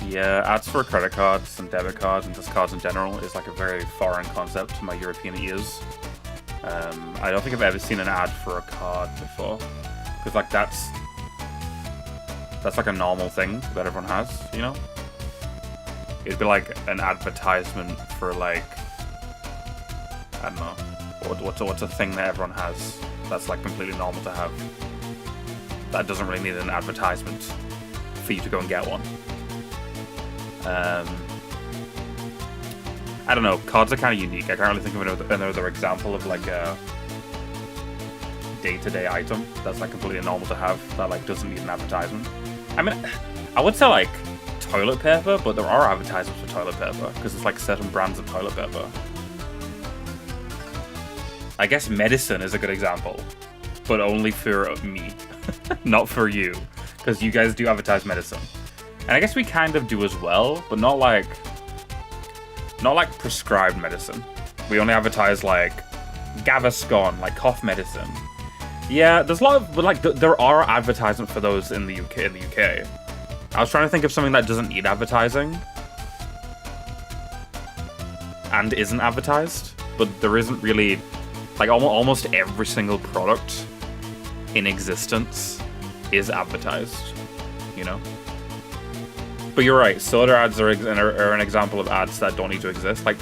Yeah, ads for credit cards and debit cards and just cards in general is like a very foreign concept to my European ears. I don't think I've ever seen an ad for a card before, because like that's like a normal thing that everyone has, you know? It'd be like an advertisement for like, I don't know, what's a thing that everyone has that's like completely normal to have. That doesn't really need an advertisement for you to go and get one. I don't know, cards are kind of unique. I can't really think of another example of like a day-to-day item that's like completely normal to have that like doesn't need an advertisement. I mean, I would say like toilet paper, but there are advertisements for toilet paper because it's like certain brands of toilet paper. I guess medicine is a good example, but only for me, not for you, because you guys do advertise medicine. And I guess we kind of do as well, but not like prescribed medicine. We only advertise like Gaviscon, like cough medicine. Yeah, there's a lot of, but like there are advertisements for those in the UK. I was trying to think of something that doesn't need advertising and isn't advertised, but there isn't really, like almost every single product in existence is advertised, you know? But you're right, soda ads are an example of ads that don't need to exist. Like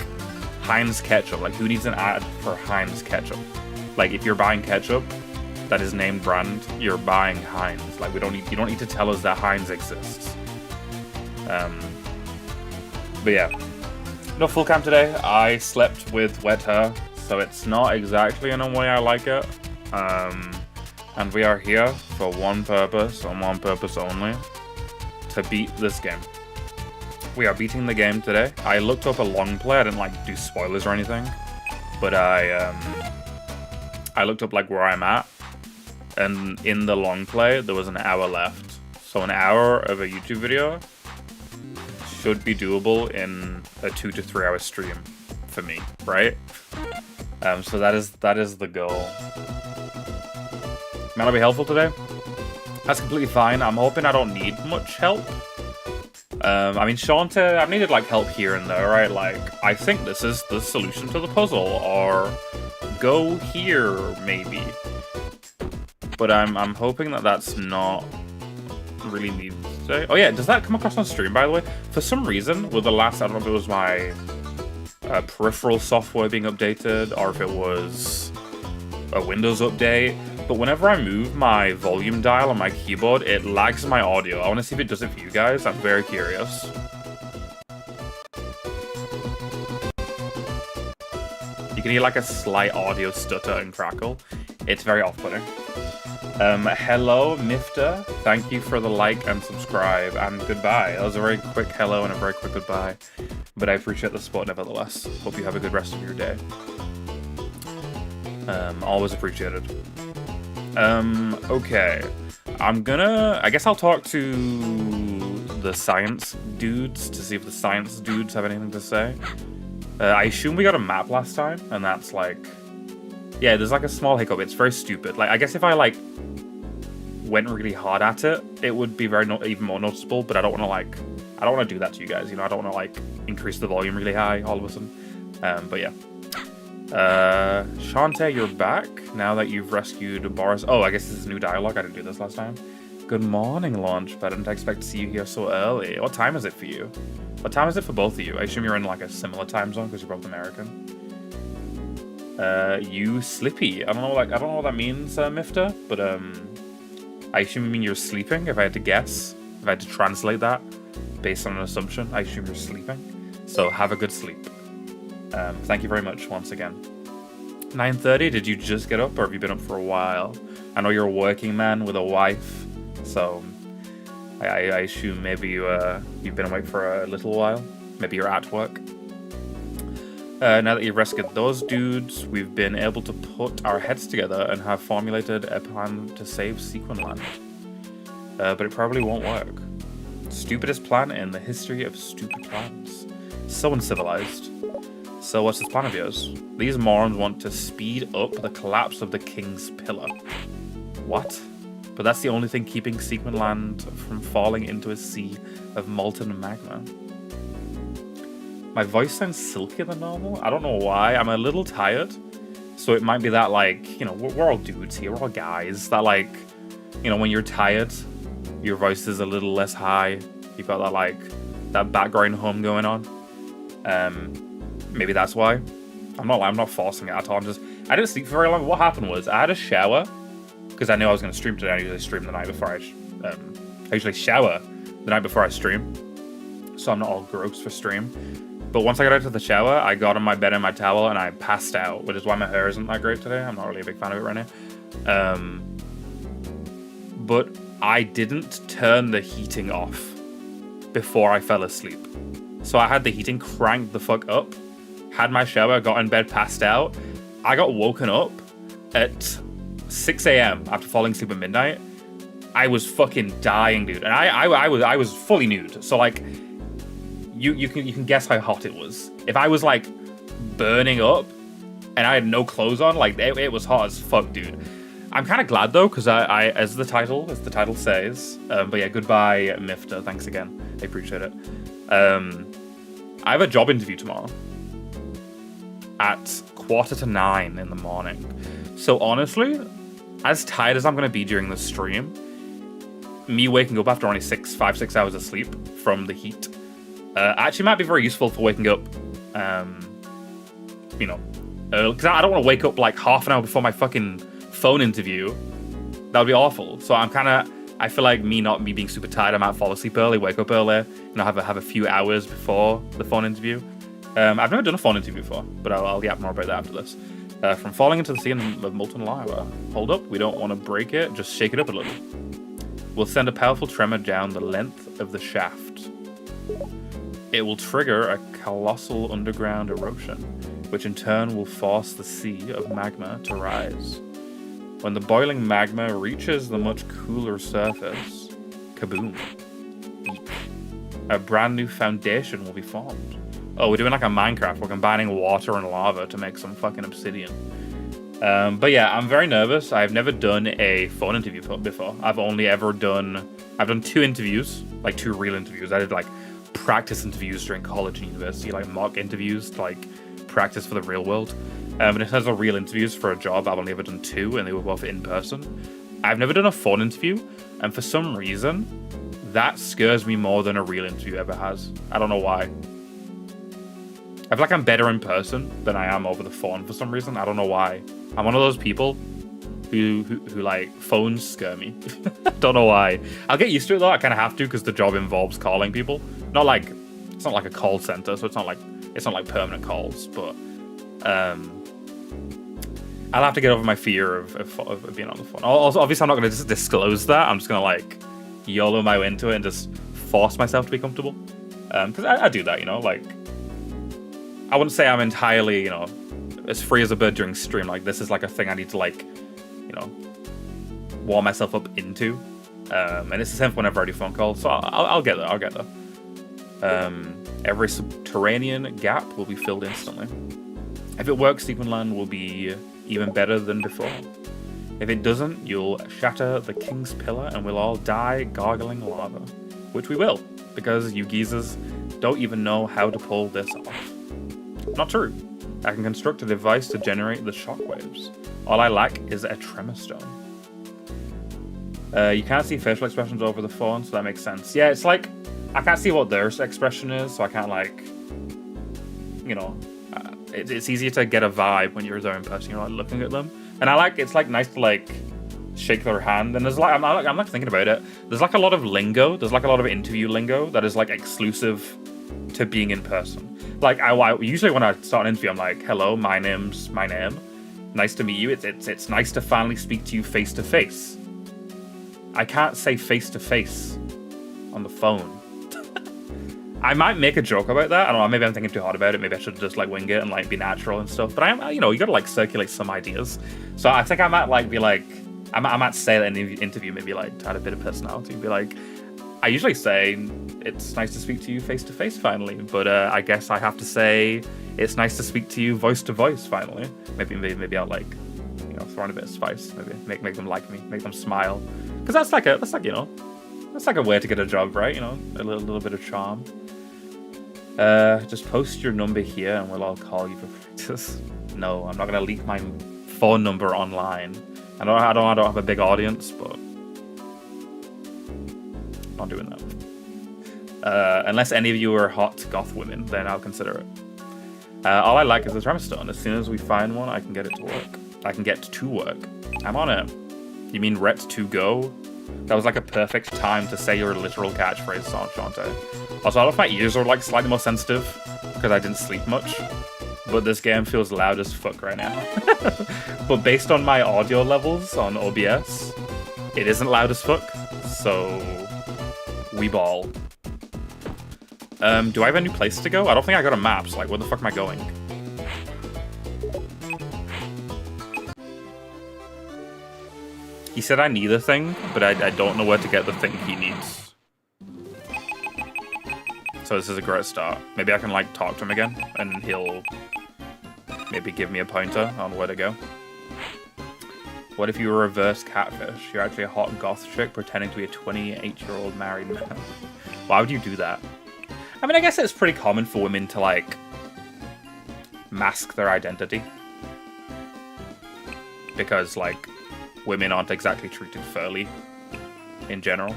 Heinz ketchup, like who needs an ad for Heinz ketchup? Like if you're buying ketchup that is named brand, you're buying Heinz. Like you don't need to tell us that Heinz exists. But yeah, no full cam today. I slept with wet hair, so it's not exactly in a way I like it. And we are here for one purpose and one purpose only: to beat this game. We are beating the game today. I looked up a long play. I didn't like do spoilers or anything, but I looked up like where I'm at, and in the long play there was an hour left. So an hour of a YouTube video should be doable in a 2 to 3 hour stream for me, right? So that is the goal. Might not be helpful today. That's completely fine. I'm hoping I don't need much help. I mean, Shantae, I've needed like help here and there, right? Like, I think this is the solution to the puzzle, or go here, maybe. But I'm hoping that that's not really needed today. Oh yeah, does that come across on stream, by the way? For some reason, with the last, I don't know if it was my peripheral software being updated, or if it was a Windows update, but whenever I move my volume dial on my keyboard, it lags my audio. I want to see if it does it for you guys. I'm very curious. You can hear like a slight audio stutter and crackle. It's very off-putting. Hello, Mifta. Thank you for the like and subscribe, and goodbye. That was a very quick hello and a very quick goodbye, but I appreciate the support nevertheless. Hope you have a good rest of your day. Always appreciated. Okay. I guess I'll talk to the science dudes to see if the science dudes have anything to say. I assume we got a map last time, and that's like, yeah, there's like a small hiccup. It's very stupid. Like, I guess if I like went really hard at it, it would be even more noticeable, but I don't want to do that to you guys, you know? I don't want to like increase the volume really high all of a sudden. But yeah. Shantae, you're back now that you've rescued Boris. Oh, I guess this is new dialogue. I didn't do this last time. Good morning, Launch, but I didn't expect to see you here so early. What time is it for you? What time is it for both of you? I assume you're in like a similar time zone because you're both American. You slippy. I don't know what that means, Mifta, but I assume you mean you're sleeping. If I had to guess, if I had to translate that based on an assumption, I assume you're sleeping. So have a good sleep. Thank you very much once again. 9:30, did you just get up or have you been up for a while? I know you're a working man with a wife, so I assume maybe you've been awake for a little while. Maybe you're at work. Now that you've rescued those dudes, we've been able to put our heads together and have formulated a plan to save Sequinland. But it probably won't work. Stupidest plan in the history of stupid plans. So uncivilized. So what's this plan of yours? These morons want to speed up the collapse of the King's Pillar. What? But that's the only thing keeping Sequinland from falling into a sea of molten magma. My voice sounds silkier than normal. I don't know why. I'm a little tired. So it might be that, like, you know, we're all dudes here. We're all guys. That, like, you know, when you're tired, your voice is a little less high. You've got that, like, that background hum going on. Maybe that's why. I'm not forcing it at all. I didn't sleep for very long. What happened was I had a shower because I knew I was going to stream today. I usually stream the night before I usually shower the night before I stream, so I'm not all gross for stream. But once I got out of the shower, I got on my bed in my towel and I passed out, which is why my hair isn't that great today. I'm not really a big fan of it right now. But I didn't turn the heating off before I fell asleep. So I had the heating cranked the fuck up, had my shower, got in bed, passed out. I got woken up at 6 a.m. after falling asleep at midnight. I was fucking dying, dude. And I was fully nude. So, like, you can guess how hot it was. If I was, like, burning up and I had no clothes on, like, it was hot as fuck, dude. I'm kind of glad, though, because I as the title says, but yeah, goodbye, Mifta. Thanks again. I appreciate it. I have a job interview tomorrow at 8:45 in the morning. So honestly, as tired as I'm going to be during the stream, me waking up after only 5-6 hours of sleep from the heat actually might be very useful for waking up, you know, because I don't want to wake up like half an hour before my fucking phone interview. That would be awful. So I feel like me being super tired, I might fall asleep early, wake up early, you know, have a few hours before the phone interview. I've never done a phone interview before, but I'll get more about that after this. From falling into the sea of molten lava. Hold up, we don't want to break it, just shake it up a little. We'll send a powerful tremor down the length of the shaft. It will trigger a colossal underground erosion, which in turn will force the sea of magma to rise. When the boiling magma reaches the much cooler surface, kaboom, a brand new foundation will be formed. Oh, we're doing like a Minecraft. We're combining water and lava to make some fucking obsidian. But yeah, I'm very nervous. I've never done a phone interview before. I've done 2 interviews, like 2 real interviews. I did like practice interviews during college and university, like mock interviews to like practice for the real world. And in terms of real interviews for a job, I've only ever done 2, and they were both in person. I've never done a phone interview, and for some reason, that scares me more than a real interview ever has. I don't know why. I feel like I'm better in person than I am over the phone for some reason. I don't know why. I'm one of those people who like, phones scare me. Don't know why. I'll get used to it though. I kind of have to because the job involves calling people. It's not like a call center, so it's not like permanent calls. But I'll have to get over my fear of being on the phone. Also, obviously, I'm not going to just disclose that. I'm just going to like YOLO my way into it and just force myself to be comfortable. Because I do that, you know, like. I wouldn't say I'm entirely, you know, as free as a bird during stream. Like, this is like a thing I need to, like, you know, warm myself up into. And it's the same for whenever I do phone calls. So I'll get there. Every subterranean gap will be filled instantly. If it works, Sequinland will be even better than before. If it doesn't, you'll shatter the King's Pillar and we'll all die gargling lava. Which we will, because you geezers don't even know how to pull this off. Not true. I can construct a device to generate the shockwaves. All I lack is a tremor stone. You can't see facial expressions over the phone, so that makes sense. Yeah, it's like, I can't see what their expression is, so I can't, like, you know, it's easier to get a vibe when you're there in person, you're like looking at them. And it's like nice to like shake their hand, and there's like, I'm like thinking about it, there's like a lot of lingo, there's like a lot of interview lingo that is like exclusive to being in person. Like, I usually when I start an interview, I'm like, hello, my name. Nice to meet you. It's nice to finally speak to you face to face. I can't say face to face on the phone. I might make a joke about that. I don't know, maybe I'm thinking too hard about it. Maybe I should just like wing it and like be natural and stuff. But you know, you gotta like circulate some ideas. So I think I might like be like, I might say that in the interview, maybe like to add a bit of personality, be like, I usually say, it's nice to speak to you face to face finally, but I guess I have to say, it's nice to speak to you voice to voice finally. Maybe I'll like, you know, throw in a bit of spice, maybe make them like me, make them smile, because that's like you know, That's like a way to get a job, right? You know, a little bit of charm. Just post your number here and we'll all call you for practice. No, I'm not gonna leak my phone number online. I don't have a big audience, but I'm not doing that. Unless any of you are hot goth women, then I'll consider it. All I like is the tremor stone. As soon as we find one, I can get it to work. I can get to work. I'm on it. You mean ret to go? That was like a perfect time to say your literal catchphrase, Shantae. Also, I don't know if my ears are like slightly more sensitive because I didn't sleep much, but this game feels loud as fuck right now. But based on my audio levels on OBS, it isn't loud as fuck, so we ball. Do I have a new place to go? I don't think I got a map, so like, where the fuck am I going? He said I need a thing, but I don't know where to get the thing he needs. So this is a great start. Maybe I can like talk to him again, and he'll maybe give me a pointer on where to go. What if you were a reverse catfish? You're actually a hot goth chick pretending to be a 28-year-old married man. Why would you do that? I mean, I guess it's pretty common for women to like mask their identity. Because like women aren't exactly treated fairly in general.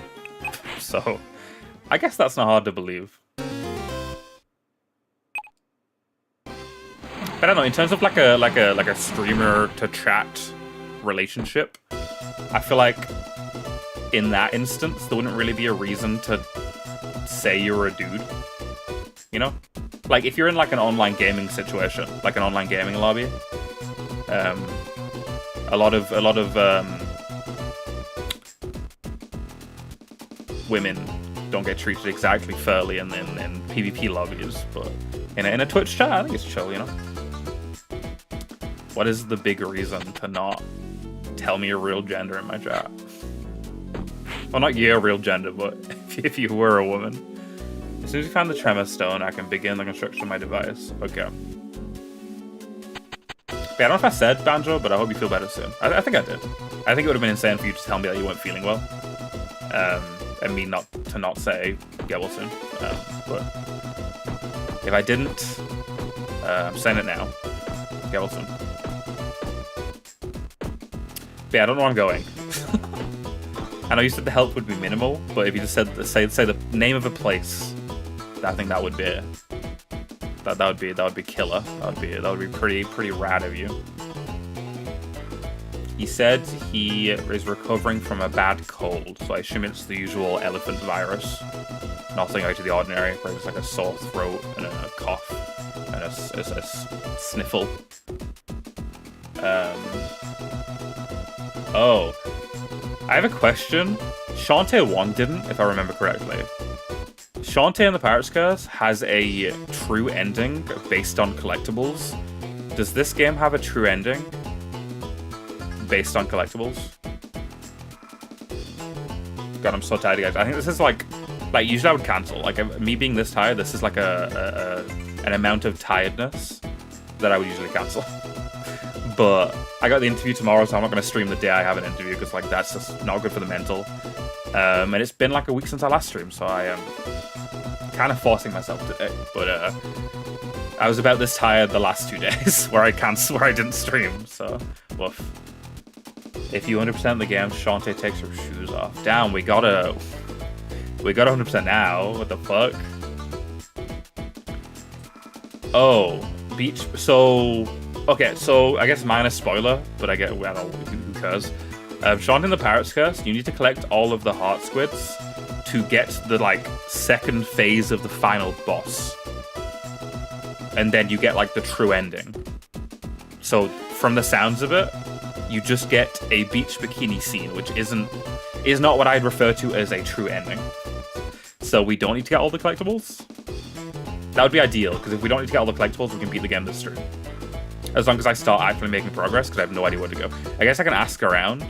So I guess that's not hard to believe. I don't know, in terms of like a streamer to chat relationship, I feel like in that instance there wouldn't really be a reason to say you're a dude. You know? Like if you're in like an online gaming situation, like an online gaming lobby, a lot of women don't get treated exactly fairly in PvP lobbies, but in a Twitch chat, I think it's chill, you know? What is the big reason to not tell me your real gender in my chat? Well, not your real gender, but if you were a woman. As soon as you find the tremor stone, I can begin the construction of my device. Okay. Yeah, I don't know if I said Banjo, but I hope you feel better soon. I think I did. I think it would have been insane for you to tell me that you weren't feeling well. And me not say get well soon. But if I didn't, I'm saying it now. Get well soon. But yeah, I don't know where I'm going. I know you said the help would be minimal, but if you just said say the name of a place, I think that would be it. That would be killer. That would be pretty rad of you. He said he is recovering from a bad cold, so I assume it's the usual elephant virus. Nothing out of the ordinary, where it's like a sore throat and a cough and a sniffle. Oh, I have a question. Shantae 1 didn't, if I remember correctly. Shantae and the Pirate's Curse has a true ending based on collectibles. Does this game have a true ending based on collectibles? God, I'm so tired, guys. I think this is like usually I would cancel. Like me being this tired, this is like an amount of tiredness that I would usually cancel. But I got the interview tomorrow, so I'm not going to stream the day I have an interview because like that's just not good for the mental. And it's been like a week since I last streamed, so I am kind of forcing myself today. But I was about this tired the last 2 days where I didn't stream. So woof. If you 100% the game, Shantae takes her shoes off. Damn, we got 100% now. What the fuck? Oh, beach. So. Okay, so I guess minor spoiler, but I don't know, who cares. Shantae and the Pirate's Curse, you need to collect all of the heart squids to get the like second phase of the final boss. And then you get like the true ending. So from the sounds of it, you just get a beach bikini scene, which is not what I'd refer to as a true ending. So we don't need to get all the collectibles. That would be ideal, because if we don't need to get all the collectibles, we can beat the game this stream. As long as I start actually making progress, because I have no idea where to go. I guess I can ask around.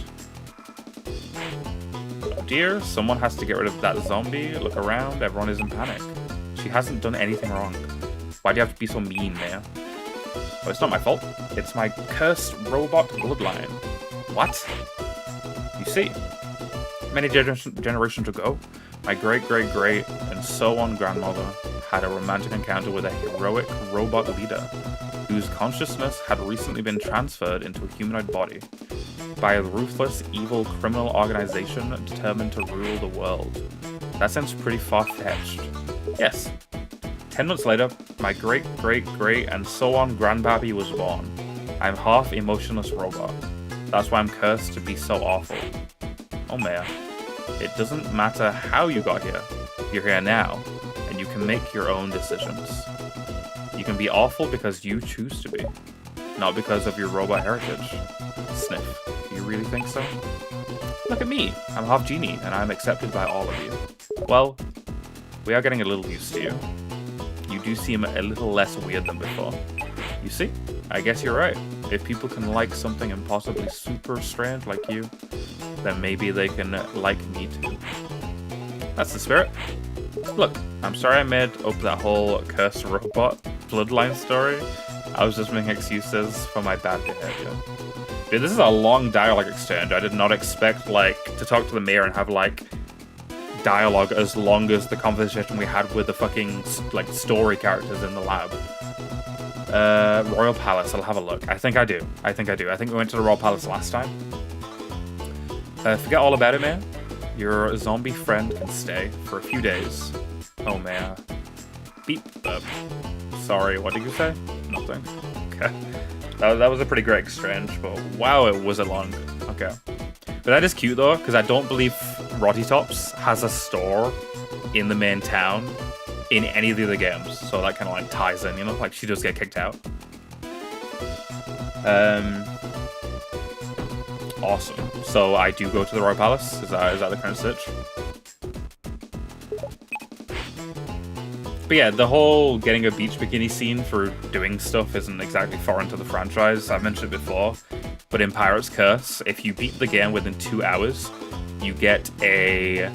Oh dear, someone has to get rid of that zombie. Look around, everyone is in panic. She hasn't done anything wrong. Why do you have to be so mean, man? Oh, it's not my fault. It's my cursed robot bloodline. What? You see? Many generations ago, my great-great-great and so on grandmother had a romantic encounter with a heroic robot leader whose consciousness had recently been transferred into a humanoid body by a ruthless, evil criminal organization determined to rule the world. That sounds pretty far-fetched. Yes. 10 months later, my great-great-great and so on grandpappy was born. I'm half emotionless robot. That's why I'm cursed to be so awful. Oh man. It doesn't matter how you got here. You're here now, and you can make your own decisions. You can be awful because you choose to be, not because of your robot heritage. Sniff. Do you really think so? Look at me. I'm half genie, and I'm accepted by all of you. Well, we are getting a little used to you. You do seem a little less weird than before. You see? I guess you're right. If people can like something impossibly super strange like you, then maybe they can like me too. That's the spirit. Look, I'm sorry I made up that whole cursed robot bloodline story. I was just making excuses for my bad behavior. Dude, this is a long dialogue exchange. I did not expect, like, to talk to the mayor and have, like, dialogue as long as the conversation we had with the fucking, like, story characters in the lab. Royal Palace, I'll have a look. I think I do. I think we went to the Royal Palace last time. Forget all about it, man. Your zombie friend can stay for a few days. Oh, man. Beep. Sorry, what did you say? Nothing. Okay. That was a pretty great exchange, but wow, it was a long. Okay. But that is cute, though, because I don't believe Rotty Tops has a store in the main town in any of the other games. So that kind of like ties in, you know? Like, she does get kicked out. Awesome. So I do go to the Royal Palace? Is that the current stitch? But yeah, the whole getting a beach bikini scene for doing stuff isn't exactly foreign to the franchise. I've mentioned it before. But in Pirate's Curse, if you beat the game within 2 hours, you get a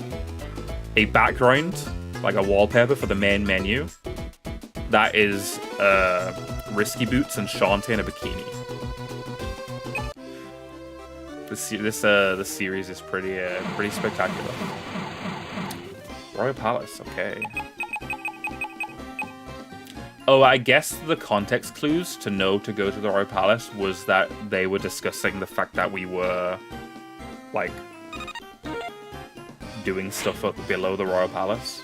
background, like a wallpaper for the main menu. That is Risky Boots and Shantae in a bikini. The series is pretty spectacular. Royal Palace, okay. Oh, I guess the context clues to know to go to the Royal Palace was that they were discussing the fact that we were, like, doing stuff up below the Royal Palace.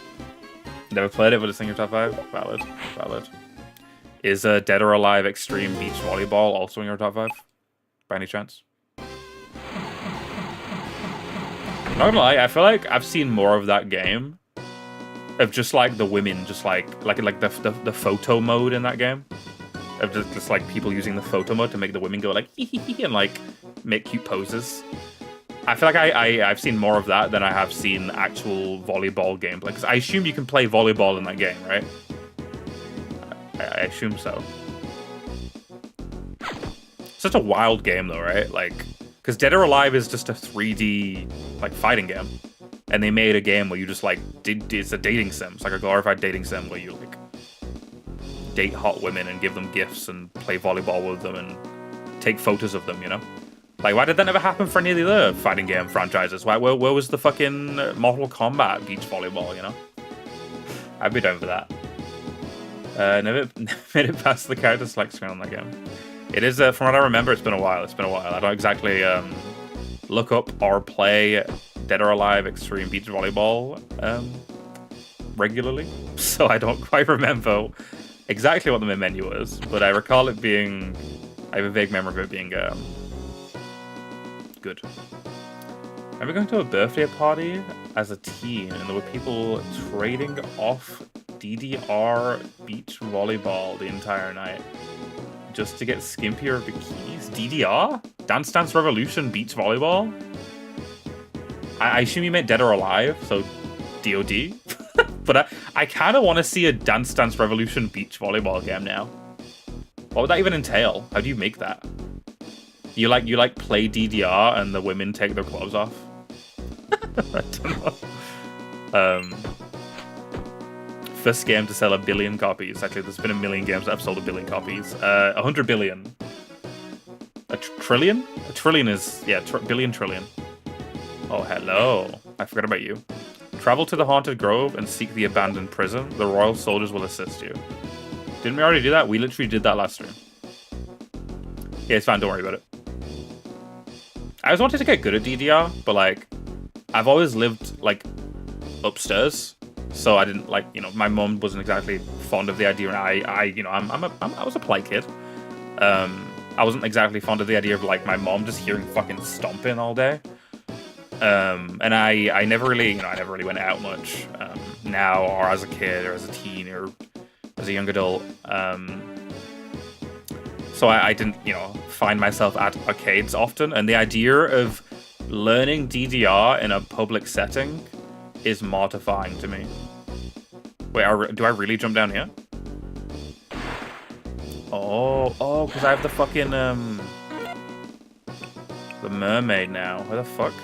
Never played it, but it's in your top 5? Valid. Is Dead or Alive Extreme Beach Volleyball also in your top 5? By any chance? Not gonna lie, I feel like I've seen more of that game. Of just like the women, just like the photo mode in that game. Of just like people using the photo mode to make the women go like and like make cute poses. I feel like I've seen more of that than I have seen actual volleyball gameplay. Because I assume you can play volleyball in that game, right? I assume so. Such a wild game though, right? Like, because Dead or Alive is just a 3D like fighting game. And they made a game where you just like it's a dating sim. It's like a glorified dating sim where you like date hot women and give them gifts and play volleyball with them and take photos of them, you know? Like, why did that never happen for any of the other fighting game franchises? Where was the fucking Mortal Kombat beach volleyball, you know? I'd be down for that. Never made it past the character select screen on that game. It is, from what I remember, it's been a while. I don't exactly look up or play Dead or Alive Extreme Beach Volleyball regularly, so I don't quite remember exactly what the main menu is, but I recall it being, I have a vague memory of it being good. I remember going to a birthday party as a teen, and there were people trading off DDR beach volleyball the entire night just to get skimpier bikinis. DDR? Dance Dance Revolution beach volleyball? I assume you meant Dead or Alive, so DOD. But I kind of want to see a Dance Dance Revolution beach volleyball game now. What would that even entail? How do you make that? You like play DDR and the women take their clothes off? I don't know. First game to sell 1 billion copies. Actually, there's been 1 million games that have sold 1 billion copies. 100 billion. A trillion? A trillion is, yeah, billion trillion. Oh, hello. I forgot about you. Travel to the haunted grove and seek the abandoned prison. The royal soldiers will assist you. Didn't we already do that? We literally did that last stream. Yeah, it's fine. Don't worry about it. I always wanted to get good at DDR, but like, I've always lived like upstairs, so I didn't like, you know, my mom wasn't exactly fond of the idea, and I was a polite kid. I wasn't exactly fond of the idea of like my mom just hearing fucking stomping all day. And I never really, I never really went out much now, or as a kid, or as a teen, or as a young adult. So I didn't, find myself at arcades often, and the idea of learning DDR in a public setting is mortifying to me. Wait, do I really jump down here? Oh, because I have the fucking, the mermaid now. Where the fuck?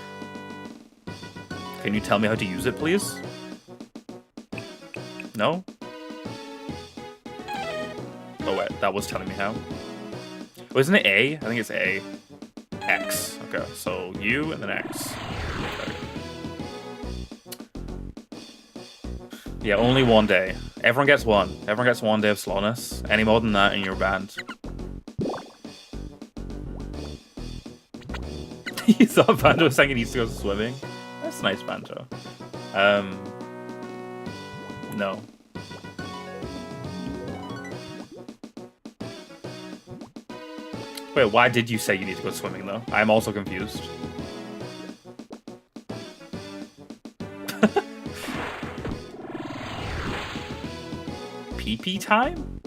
Can you tell me how to use it, please? No? Oh, wait, that was telling me how. Oh, isn't it A? I think it's A. X. Okay, so U and then X. Okay. Yeah, only one day. Everyone gets one. Everyone gets 1 day of slowness. Any more than that, and you're banned. You thought Banjo was saying he needs to go swimming? That's nice, Banjo. No. Wait, why did you say you need to go swimming, though? I'm also confused. PP time?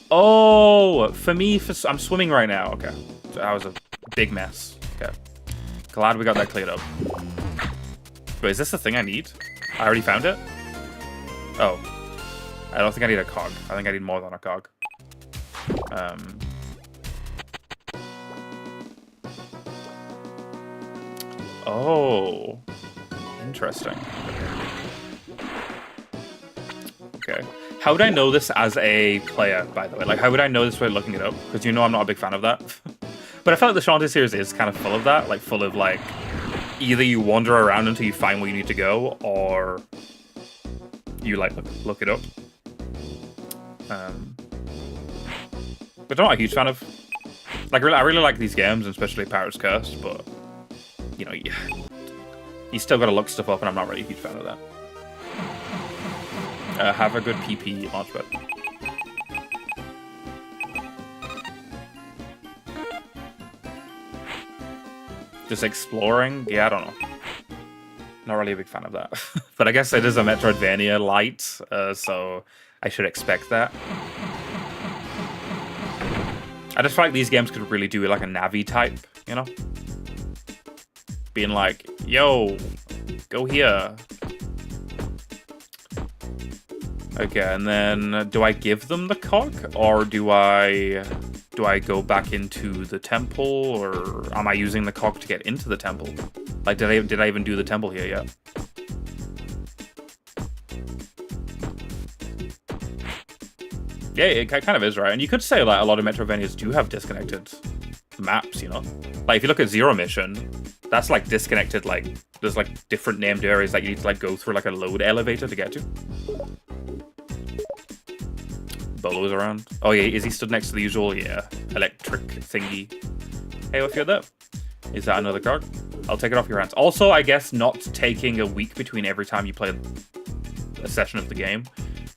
Oh, for me, I'm swimming right now. Okay. So that was a big mess. Okay. Glad we got that cleared up. Wait, is this the thing I need? I already found it? Oh. I don't think I need a cog. I think I need more than a cog. Oh. Interesting. Okay. How would I know this as a player, by the way? Like, how would I know this by looking it up? Because I'm not a big fan of that. But I feel like the Shantae series is kind of full of that. Like, full of, like, either you wander around until you find where you need to go, or you, like, look it up. But I'm not a huge fan of... Like, I really like these games, especially Pirate's Curse, but... you still gotta look stuff up, and I'm not really a huge fan of that. Have a good PP launchpad. Just exploring? Yeah, I don't know. Not really a big fan of that. But I guess it is a Metroidvania light, so I should expect that. I just feel like these games could really do like a Navi type, Being like, yo, go here. Okay, and then do I give them the cog, or do I go back into the temple, or am I using the cog to get into the temple? Like, did I even do the temple here yet? Yeah, it kind of is, right? And you could say that a lot of Metroidvanias do have disconnected maps, Like, if you look at Zero Mission, that's like disconnected, like, there's like different named areas that you need to like go through like a load elevator to get to. Bolo's around. Oh yeah, is he stood next to the usual, electric thingy? Hey, what's your that? Is that another card? I'll take it off your hands. Also, I guess not taking a week between every time you play a session of the game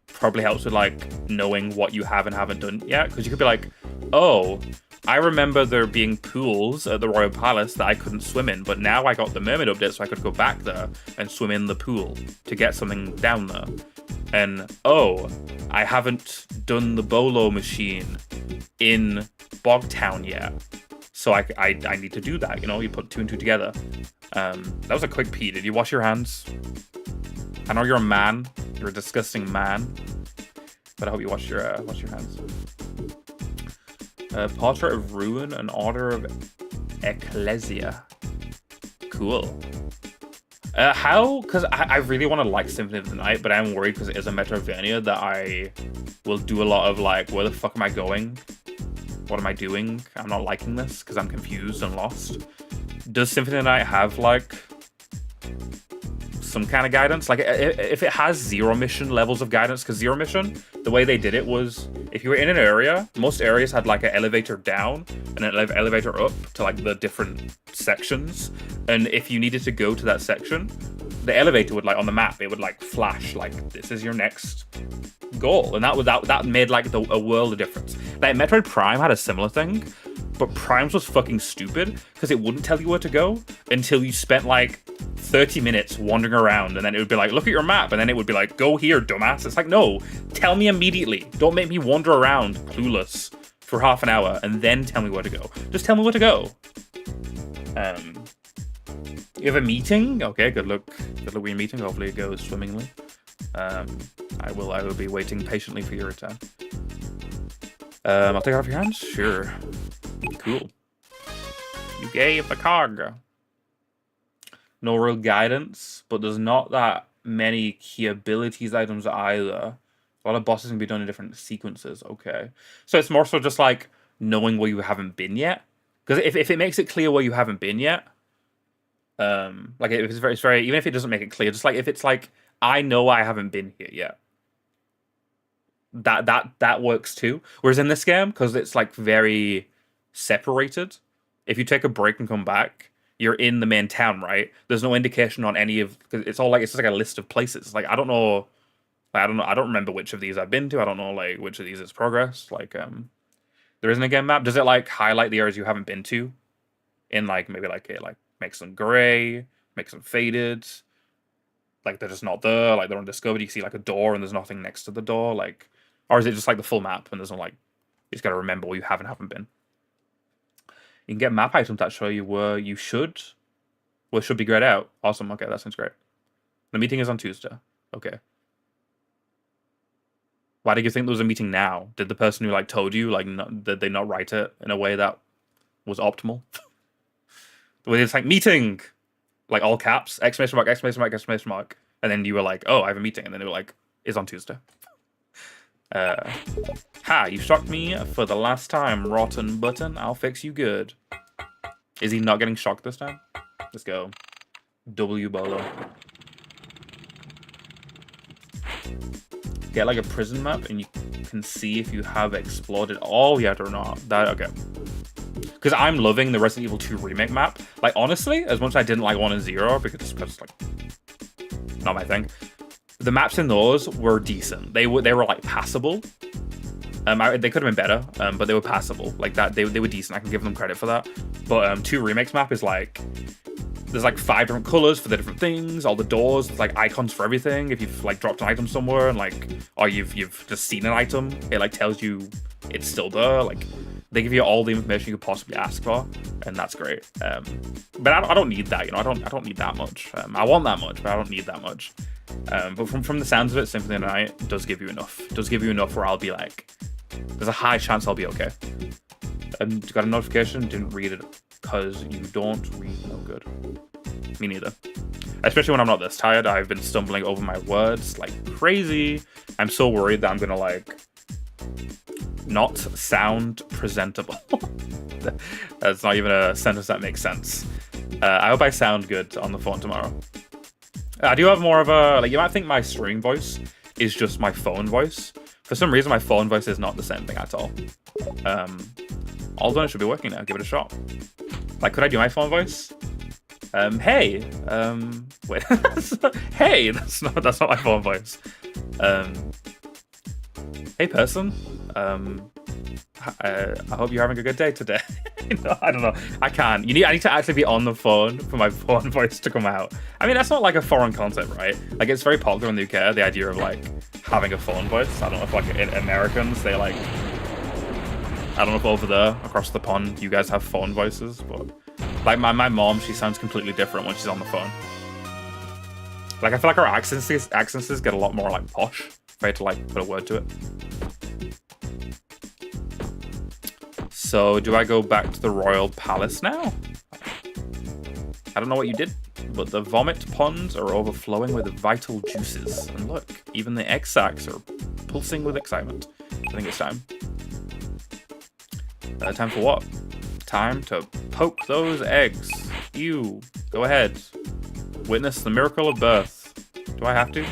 probably helps with like knowing what you have and haven't done yet. Because you could be like, oh, I remember there being pools at the Royal Palace that I couldn't swim in, but now I got the Mermaid update, so I could go back there and swim in the pool to get something down there. And, oh, I haven't done the Bolo machine in Bogtown yet, so I need to do that, You put 2 and 2 together. That was a quick pee. Did you wash your hands? I know you're a man. You're a disgusting man. But I hope you wash your hands. Portrait of Ruin, an Order of Ecclesia. Cool. How? Because I really want to like Symphony of the Night, but I'm worried because it is a Metroidvania that I will do a lot of like, where the fuck am I going? What am I doing? I'm not liking this because I'm confused and lost. Does Symphony of the Night have like some kind of guidance. Like, if it has zero mission levels of guidance, because zero mission, the way they did it was, if you were in an area, most areas had like an elevator down and an elevator up to like the different sections. And if you needed to go to that section, the elevator would, like, on the map, it would like flash like, this is your next goal. And that made like a world of difference. Like, Metroid Prime had a similar thing, but Prime's was fucking stupid because it wouldn't tell you where to go until you spent like 30 minutes wandering around, and then it would be like, look at your map, and then it would be like, go here, dumbass. It's like, no, tell me immediately. Don't make me wander around clueless for half an hour and then tell me where to go. Just tell me where to go. You have a meeting? Okay, good luck. Good luck with your meeting. Hopefully it goes swimmingly. I will be waiting patiently for your return. I'll take it off your hands? Sure. Cool. You gave the cog. No real guidance, but there's not that many key abilities items either. A lot of bosses can be done in different sequences. Okay. So it's more so just like knowing where you haven't been yet. Because if it makes it clear where you haven't been yet, like if it's very, even if it doesn't make it clear, just like if it's like, I know I haven't been here yet. That works too. Whereas in this game, because it's like very separated, if you take a break and come back, you're in the main town, right? There's no indication on any of, because it's all like, it's just like a list of places. Like, I don't know, I don't remember which of these I've been to. I don't know like which of these is progress. Like, there isn't a game map. Does it like highlight the areas you haven't been to? In like maybe like it like makes them gray, makes them faded. Like they're just not there. Like they're undiscovered. You see like a door and there's nothing next to the door. Like, or is it just like the full map and there's no like, you just gotta remember where you haven't been. You can get map items that show you where you should be grayed out. Awesome. Okay, that sounds great. The meeting is on Tuesday. Okay. Why did you think there was a meeting now? Did the person who like told you like did they not write it in a way that was optimal? Where it's like meeting, like all caps, exclamation mark, exclamation mark, exclamation mark, and then you were like, oh, I have a meeting, and then they were like, it's on Tuesday. Ha, you shocked me for the last time, rotten button. I'll fix you good. Is he not getting shocked this time? Let's go. W Bolo. Get like a prison map and you can see if you have explored it all yet or not. That okay. Because I'm loving the Resident Evil 2 remake map. Like honestly, as much as I didn't like 1 and 0 because it's like not my thing. The maps in those were decent. They were like passable. They could have been better, but they were passable. Like that, they were decent. I can give them credit for that. But 2 remakes map is like, there's like 5 different colors for the different things. All the doors, there's like icons for everything. If you've like dropped an item somewhere and like, or you've just seen an item, it like tells you it's still there. Like they give you all the information you could possibly ask for, and that's great. But I don't need that. You know, I don't need that much. I want that much, but I don't need that much. But from the sounds of it, Symphony of the Night does give you enough. Does give you enough where I'll be like, there's a high chance I'll be okay. Got a notification, didn't read it because you don't read no good. Me neither. Especially when I'm not this tired. I've been stumbling over my words like crazy. I'm so worried that I'm gonna like not sound presentable. That's not even a sentence that makes sense. I hope I sound good on the phone tomorrow. I do have more of a, like, you might think my streaming voice is just my phone voice. For some reason, my phone voice is not the same thing at all. Although it should be working now. Give it a shot. Like, could I do my phone voice? Hey. Wait. Hey, that's not my phone voice. Hey, person. I hope you're having a good day today. No, I don't know. I can't. I need to actually be on the phone for my phone voice to come out. I mean, that's not like a foreign concept, right? Like, it's very popular in the UK, the idea of like having a phone voice. I don't know if like Americans, they like, I don't know if over there across the pond you guys have phone voices, but like my mom, she sounds completely different when she's on the phone. Like, I feel like her accents get a lot more like posh if I had to like put a word to it. So, do I go back to the Royal Palace now? I don't know what you did, but the vomit ponds are overflowing with vital juices. And look, even the egg sacs are pulsing with excitement. I think it's time. Time for what? Time to poke those eggs. You, go ahead. Witness the miracle of birth. Do I have to?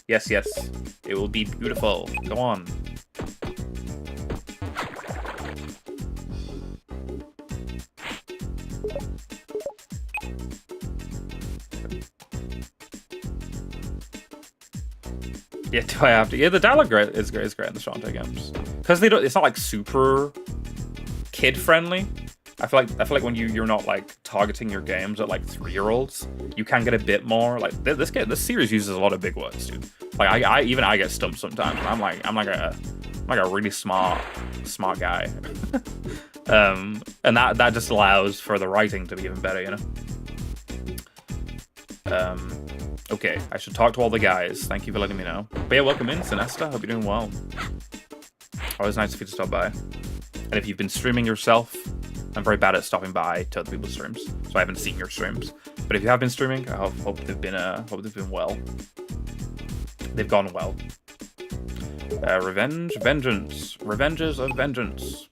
Yes, yes. It will be beautiful. Go on. Yeah, do I have to? Yeah, the dialogue is great in the Shantae games because they don't. It's not like super kid friendly. I feel like when you're not like targeting your games at like 3-year-olds, you can get a bit more like this series uses a lot of big words, dude. Like I get stumped sometimes. And I'm like a really smart guy, and that just allows for the writing to be even better, you know. Okay, I should talk to all the guys. Thank you for letting me know. But yeah, welcome in, Sinesta. Hope you're doing well. Always nice of you to stop by. And if you've been streaming yourself, I'm very bad at stopping by to other people's streams, so I haven't seen your streams. But if you have been streaming, I hope they've been well. They've gone well. Revenges of vengeance.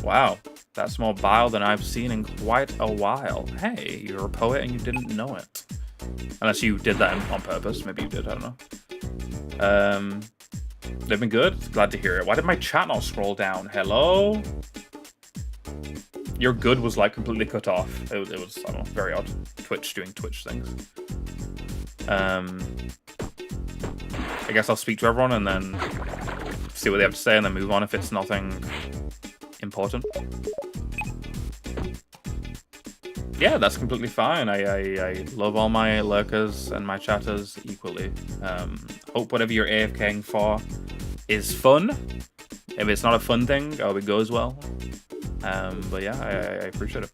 Wow, that's more bile than I've seen in quite a while. Hey, you're a poet and you didn't know it. Unless you did that on purpose. Maybe you did, I don't know. They've been good? Glad to hear it. Why did my chat not scroll down? Hello? Your good was like completely cut off. It was I don't know, very odd. Twitch doing Twitch things. I guess I'll speak to everyone and then see what they have to say and then move on if it's nothing important. Yeah, that's completely fine. I love all my lurkers and my chatters equally. Hope whatever you're AFKing for is fun. If it's not a fun thing, I hope it goes well. But yeah, I appreciate it.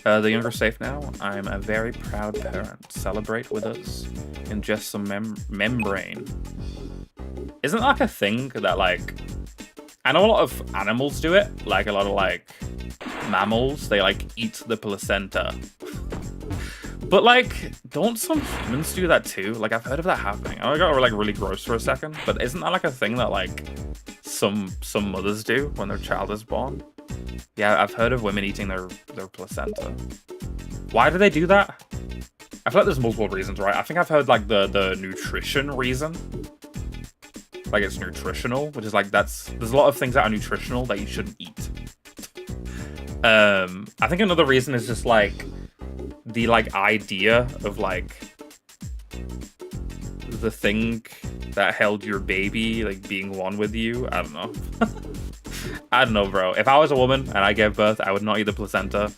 The younger safe now. I'm a very proud parent. Celebrate with us. Ingest some membrane. Isn't that like a thing that like... I know a lot of animals do it. Like a lot of like... mammals, they like eat the placenta. But like, don't some humans do that too? Like I've heard of that happening. I got like really gross for a second, but isn't that like a thing that like some mothers do when their child is born? Yeah, I've heard of women eating their placenta. Why do they do that? I feel like there's multiple reasons, right? I think I've heard like the nutrition reason. Like it's nutritional, which is like there's a lot of things that are nutritional that you shouldn't eat. I think another reason is just like the like idea of like the thing that held your baby like being one with you. I don't know. I don't know, bro. If I was a woman and I gave birth, I would not eat the placenta.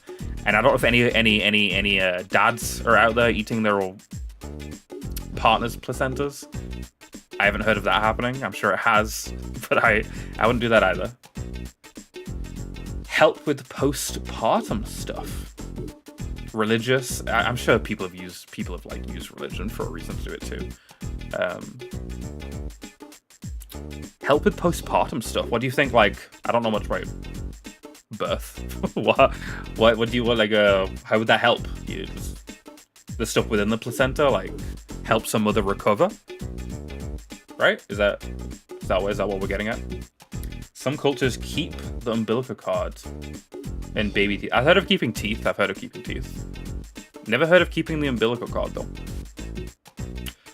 And I don't know if any dads are out there eating their partner's placentas. I haven't heard of that happening. I'm sure it has, but I wouldn't do that either. Help with postpartum stuff. Religious. I'm sure people have used religion for a reason to do it too. Help with postpartum stuff. What do you think? Like, I don't know much about birth. what do you want? Like, how would that help? The stuff within the placenta, like, help some mother recover. Right? Is that what we're getting at? Some cultures keep the umbilical cord in baby teeth. I've heard of keeping teeth. Never heard of keeping the umbilical cord, though.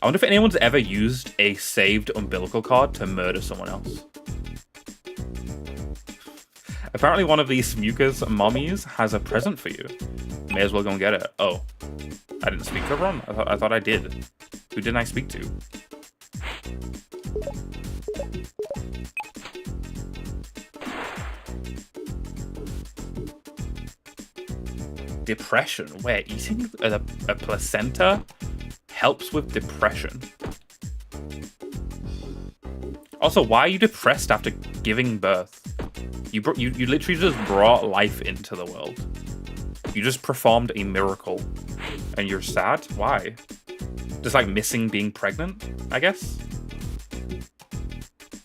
I wonder if anyone's ever used a saved umbilical cord to murder someone else. Apparently one of these Smuka's mommies has a present for you. May as well go and get it. Oh. I didn't speak to everyone? I thought I did. Who didn't I speak to? Depression. Where eating a placenta helps with depression. Also, why are you depressed after giving birth? You literally just brought life into the world. You just performed a miracle, and you're sad. Why? Just like missing being pregnant, I guess.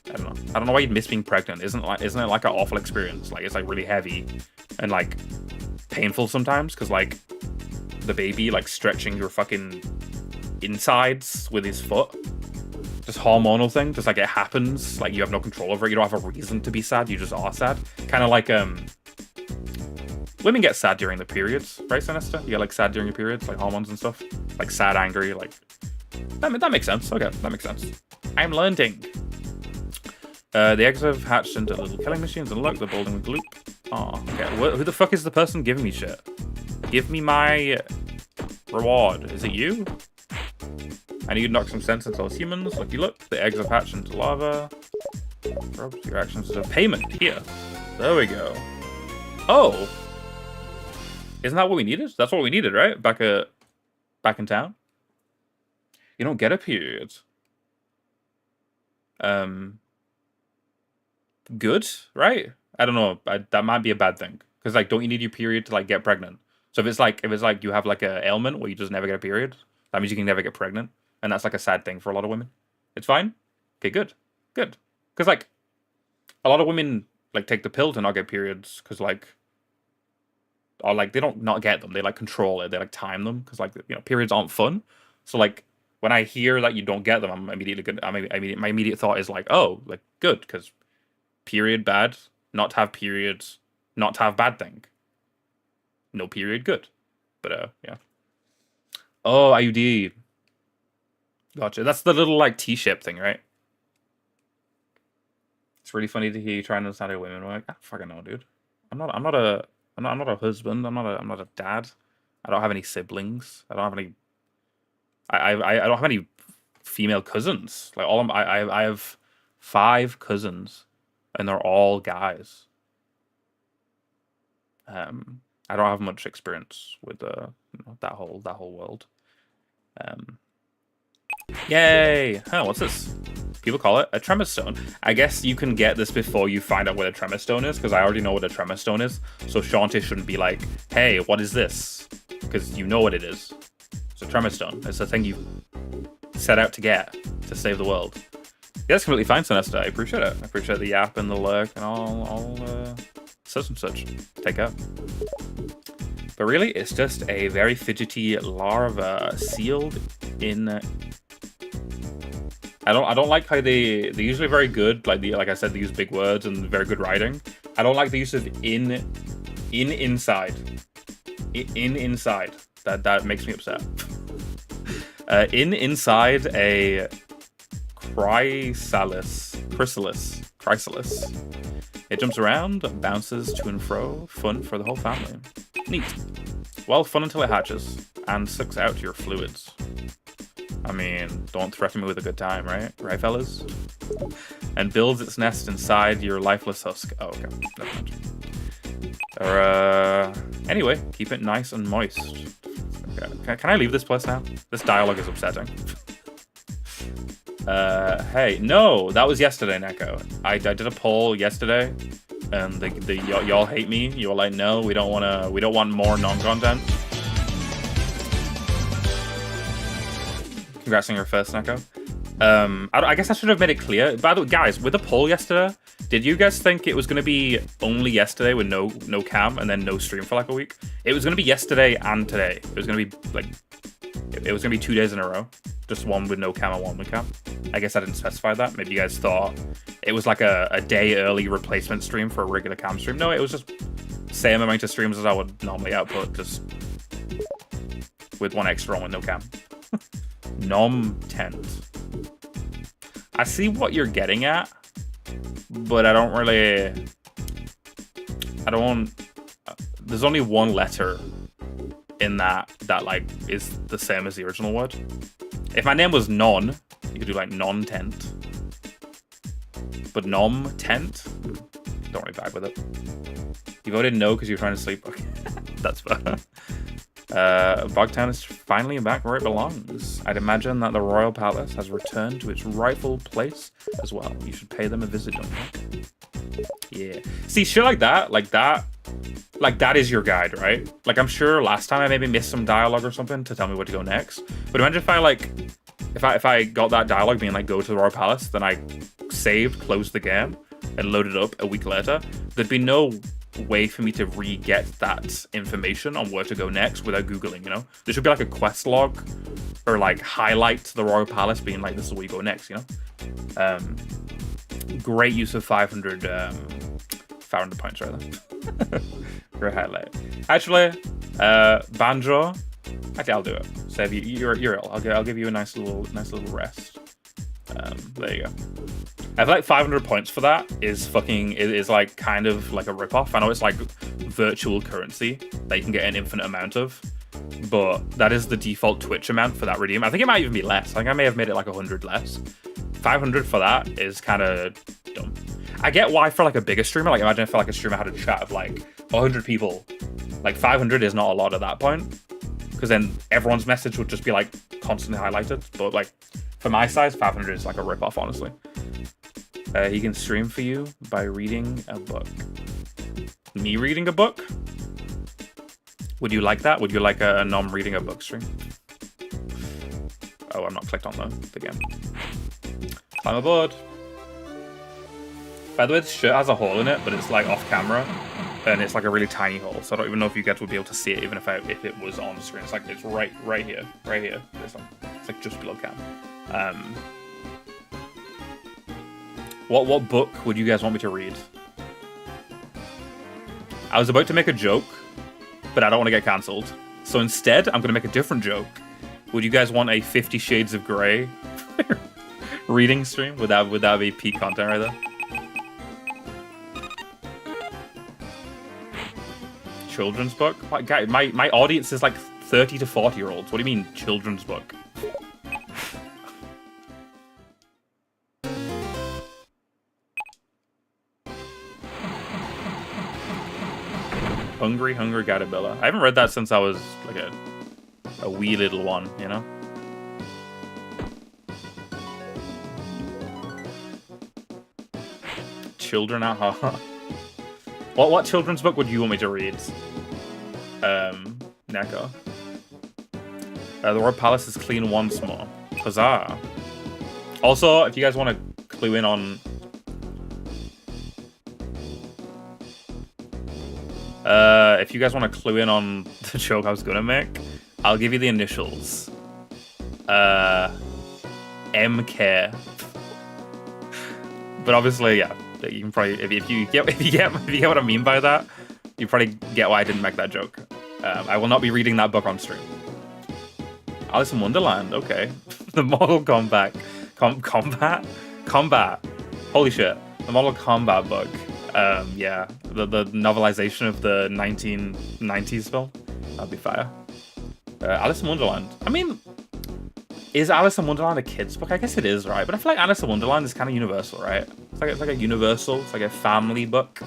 I don't know why you'd miss being pregnant. Isn't it like an awful experience? Like it's like really heavy and like painful sometimes because like the baby like stretching your fucking insides with his foot. Just hormonal thing. Just like it happens. Like you have no control over it. You don't have a reason to be sad. You just are sad. Kind of like women get sad during the periods, right, Sinister? You get like sad during your periods, like hormones and stuff, like sad, angry, like that makes sense. Okay, that makes sense. I'm learning. The eggs have hatched into little killing machines, and look, they're building with gloop. Oh, okay. Who the fuck is the person giving me shit? Give me my reward. Is it you? I need to knock some sense into those humans. Looky look, the eggs have hatched into lava. Your actions as a payment here. There we go. Oh, isn't that what we needed? That's what we needed, right? Back in town. You don't get a period. Good, right? I don't know. That might be a bad thing because like, don't you need your period to like get pregnant? So if it's like you have like a ailment where you just never get a period, that means you can never get pregnant, and that's like a sad thing for a lot of women. It's fine. Okay, good. Because like a lot of women like take the pill to not get periods because like, or like they don't not get them. They like control it. They like time them because like periods aren't fun. So like when I hear that you don't get them, I'm immediately good. My immediate thought is like, oh, like good because period bad, not to have periods, not to have bad thing. No period good, but yeah. Oh, IUD. Gotcha. That's the little like T-shape thing, right? It's really funny to hear you try and understand how women work. I don't fucking know, dude. I'm not a husband. I'm not a dad. I don't have any siblings. I don't have any. I don't have any female cousins. Like I have 5 cousins, and they're all guys. I don't have much experience with that whole world. Yay! Huh, what's this? People call it a tremor stone. I guess you can get this before you find out what a tremor stone is, because I already know what a tremor stone is. So Shantae shouldn't be like, hey, what is this? Because you know what it is. It's a tremor stone. It's a thing you set out to get to save the world. Yeah, that's completely fine, Sinister. I appreciate it. I appreciate the yap and the lurk and all such and such. Take care. But really, it's just a very fidgety larva sealed in. I don't like how they're usually very good. Like I said, they use big words and very good writing. I don't like the use of inside. That makes me upset. Inside a chrysalis. It jumps around, bounces to and fro. Fun for the whole family. Neat. Well, fun until it hatches and sucks out your fluids. I mean, don't threaten me with a good time, right? Right, fellas? And builds its nest inside your lifeless husk. Oh, okay. Never mind. Or, anyway, keep it nice and moist. Okay. Can I leave this place now? This dialogue is upsetting. Hey, no, that was yesterday, Neko. I did a poll yesterday, and y'all hate me. You were like, no, we don't want more non-content. Congrats on your first, Neko. I guess I should have made it clear. By the way, guys, with the poll yesterday, did you guys think it was going to be only yesterday with no cam and then no stream for like a week? It was going to be yesterday and today. It was going to be like, it was going to be 2 days in a row. Just one with no cam and one with cam. I guess I didn't specify that. Maybe you guys thought it was like a day early replacement stream for a regular cam stream. No, it was just same amount of streams as I would normally output, just with one extra on with no cam. Nom tent. I see what you're getting at, but I don't. There's only one letter in that like is the same as the original word. If my name was Non, you could do like non-tent. But nom tent? Don't really vibe with it. You voted no because you're trying to sleep. Okay. That's fair. Bogtown is finally back where it belongs. I'd imagine that the Royal Palace has returned to its rightful place as well. You should pay them a visit, don't you? Yeah. See, shit like that is your guide, right? Like, I'm sure last time I maybe missed some dialogue or something to tell me where to go next. But imagine if I got that dialogue being like, go to the Royal Palace, then I saved, closed the game, and loaded up a week later, there'd be no way for me to re-get that information on where to go next without Googling, you know? There should be like a quest log or like highlight to the Royal Palace being like, this is where you go next, you know? Great use of 500 500 points right there. Great highlight. Actually, Banjo. Actually, I'll do it. So if you're ill, I'll give you a nice little rest. There you go. I feel like 500 points for that is like kind of like a ripoff. I know it's like virtual currency that you can get an infinite amount of, but that is the default Twitch amount for that redeem. I think it might even be less. I think I may have made it like 100 less. 500 for that is kind of dumb. I get why for like a bigger streamer. Like imagine if like a streamer had a chat of like 100 people. Like 500 is not a lot at that point, because then everyone's message would just be like constantly highlighted. But like for my size, 500 is like a ripoff, honestly. He can stream for you by reading a book. Me reading a book? Would you like that? Would you like a nom reading a book stream? Oh, I'm not clicked on the game. Climb aboard. By the way, this shirt has a hole in it, but it's like off camera, and it's like a really tiny hole. So I don't even know if you guys would be able to see it, even if it was on the screen. It's like it's right here. This one. It's like just below cam. What book would you guys want me to read? I was about to make a joke, but I don't want to get cancelled. So instead, I'm going to make a different joke. Would you guys want a 50 Shades of Grey reading stream? Would that be peak content right there? Children's book? My audience is like 30 to 40-year-olds. What do you mean, children's book? Hungry Gatabella. I haven't read that since I was like a wee little one, you know? Children at heart. What children's book would you want me to read? Neko. The Royal Palace is clean once more. Huzzah. Also, if you guys want to clue in on... if you guys want to clue in on the joke I was going to make, I'll give you the initials. MK. But obviously, yeah, you can probably if you get what I mean by that, you probably get why I didn't make that joke. I will not be reading that book on stream. Alice in Wonderland, okay. The Model Combat. Combat. Holy shit. The Model Combat book. Yeah, the novelization of the 1990s film. That'd be fire. Alice in Wonderland. I mean, is Alice in Wonderland a kid's book? I guess it is, right? But I feel like Alice in Wonderland is kind of universal, right? It's like a universal. It's like a family book.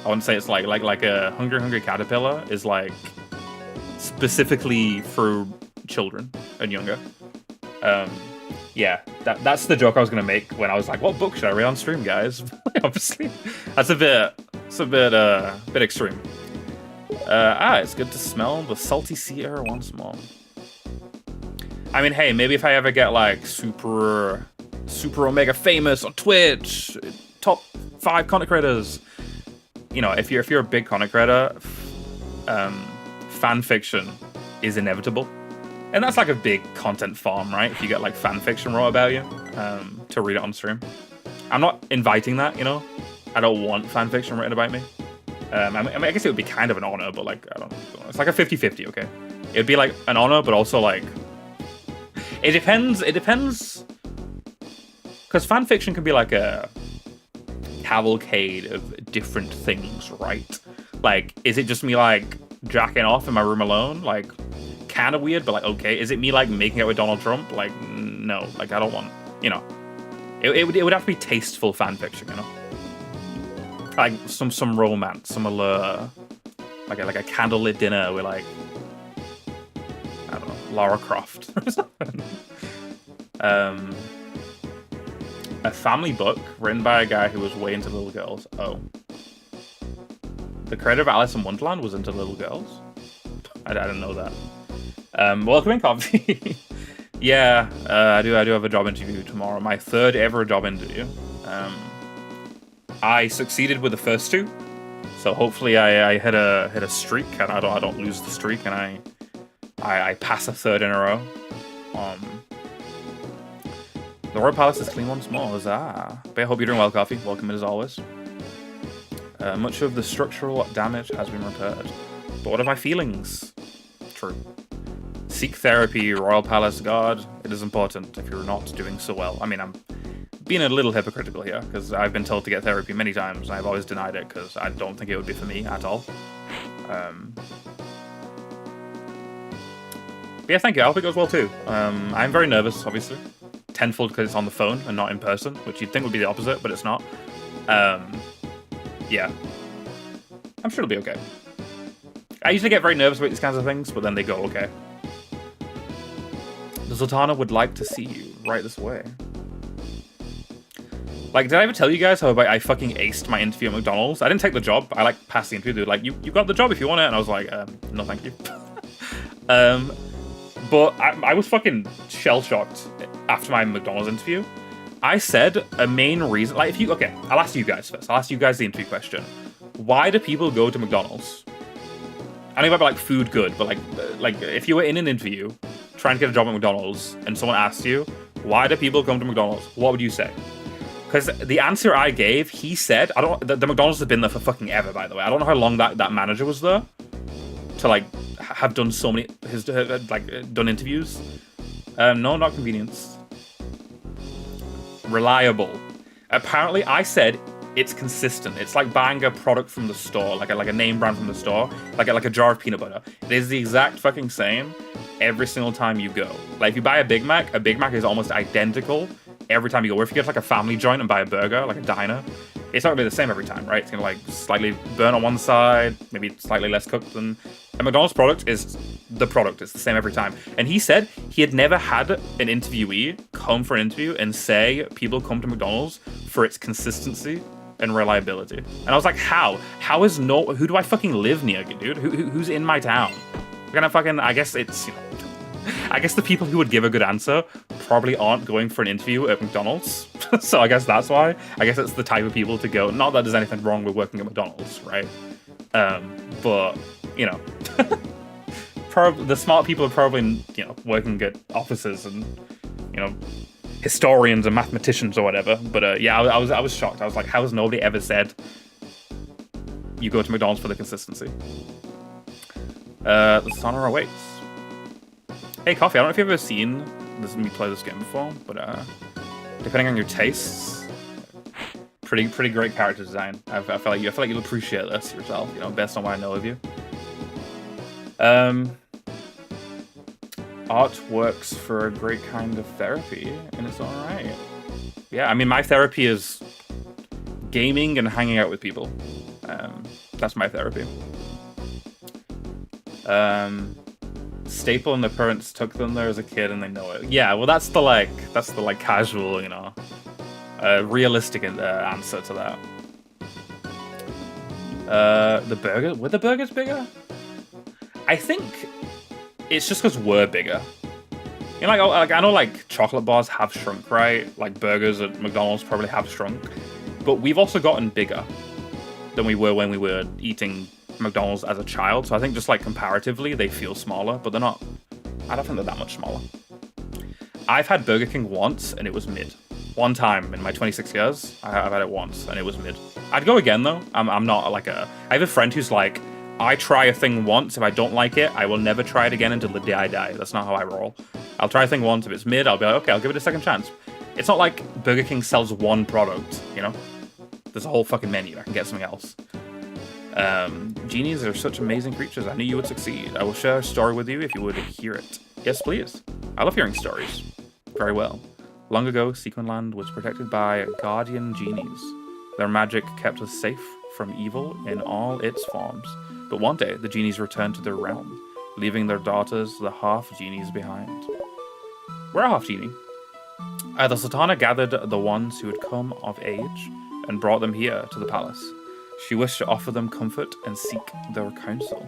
I wouldn't say it's like a Hungry Caterpillar is like specifically for children and younger. Yeah, that's the joke I was gonna make when I was like, what book should I read on stream, guys? Obviously, that's a bit extreme. It's good to smell the salty sea air once more. I mean, hey, maybe if I ever get like super omega famous on Twitch, top 5 content creators, you know, if you're a big content creator, fan fiction is inevitable. And that's like a big content farm, right? If you get like fan fiction wrote about you, to read it on stream. I'm not inviting that, you know? I don't want fan fiction written about me. I mean, I guess it would be kind of an honor, but like, I don't know. It's like a 50-50, okay? It would be like an honor, but also like... It depends, because fan fiction can be like a cavalcade of different things, right? Like, is it just me like jacking off in my room alone? Like, kind of weird, but like, okay. Is it me like making out with Donald Trump? Like, no. Like, I don't want, you know. It would have to be tasteful fan fiction, you know. Like some romance, some allure, like a candlelit dinner with like, I don't know, Lara Croft or something. A family book written by a guy who was way into little girls. Oh, the creator of Alice in Wonderland was into little girls. I didn't know that. Welcome in, Coffee. Yeah, I do have a job interview tomorrow. My 3rd ever job interview. I succeeded with the first 2, so hopefully I hit a streak and I don't lose the streak and I pass a 3rd in a row. The Royal Palace is clean once more. Huzzah. But I hope you're doing well, Coffee. Welcome in as always. Much of the structural damage has been repaired. But what are my feelings? True. Seek therapy, Royal Palace Guard. It is important if you're not doing so well. I mean, I'm being a little hypocritical here, because I've been told to get therapy many times, and I've always denied it, because I don't think it would be for me at all. But yeah, thank you. I hope it goes well too. I'm very nervous, obviously. Tenfold because it's on the phone and not in person, which you'd think would be the opposite, but it's not. Yeah. I'm sure it'll be okay. I usually get very nervous about these kinds of things, but then they go okay. The Sultana would like to see you right this way. Like, did I ever tell you guys how about I fucking aced my interview at McDonald's? I didn't take the job. I, like, passed the interview. They were like, you got the job if you want it. And I was like, no, thank you. But I was fucking shell-shocked after my McDonald's interview. I said a main reason... Like, if you... Okay, I'll ask you guys first. I'll ask you guys the interview question. Why do people go to McDonald's? I don't know about, like, food good, but, like, if you were in an interview trying to get a job at McDonald's and someone asked you, why do people come to McDonald's? What would you say? Because the answer I gave, he said... The McDonald's has been there for fucking ever, by the way. I don't know how long that manager was there to, like... have done so many, done interviews. No, not convenience. Reliable. Apparently, I said it's consistent. It's like buying a product from the store, like a name brand from the store, like a jar of peanut butter. It is the exact fucking same every single time you go. Like if you buy a Big Mac is almost identical every time you go. Or if you get like a family joint and buy a burger, like a diner, it's not gonna be the same every time, right? It's gonna like slightly burn on one side, maybe slightly less cooked than a McDonald's product is the product. It's the same every time. And he said he had never had an interviewee come for an interview and say people come to McDonald's for its consistency and reliability. And I was like, how? How is who do I fucking live near, dude? Who's in my town? We're gonna fucking, I guess it's, I guess the people who would give a good answer probably aren't going for an interview at McDonald's. So I guess that's why. I guess it's the type of people to go. Not that there's anything wrong with working at McDonald's, right? But, you know, the smart people are probably, working at offices and, historians and mathematicians or whatever. But yeah, I was shocked. I was like, how has nobody ever said you go to McDonald's for the consistency? The Sultana awaits. Hey, Coffee, I don't know if you've ever seen me play this game before, but depending on your tastes, pretty great character design. I feel like you'll appreciate this yourself, based on what I know of you. Art works for a great kind of therapy in its own right. Yeah, I mean, my therapy is gaming and hanging out with people. That's my therapy. Staple and the parents took them there as a kid and they know it. Yeah, well, that's the casual, realistic answer to that. The burger, were the burgers bigger? I think it's just because we're bigger. I know like chocolate bars have shrunk, right? Like burgers at McDonald's probably have shrunk, but we've also gotten bigger than we were when we were eating McDonald's as a child. So I think just like comparatively they feel smaller, but they're not. I don't think they're that much smaller. I've had Burger King once and it was mid. One time in my 26 years, I've had it once and it was mid. I'd go again though. I'm not like I have a friend who's like, I try a thing once, if I don't like it, I will never try it again until the day I die. That's not how I roll. I'll try a thing once, if it's mid, I'll be like, okay, I'll give it a second chance. It's not like Burger King sells one product, There's a whole fucking menu, I can get something else. Genies are such amazing creatures. I knew you would succeed. I will share a story with you if you would hear it. Yes, please. I love hearing stories. Very well. Long ago, Sequinland was protected by guardian genies. Their magic kept us safe from evil in all its forms. But one day, the genies returned to their realm, leaving their daughters, the half-genies, behind. We're a half-genie. The Sultana gathered the ones who had come of age and brought them here to the palace. She wished to offer them comfort and seek their counsel.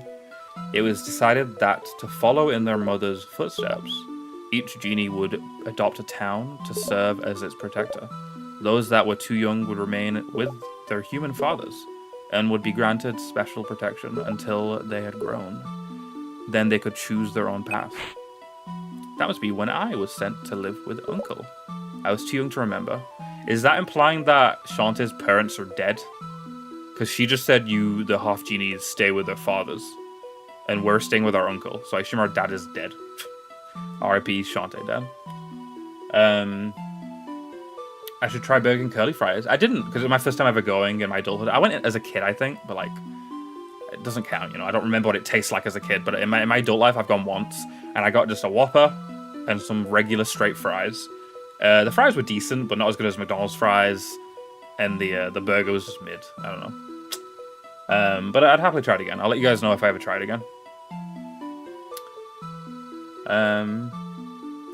It was decided that to follow in their mother's footsteps, each genie would adopt a town to serve as its protector. Those that were too young would remain with their human fathers and would be granted special protection until they had grown. Then they could choose their own path. That must be when I was sent to live with Uncle. I was too young to remember. Is that implying that Shantae's parents are dead? Because she just said the half genies, stay with their fathers. And we're staying with our uncle. So I assume our dad is dead. R.I.P. Shantae dad. I should try Burger King curly fries. I didn't, because it was my first time ever going in my adulthood. I went as a kid, I think, but like, it doesn't count, you know. I don't remember what it tastes like as a kid, but in my adult life, I've gone once, and I got just a Whopper and some regular straight fries. The fries were decent, but not as good as McDonald's fries, and the burger was just mid. I don't know. But I'd happily try it again. I'll let you guys know if I ever try it again.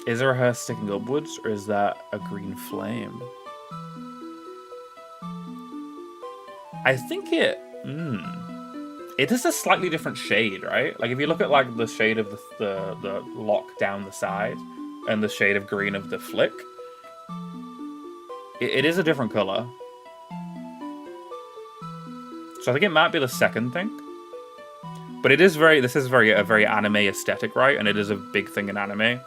Is there a hair sticking upwards, or is that a green flame? I think it is a slightly different shade, right? Like if you look at like the shade of the lock down the side and the shade of green of the flick, it is a different color. So I think it might be the second thing. But this is a very anime aesthetic, right? And it is a big thing in anime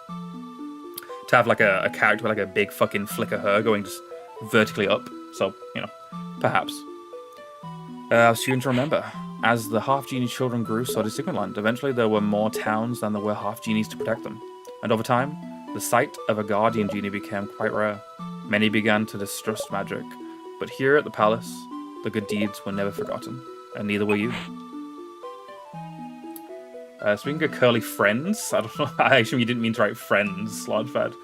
to have like a character with like a big fucking flick of hair going just vertically up. So, you know, perhaps. I was soon to remember. As the half-genie children grew, so did Sigmaland. Eventually there were more towns than there were half-genies to protect them. And over time, the sight of a guardian genie became quite rare. Many began to distrust magic. But here at the palace, the good deeds were never forgotten. And neither were you. Speaking of curly friends, I don't know. I assume you didn't mean to write friends, Launchpad.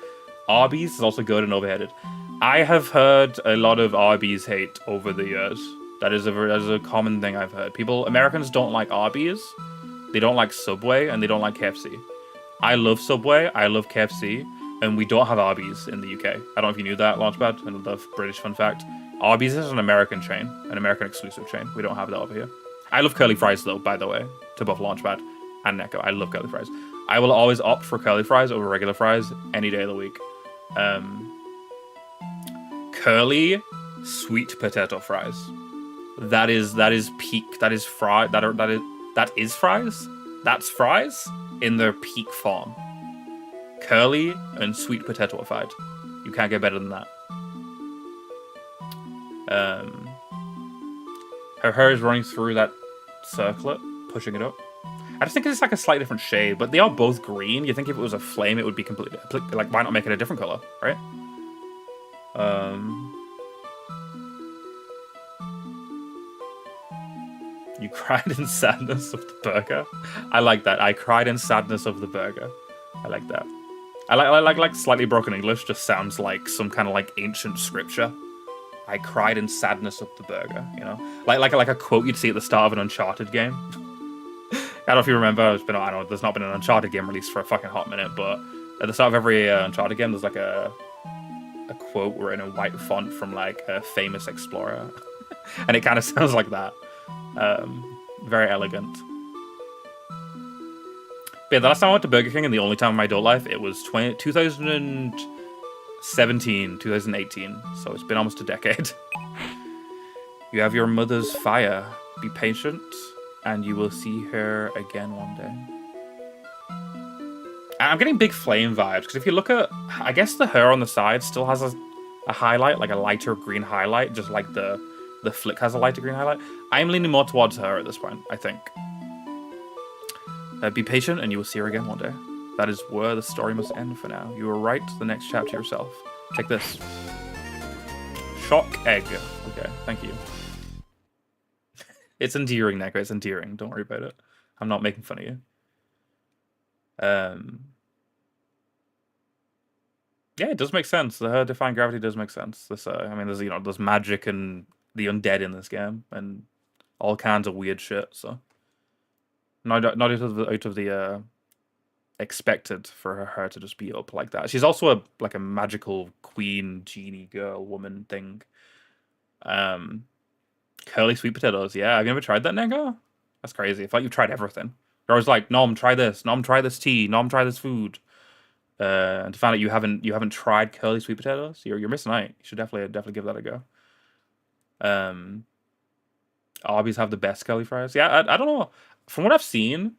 Arby's is also good and overheaded. I have heard a lot of Arby's hate over the years. That is a common thing I've heard. Americans don't like Arby's, they don't like Subway, and they don't like KFC. I love Subway, I love KFC, and we don't have Arby's in the UK. I don't know if you knew that, Launchpad, and the British fun fact. Arby's is an American chain, an American exclusive chain. We don't have that over here. I love curly fries though, by the way, to both Launchpad and Neko. I love curly fries. I will always opt for curly fries over regular fries any day of the week. Curly sweet potato fries. That is peak. That is fry. That is fries. That's fries in their peak form. Curly and sweet potatoified. You can't get better than that. Her hair is running through that circlet, pushing it up. I just think it's like a slightly different shade, but they are both green. You think if it was a flame, it would be completely like, why not make it a different color, right? You cried in sadness of the burger. I like that. I cried in sadness of the burger. I like that. I like slightly broken English. Just sounds like some kind of like ancient scripture. I cried in sadness of the burger. You know, like a quote you'd see at the start of an Uncharted game. I don't know if you remember. I don't know. There's not been an Uncharted game released for a fucking hot minute, but at the start of every Uncharted game, there's like a quote written in white font from like a famous explorer, and it kind of sounds like that. Very elegant. But yeah, the last time I went to Burger King and the only time in my adult life, it was 2017, 2018. So it's been almost a decade. You have your mother's fire. Be patient, and you will see her again one day. And I'm getting big flame vibes, because if you look at, I guess the hair on the side still has a highlight, like a lighter green highlight, just like the flick has a lighter green highlight. I'm leaning more towards her at this point, I think. Be patient, and you will see her again one day. That is where the story must end for now. You will write the next chapter yourself. Take this. Shock egg. Okay, thank you. It's endearing, Neko. It's endearing. Don't worry about it. I'm not making fun of you. Yeah, it does make sense. The defying gravity does make sense. This, I mean, there's magic and the undead in this game, and all kinds of weird shit. So, not out of the expected for her to just be up like that. She's also like a magical queen, genie, girl, woman thing. Curly sweet potatoes. Yeah, have you ever tried that, Neko? That's crazy. I thought you've tried everything. You're always like, Nom, try this. Nom, try this tea. Nom, try this food. And to find out you haven't tried curly sweet potatoes, you're missing out. You should definitely give that a go. Arby's have the best curly fries. Yeah, I don't know. From what I've seen,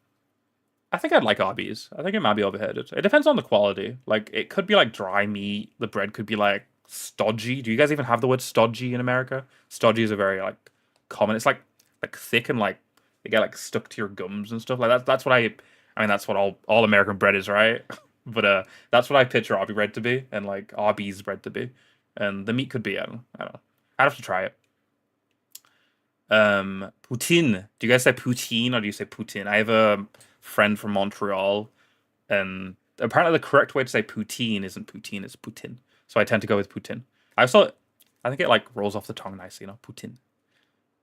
I think I'd like Arby's. I think it might be overheaded. It depends on the quality. Like, it could be like dry meat. The bread could be like stodgy. Do you guys even have the word stodgy in America? Stodgy is a very like common. It's like thick and like they get like stuck to your gums and stuff like that. That's what I mean, that's what all American bread is, right? But that's what I picture Arby bread to be, and like Arby's bread to be, and the meat could be. I don't know. I'd have to try it. Poutine. Do you guys say poutine or do you say Putin? I have a friend from Montreal, and apparently the correct way to say poutine isn't poutine, it's Putin. So I tend to go with Putin. I think it like rolls off the tongue nicely, Putin.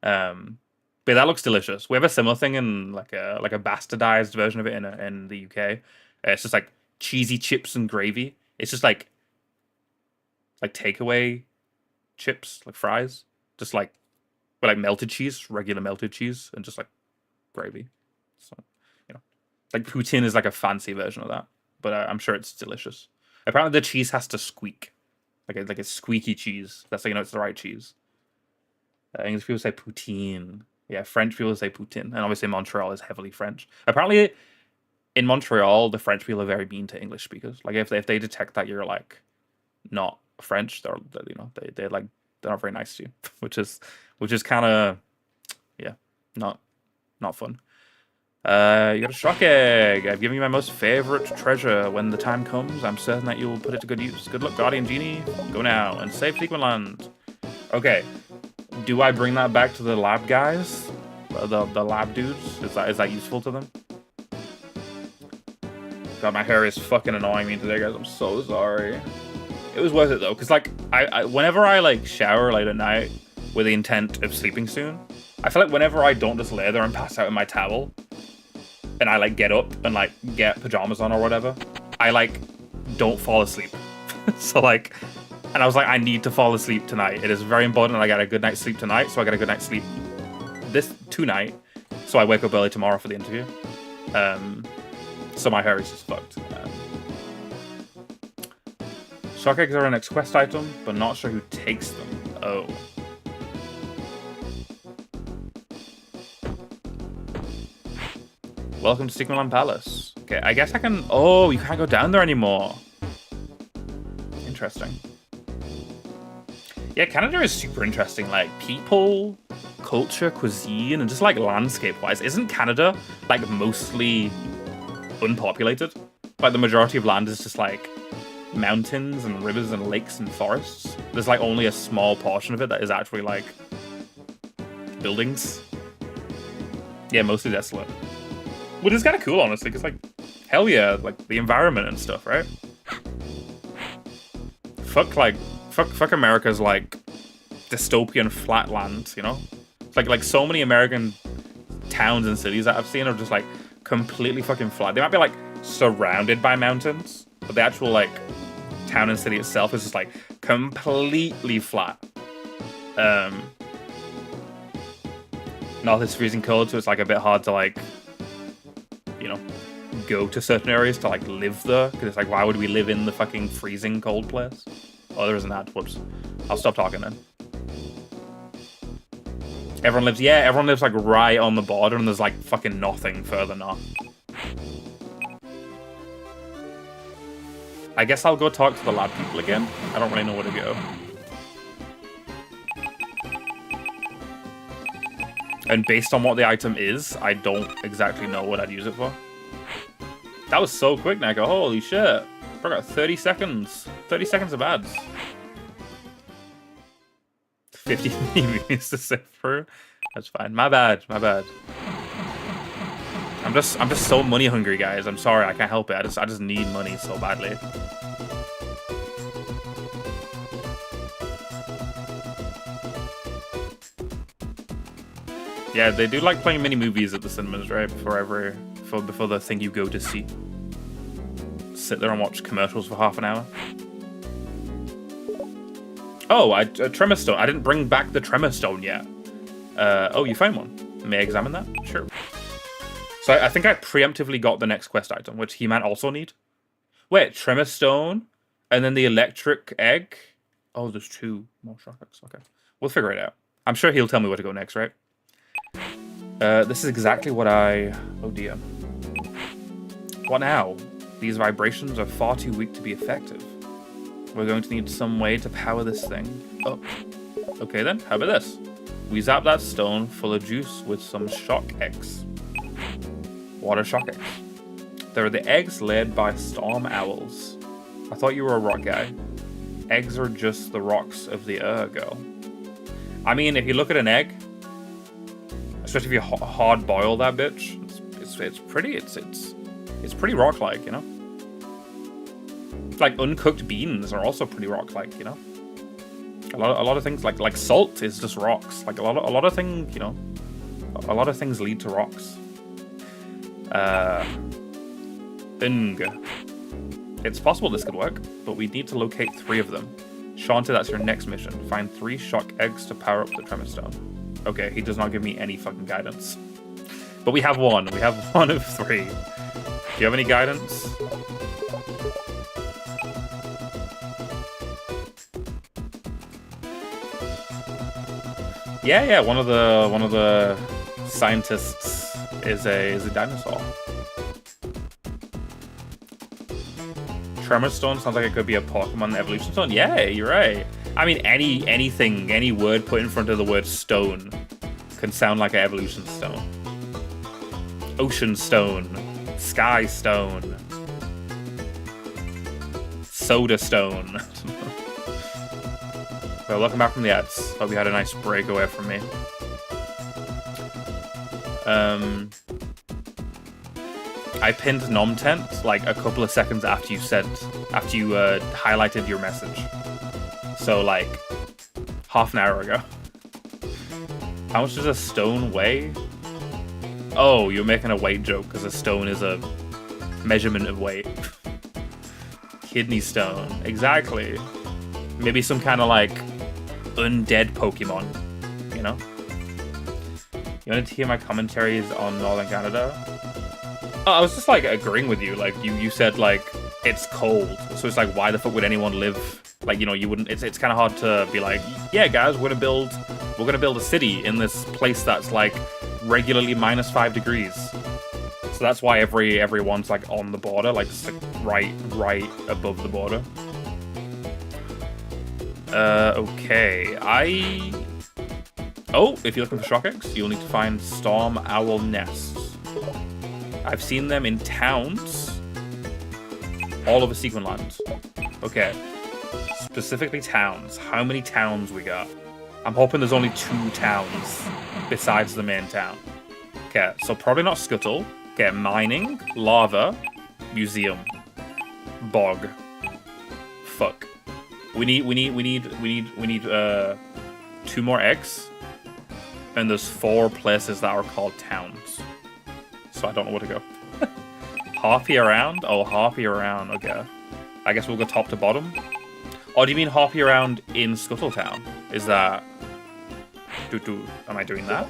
But that looks delicious. We have a similar thing in like a bastardized version of it in the UK. It's just like cheesy chips and gravy. It's just like takeaway chips, like fries, just like with like melted cheese, regular melted cheese, and just like gravy. So like poutine is like a fancy version of that, but I'm sure it's delicious. Apparently the cheese has to squeak, like a squeaky cheese. That's how you know it's the right cheese. English people say poutine. Yeah, French people say poutine, and obviously Montreal is heavily French. Apparently, in Montreal, the French people are very mean to English speakers. Like if they detect that you're like not French, they're not very nice to you, which is kind of not fun. You got a shock egg. I've given you my most favorite treasure. When the time comes, I'm certain that you will put it to good use. Good luck, Guardian Genie. Go now and save Sequinland. Okay. Do I bring that back to the lab guys? The lab dudes? Is that useful to them? God, my hair is fucking annoying me today, guys. I'm so sorry. It was worth it though, because like I whenever I like shower late at night with the intent of sleeping soon, I feel like whenever I don't just lay there and pass out in my towel, and I like get up and like get pajamas on or whatever, I like don't fall asleep. So like, and I was like, I need to fall asleep tonight. It is very important that I get a good night's sleep tonight, so I get a good night's sleep tonight, so I wake up early tomorrow for the interview. So my hair is just fucked. Shock eggs are our next quest item, but not sure who takes them. Oh. Welcome to Sequinland Palace. Okay, I guess I can... Oh, you can't go down there anymore. Interesting. Yeah, Canada is super interesting. Like, people, culture, cuisine, and just, like, landscape-wise. Isn't Canada, like, mostly unpopulated? Like, the majority of land is just, like, mountains and rivers and lakes and forests. There's, like, only a small portion of it that is actually, like, buildings. Yeah, mostly desolate. Which is kind of cool, honestly, because, like, hell yeah, like, the environment and stuff, right? Fuck America's, like, dystopian flatland, you know? It's like so many American towns and cities that I've seen are just, like, completely fucking flat. They might be, like, surrounded by mountains, but the actual, like, town and city itself is just, like, completely flat. North is freezing cold, so it's, like, a bit hard to, like, you know, go to certain areas to, like, live there. Because it's like, why would we live in the fucking freezing cold place? Oh, there isn't that. Whoops. I'll stop talking then. Everyone lives, like, right on the border, and there's, like, fucking nothing further north. I guess I'll go talk to the lab people again. I don't really know where to go. And based on what the item is, I don't exactly know what I'd use it for. That was so quick, Neko. Holy shit. I got 30 seconds. 30 seconds of ads. 50 minutes to sit through. That's fine. My bad. I'm just so money hungry, guys. I'm sorry, I can't help it. I just need money so badly. Yeah, they do like playing mini movies at the cinemas, right? Before the thing you go to see. Sit there and watch commercials for half an hour. Oh, a tremor stone. I didn't bring back the tremor stone yet. Oh, you found one. May I examine that? Sure. So I think I preemptively got the next quest item, which he might also need. Wait, tremor stone, and then the electric egg. Oh, there's two more shock eggs. Okay, we'll figure it out. I'm sure he'll tell me where to go next, right? This is exactly what I... Oh dear. What now? These vibrations are far too weak to be effective. We're going to need some way to power this thing up. Okay then, how about this? We zap that stone full of juice with some shock eggs. What are shock eggs? They're the eggs laid by storm owls. I thought you were a rock guy. Eggs are just the rocks of the girl. I mean, if you look at an egg, especially if you hard boil that bitch, it's pretty rock-like, you know. Like uncooked beans are also pretty rock-like, you know. A lot of things like salt is just rocks. Like a lot of things, you know. A lot of things lead to rocks. It's possible this could work, but we need to locate 3 of them. Shantae, that's your next mission. Find 3 shock eggs to power up the tremor stone. Okay, he does not give me any fucking guidance. But we have 1. We have 1 of 3. Do you have any guidance? Yeah. One of the scientists is a dinosaur. Tremor stone sounds like it could be a Pokemon evolution stone. Yeah, you're right. I mean, any word put in front of the word stone can sound like an evolution stone. Ocean stone, sky stone, soda stone. Well, welcome back from the ads. Hope you had a nice break away from me. I pinned Nom Tent like a couple of seconds after you highlighted your message. So like half an hour ago. How much does a stone weigh? Oh, you're making a weight joke because a stone is a measurement of weight. Kidney stone, exactly. Maybe some kind of like undead Pokemon, you know? You wanted to hear my commentaries on Northern Canada? Oh, I was just like agreeing with you. Like you said, like it's cold, so it's like why the fuck would anyone live? Like, you know, you wouldn't. It's kind of hard to be like, yeah, guys, we're gonna build a city in this place that's like regularly -5 degrees. So that's why everyone's like on the border, like just like right above the border. Okay, Oh, if you're looking for shock eggs, you'll need to find storm owl nests. I've seen them in towns all over Sequin Land. Okay. Specifically towns. How many towns we got? I'm hoping there's only 2 towns besides the main town. Okay, so probably not Scuttle. Okay, mining, lava, museum, bog. Fuck. We need 2 more eggs. And there's 4 places that are called towns. So I don't know where to go. Harpy around? Oh, Harpy around. Okay. I guess we'll go top to bottom. Or do you mean Harpy around in Scuttletown? Is that... Am I doing that?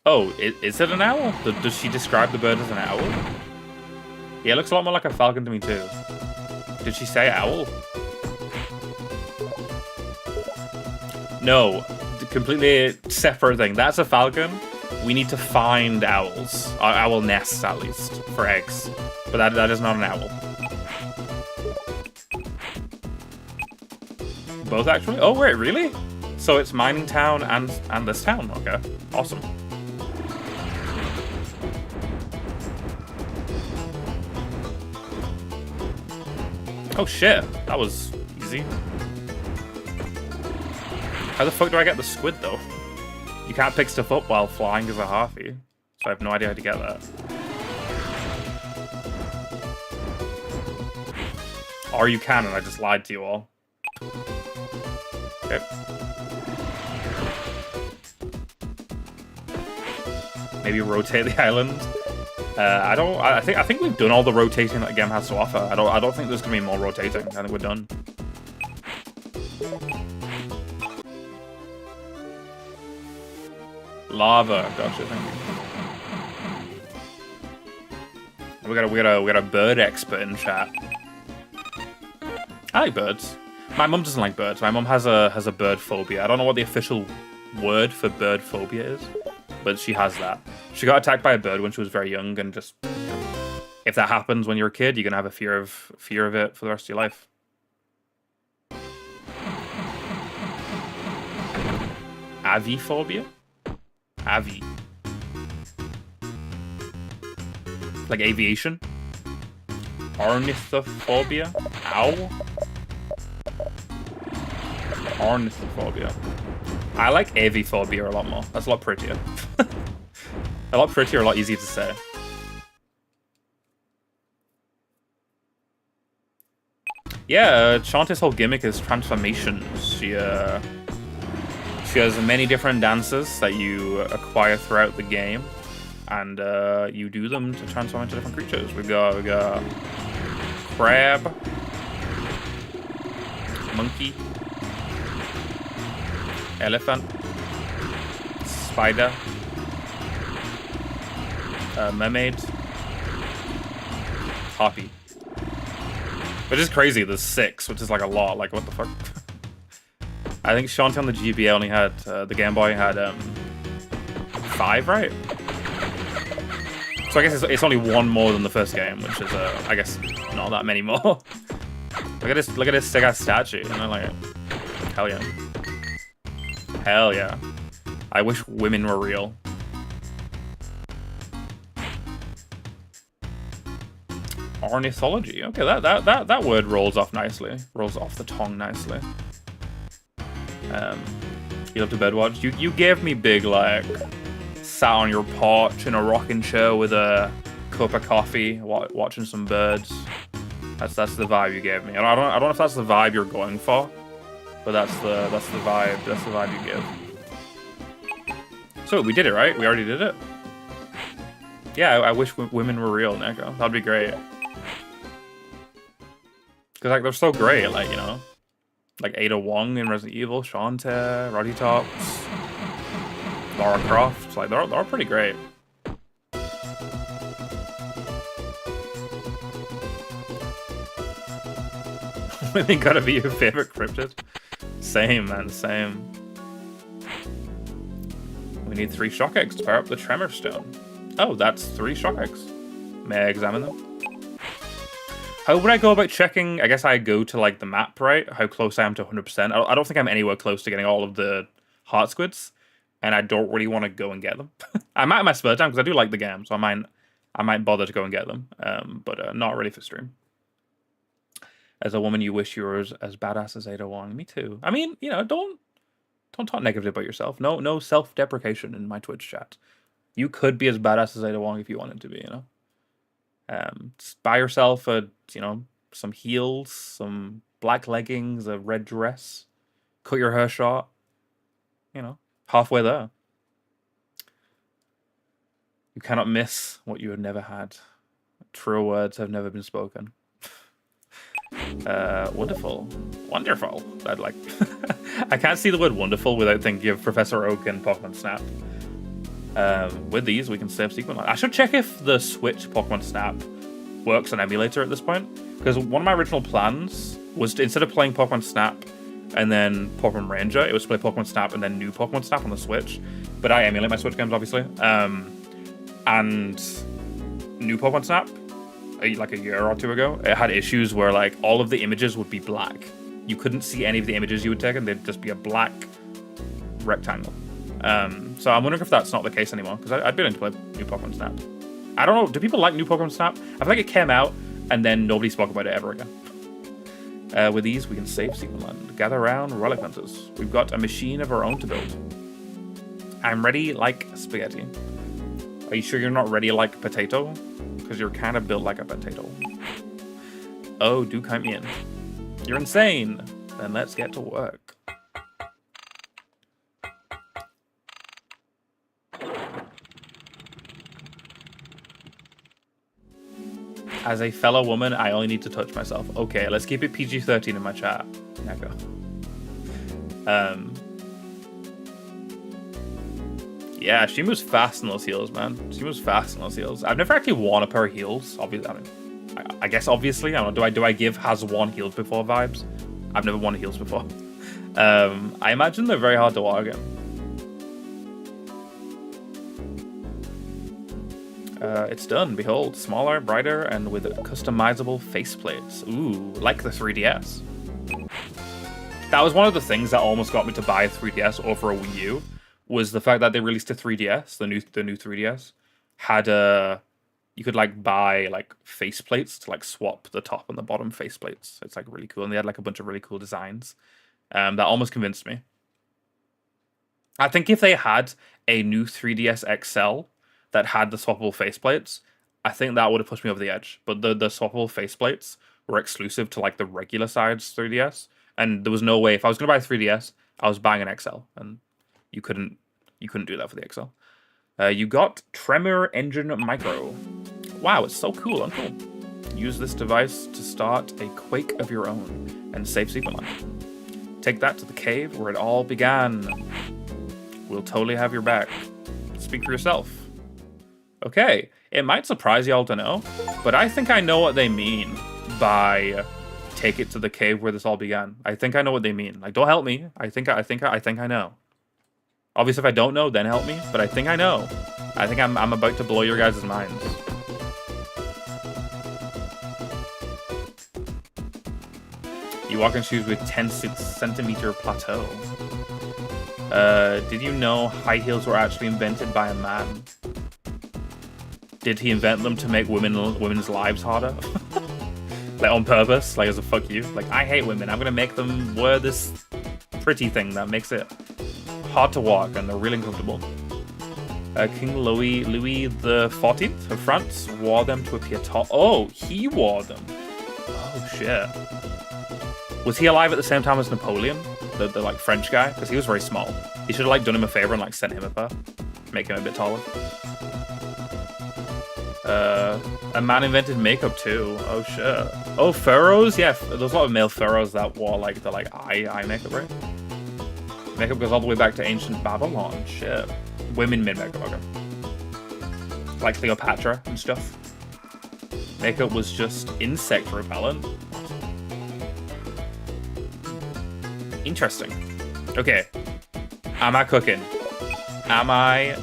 Oh, is it an owl? Does she describe the bird as an owl? Yeah, it looks a lot more like a falcon to me too. Did she say owl? No, completely separate thing. That's a falcon. We need to find owls. Owl nests, at least, for eggs. But that is not an owl. Both, actually? Oh, wait, really? So it's Mining Town and this town. Okay, awesome. Oh, shit. That was easy. How the fuck do I get the squid, though? You can't pick stuff up while flying as a Harpy, so I have no idea how to get that. Or you can, and I just lied to you all. Okay. Maybe rotate the island. I think we've done all the rotating that the game has to offer. I don't think there's gonna be more rotating. I think we're done. Lava, gotcha, thank you. We got a bird expert in chat. I like birds. My mum doesn't like birds. My mum has a bird phobia. I don't know what the official word for bird phobia is, but she has that. She got attacked by a bird when she was very young, and just if that happens when you're a kid, you're gonna have a fear of it for the rest of your life. Aviphobia? Avi. Like aviation? Ornithophobia? Ow? Ornithophobia. I like aviphobia a lot more. That's a lot prettier. A lot prettier, a lot easier to say. Yeah, Shantae's whole gimmick is transformations. She has many different dances that you acquire throughout the game, and you do them to transform into different creatures. We got crab, monkey, elephant, spider, mermaid, harpy. Which is crazy, there's 6, which is like a lot, like what the fuck? I think Shantae on the GBA only had, the Game Boy had 5, right? So I guess it's only 1 more than the first game, which is, I guess, not that many more. Look at this sick ass statue, you know, like, hell yeah. Hell yeah. I wish women were real. Ornithology. Okay, that word rolls off nicely. Rolls off the tongue nicely. You love to birdwatch. You gave me big, like, sat on your porch in a rocking chair with a cup of coffee, watching some birds. That's the vibe you gave me. I don't know if that's the vibe you're going for, but that's the vibe. That's the vibe you give. So we did it, right? We already did it. Yeah, I wish women were real, Neko. That'd be great. Because, like, they're so great, like, you know? Like, Ada Wong in Resident Evil, Shantae, Roddy Tops, Lara Croft. Like, they're all pretty great. Women gotta be your favorite cryptid. Same, man, same. We need 3 shock eggs to power up the Tremor Stone. Oh, that's 3 shock eggs. May I examine them? How would I go about checking? I guess I go to, like, the map, right? How close I am to 100%. I don't think I'm anywhere close to getting all of the heart squids, and I don't really want to go and get them. I might in my spare time, because I do like the game, so I might bother to go and get them, but not really for stream. As a woman, you wish you were as badass as Ada Wong. Me too. I mean, you know, don't talk negatively about yourself. No self-deprecation in my Twitch chat. You could be as badass as Ada Wong if you wanted to be, you know? Just buy yourself some heels, some black leggings, a red dress, cut your hair short, you know, halfway there. You cannot miss what you have never had. True words have never been spoken. Wonderful. Wonderful. I'd like... I can't see the word wonderful without thinking of Professor Oak and Pokemon Snap. With these, we can save sequence line. I should check if the Switch Pokemon Snap works on emulator at this point, because one of my original plans was to, instead of playing Pokemon Snap and then Pokemon Ranger, it was to play Pokemon Snap and then new Pokemon Snap on the Switch. But I emulate my Switch games, obviously. And new Pokemon Snap, like a year or 2 ago, it had issues where, like, all of the images would be black. You couldn't see any of the images you would take, and they'd just be a black rectangle. So I'm wondering if that's not the case anymore, because I'd be willing to play new Pokemon Snap. I don't know, do people like new Pokemon Snap? I feel like it came out, and then nobody spoke about it ever again. With these, we can save Sequin Land. Gather around, Relic Hunters. We've got a machine of our own to build. I'm ready like spaghetti. Are you sure you're not ready like potato? Because you're kind of built like a potato. Oh, do count me in. You're insane. Then let's get to work. As a fellow woman, I only need to touch myself. Okay, let's keep it PG-13 in my chat. Neko. Yeah, she moves fast in those heels, man. She moves fast in those heels. I've never actually worn a pair of heels. Obviously, I guess obviously. I don't know. Do I give has worn heels before vibes? I've never worn heels before. I imagine they're very hard to walk in. It's done. Behold, smaller, brighter, and with customizable faceplates. Ooh, like the 3DS. That was one of the things that almost got me to buy a 3DS over a Wii U, was the fact that they released a 3DS, the new 3DS, had you could like buy like faceplates to like swap the top and the bottom faceplates. It's like really cool, and they had like a bunch of really cool designs. That almost convinced me. I think if they had a new 3DS XL that had the swappable faceplates, I think that would have pushed me over the edge. But the swappable faceplates were exclusive to like the regular size 3DS, and there was no way if I was going to buy a 3DS, I was buying an XL, and you couldn't do that for the XL. You got Tremor Engine Micro. Wow, it's so cool, uncool. Use this device to start a quake of your own and save Superman. Take that to the cave where it all began. We'll totally have your back. Speak for yourself. Okay, it might surprise y'all to know, but I think I know what they mean by take it to the cave where this all began. I think I know what they mean. Like, don't help me. I think I know. Obviously, if I don't know, then help me. But I think I know. I think I'm about to blow your guys' minds. You walk in shoes with 10-centimeter plateau. Did you know high heels were actually invented by a man? Did he invent them to make women's lives harder? Like on purpose, like as a fuck you. Like, I hate women. I'm gonna make them wear this pretty thing that makes it hard to walk, and they're really uncomfortable. King Louis XIV of France wore them to appear tall. Oh, he wore them. Oh shit. Was he alive at the same time as Napoleon, the like French guy? Because he was very small. He should have like done him a favor and like sent him a pair, make him a bit taller. A man invented makeup too. Oh shit. Oh, pharaohs. Yeah, there's a lot of male pharaohs that wore like the eye makeup, right? Makeup goes all the way back to ancient Babylon. Shit. Women made makeup, okay. Like Cleopatra and stuff. Makeup was just insect repellent. Interesting. Okay. Am I cooking? Am I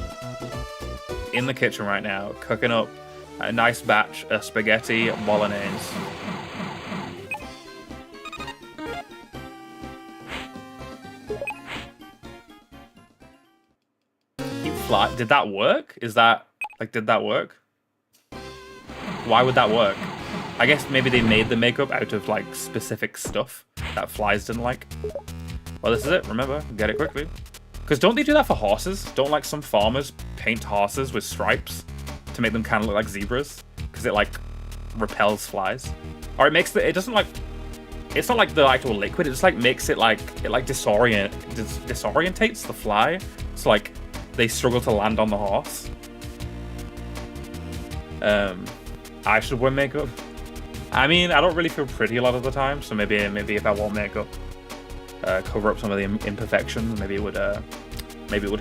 in the kitchen right now cooking up a nice batch of spaghetti bolognese? Did that work? Is that like, did that work? Why would that work? I guess maybe they made the makeup out of like specific stuff that flies didn't like. Well, this is it. Remember, get it quickly. Because don't they do that for horses? Don't like some farmers paint horses with stripes to make them kind of look like zebras? Because it like repels flies. Or it makes it doesn't like, it's not like the actual liquid. It just like makes it like, it like disorientates the fly. So like, they struggle to land on the horse. I should wear makeup. I mean, I don't really feel pretty a lot of the time, so maybe if I wore makeup, cover up some of the imperfections, maybe it would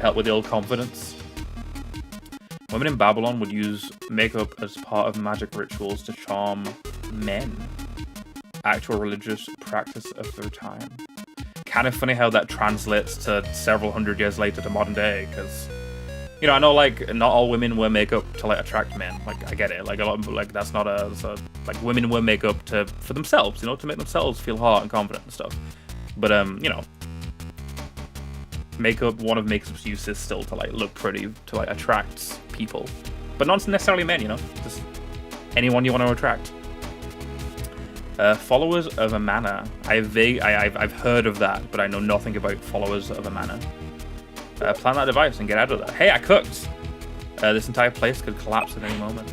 help with the old confidence. Women in Babylon would use makeup as part of magic rituals to charm men. Actual religious practice of their time. Kind of funny how that translates to several hundred years later to modern day, because, you know, I know like not all women wear makeup to like attract men. Like, I get it. Like a lot of, like that's not like women wear makeup for themselves, you know, to make themselves feel hot and confident and stuff. But you know, makeup, one of makeup's uses still to like look pretty, to like attract people, but not necessarily men, you know, just anyone you want to attract. Followers of a manor. I've heard of that, but I know nothing about followers of a manor. Plant that device and get out of there. Hey, I cooked! This entire place could collapse at any moment.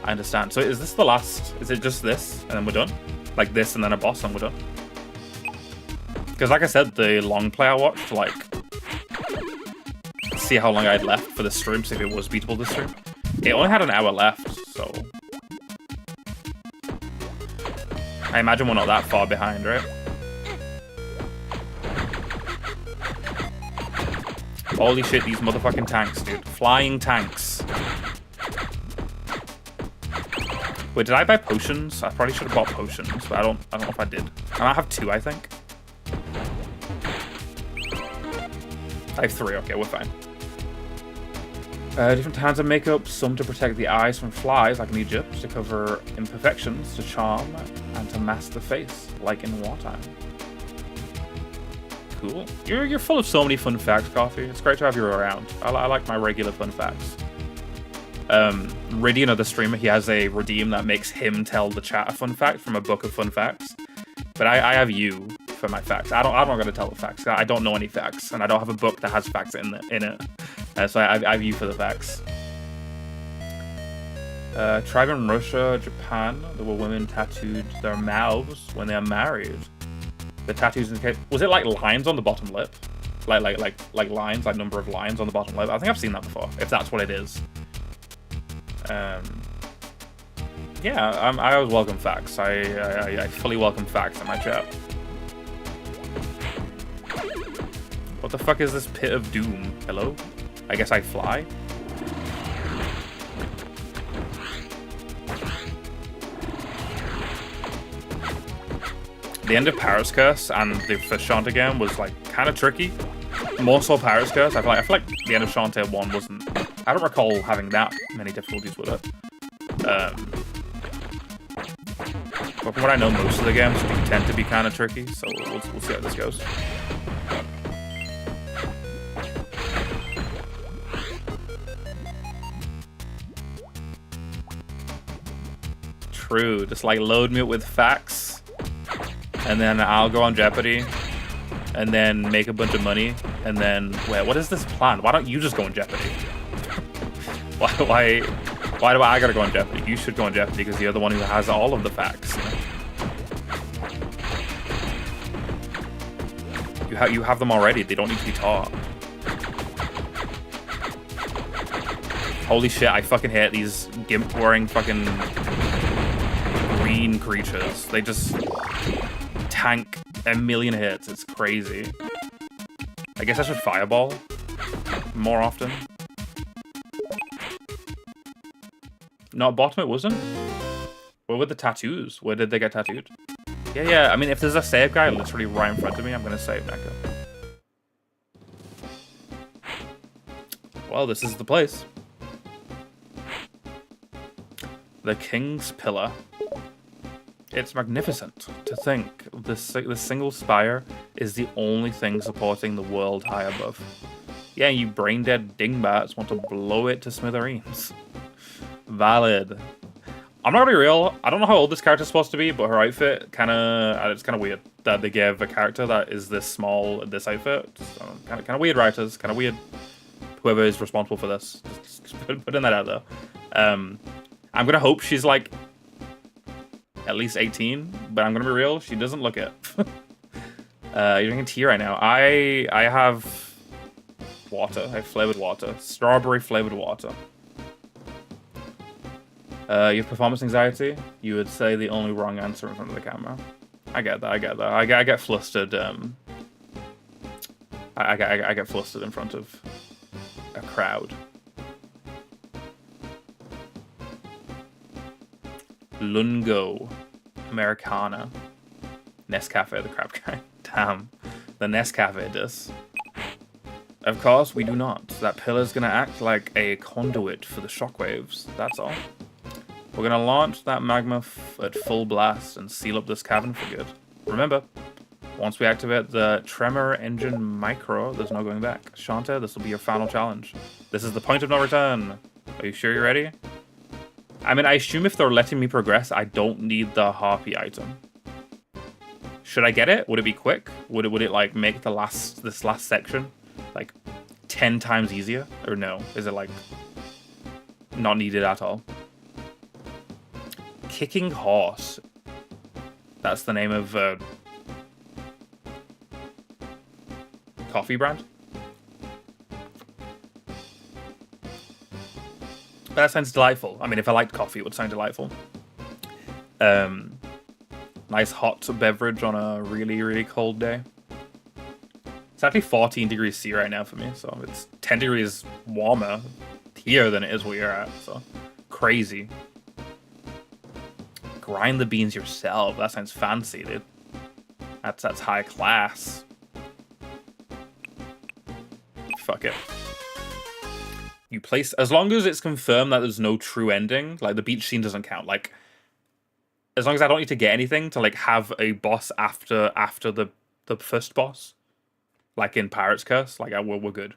I understand. So is this the last? Is it just this and then we're done? Like this and then a boss and we're done? Because like I said, the long play I watched to like see how long I'd left for the stream, see if it was beatable this stream. It only had an hour left, so I imagine we're not that far behind, right? Holy shit, these motherfucking tanks, dude. Flying tanks. Wait, did I buy potions? I probably should have bought potions, but I don't know if I did. I might have 2, I think. I have 3, okay, we're fine. Different kinds of makeup, some to protect the eyes from flies, like in Egypt, to cover imperfections, to charm, and to mask the face, like in wartime. Cool. You're full of so many fun facts, Coffee. It's great to have you around. I like my regular fun facts. Ridian, the streamer, he has a redeem that makes him tell the chat a fun fact from a book of fun facts. But I have you for my facts. I'm not gonna tell the facts. I don't know any facts, and I don't have a book that has facts in it. So I have you for the facts. Tribe in Russia, Japan, there were women tattooed their mouths when they are married. The tattoos in the case, was it like lines on the bottom lip? Like lines, like number of lines on the bottom lip? I think I've seen that before, if that's what it is. Yeah, I always welcome facts. I fully welcome facts in my chat. What the fuck is this pit of doom? Hello? I guess I fly? The end of Paris Curse and the first Shantae game was like kind of tricky. More so Paris Curse. I feel like the end of Shantae 1 wasn't. I don't recall having that many difficulties with it. But from what I know, most of the games do tend to be kind of tricky, so we'll see how this goes. True, just like load me up with facts, and then I'll go on Jeopardy, and then make a bunch of money, and then wait, what is this plan? Why don't you just go on Jeopardy? Why do I gotta go on Jeopardy? You should go on Jeopardy because you're the one who has all of the facts. You have them already. They don't need to be taught. Holy shit! I fucking hate these gimp-wearing fucking green creatures. They just tank a million hits. It's crazy. I guess I should fireball more often. Not bottom, it wasn't. Where were the tattoos? Where did they get tattooed? Yeah. I mean, if there's a save guy literally right in front of me, I'm gonna save Neko. Well, this is the place. The King's Pillar. It's magnificent to think this single spire is the only thing supporting the world high above. Yeah, you brain-dead dingbats want to blow it to smithereens. Valid. I'm not gonna be real. I don't know how old this character's supposed to be, but her outfit it's kind of weird that they gave a character that is this small this outfit. Kind of weird writers. Kind of weird. Whoever is responsible for this, just putting that out there. I'm gonna hope she's like at least 18, but I'm gonna be real. She doesn't look it. You're drinking tea right now. I have water. I have flavored water. Strawberry flavored water. You have performance anxiety. You would say the only wrong answer in front of the camera. I get that. I get flustered. I get flustered in front of a crowd. Lungo, Americana, Nescafe, the crab guy. Damn, the Nescafe does. Of course, we do not. That pillar's gonna act like a conduit for the shockwaves. That's all. We're gonna launch that magma at full blast and seal up this cavern for good. Remember, once we activate the Tremor Engine Micro, there's no going back. Shantae, this will be your final challenge. This is the point of no return. Are you sure you're ready? I mean, I assume if they're letting me progress, I don't need the Harpy item. Should I get it? Would it be quick? Would it like make this last section like 10 times easier? Or no? Is it like not needed at all? Kicking Horse. That's the name of coffee brand. That sounds delightful. I mean, if I liked coffee, it would sound delightful. Nice hot beverage on a really, really cold day. It's actually 14 degrees C right now for me, so it's 10 degrees warmer here than it is where you're at, so crazy. Grind the beans yourself. That sounds fancy, dude. That's high class. Fuck it. You place, as long as it's confirmed that there's no true ending, like the beach scene doesn't count. Like, as long as I don't need to get anything to like have a boss after the first boss, like in Pirate's Curse, like we're good.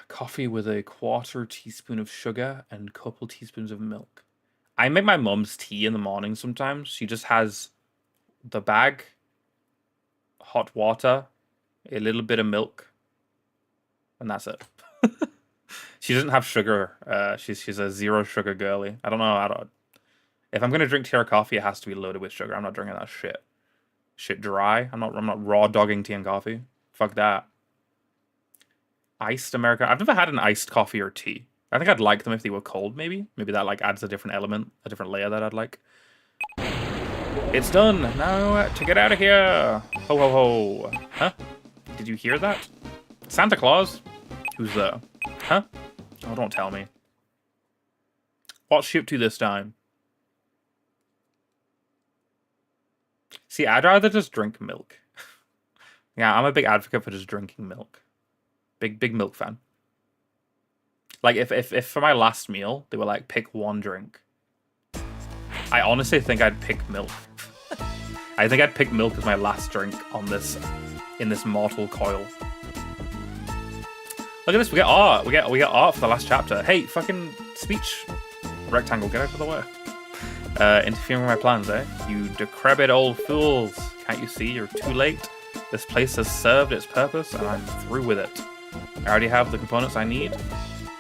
Coffee with a 1/4 teaspoon of sugar and a couple teaspoons of milk. I make my mum's tea in the morning sometimes. She just has the bag, hot water, a little bit of milk, and that's it. She doesn't have sugar. She's a 0 sugar girly. I don't know. If I'm gonna drink tea or coffee, it has to be loaded with sugar. I'm not drinking that shit. Shit dry. I'm not raw dogging tea and coffee. Fuck that. Iced Americano. I've never had an iced coffee or tea. I think I'd like them if they were cold, maybe. Maybe that like adds a different element, a different layer that I'd like. It's done. Now to get out of here. Ho ho ho. Huh? Did you hear that? Santa Claus? Who's there? Huh? Oh, don't tell me. What's she up to this time? See, I'd rather just drink milk. Yeah, I'm a big advocate for just drinking milk. Big milk fan. Like, if for my last meal, they were like, pick one drink. I honestly think I'd pick milk. I think I'd pick milk as my last drink on this, in this mortal coil. Look at this, we get art. We get art for the last chapter. Hey, fucking speech rectangle, get out of the way. Interfering with my plans, eh? You decrepit old fools. Can't you see you're too late? This place has served its purpose, and I'm through with it. I already have the components I need.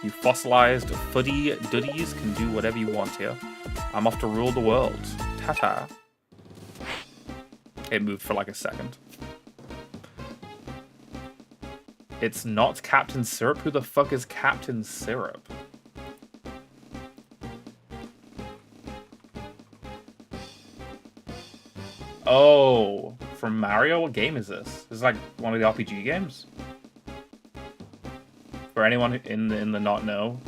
You fossilized fuddy-duddies can do whatever you want here. I'm off to rule the world. Ta-ta. It moved for like a second. It's not Captain Syrup? Who the fuck is Captain Syrup? Oh, from Mario? What game is this? This is like one of the RPG games. For anyone in the not know,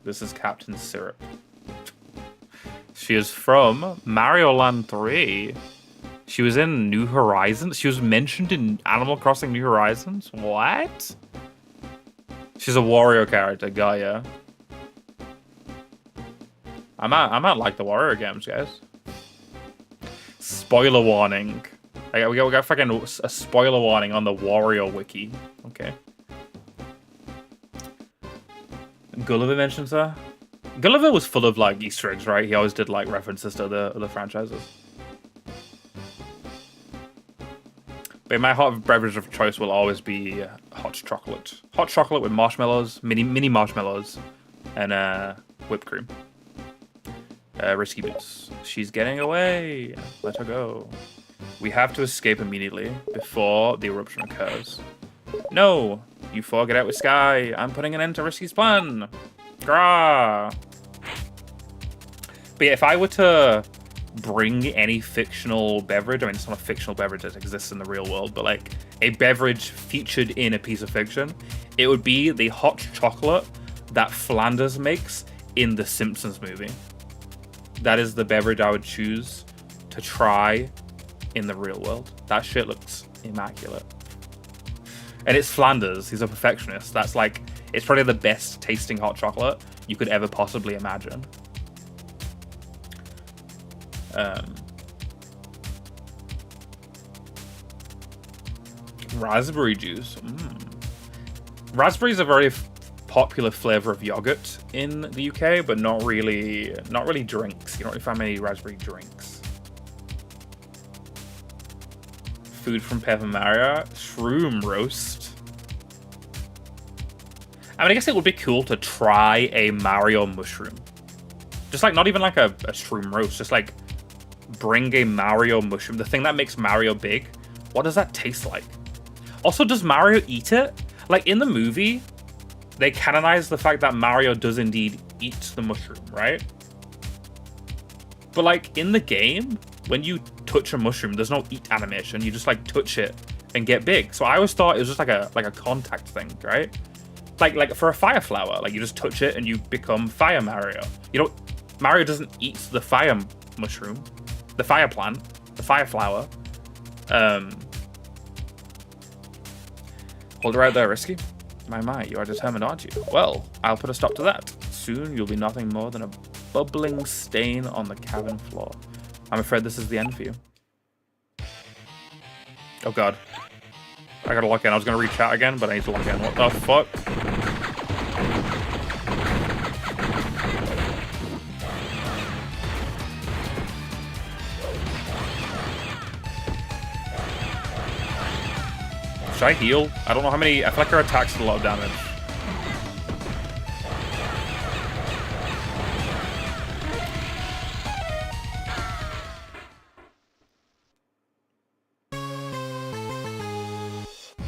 this is Captain Syrup. She is from Mario Land 3. She was in New Horizons. She was mentioned in Animal Crossing New Horizons. What? She's a Wario character, Gaia. I might like the Wario games, guys. Spoiler warning. We got fucking a spoiler warning on the Wario wiki. Okay. Gulliver mentions her. Gulliver was full of like Easter eggs, right? He always did like references to other franchises. But my hot beverage of choice will always be hot chocolate. Hot chocolate with marshmallows, mini marshmallows, and whipped cream. Risky boots. She's getting away. Let her go. We have to escape immediately before the eruption occurs. No! You four get out with Sky. I'm putting an end to Risky's plan. Grah! But yeah, if I were to bring any fictional beverage, I mean, it's not a fictional beverage that exists in the real world, but like a beverage featured in a piece of fiction, it would be the hot chocolate that Flanders makes in the Simpsons movie. That is the beverage I would choose to try in the real world. That shit looks immaculate. And it's Flanders. He's a perfectionist. That's like, it's probably the best tasting hot chocolate you could ever possibly imagine. Raspberry juice. Raspberry is a very popular flavor of yogurt in the UK, but not really drinks. You don't really find many raspberry drinks. Food from Paper Mario. Shroom roast. I mean, I guess it would be cool to try a Mario mushroom. Just like, not even like a shroom roast, just like bring a Mario mushroom, the thing that makes Mario big. What does that taste like? Also, does Mario eat it? Like in the movie, they canonize the fact that Mario does indeed eat the mushroom, right? But like in the game, when you touch a mushroom, there's no eat animation. You just like touch it and get big. So I always thought it was just like a contact thing, right? Like for a fire flower, like you just touch it and you become Fire Mario. You know, Mario doesn't eat the fire mushroom, the fire plant, the fire flower. Hold her out there, Risky. My, you are determined, aren't you? Well, I'll put a stop to that. Soon you'll be nothing more than a bubbling stain on the cabin floor. I'm afraid this is the end for you. Oh god. I gotta lock in. I was gonna reach out again, but I need to lock in. What the fuck? Should I heal? I don't know how many. I feel like her attacks did a lot of damage.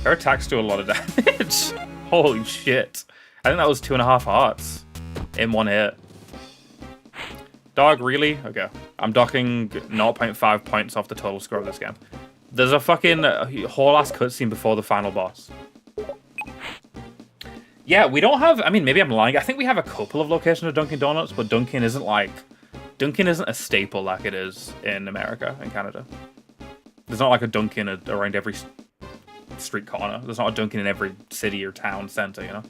Her attacks do a lot of damage. Holy shit. I think that was 2.5 hearts in one hit. Dog, really? Okay. I'm docking 0.5 points off the total score of this game. There's a fucking whole ass cutscene before the final boss. Yeah, we don't have... I mean, maybe I'm lying. I think we have a couple of locations of Dunkin' Donuts, but Dunkin' isn't like... Dunkin' isn't a staple like it is in America and Canada. There's not like a Dunkin' around every street corner. There's not a Dunkin' in every city or town center, you know?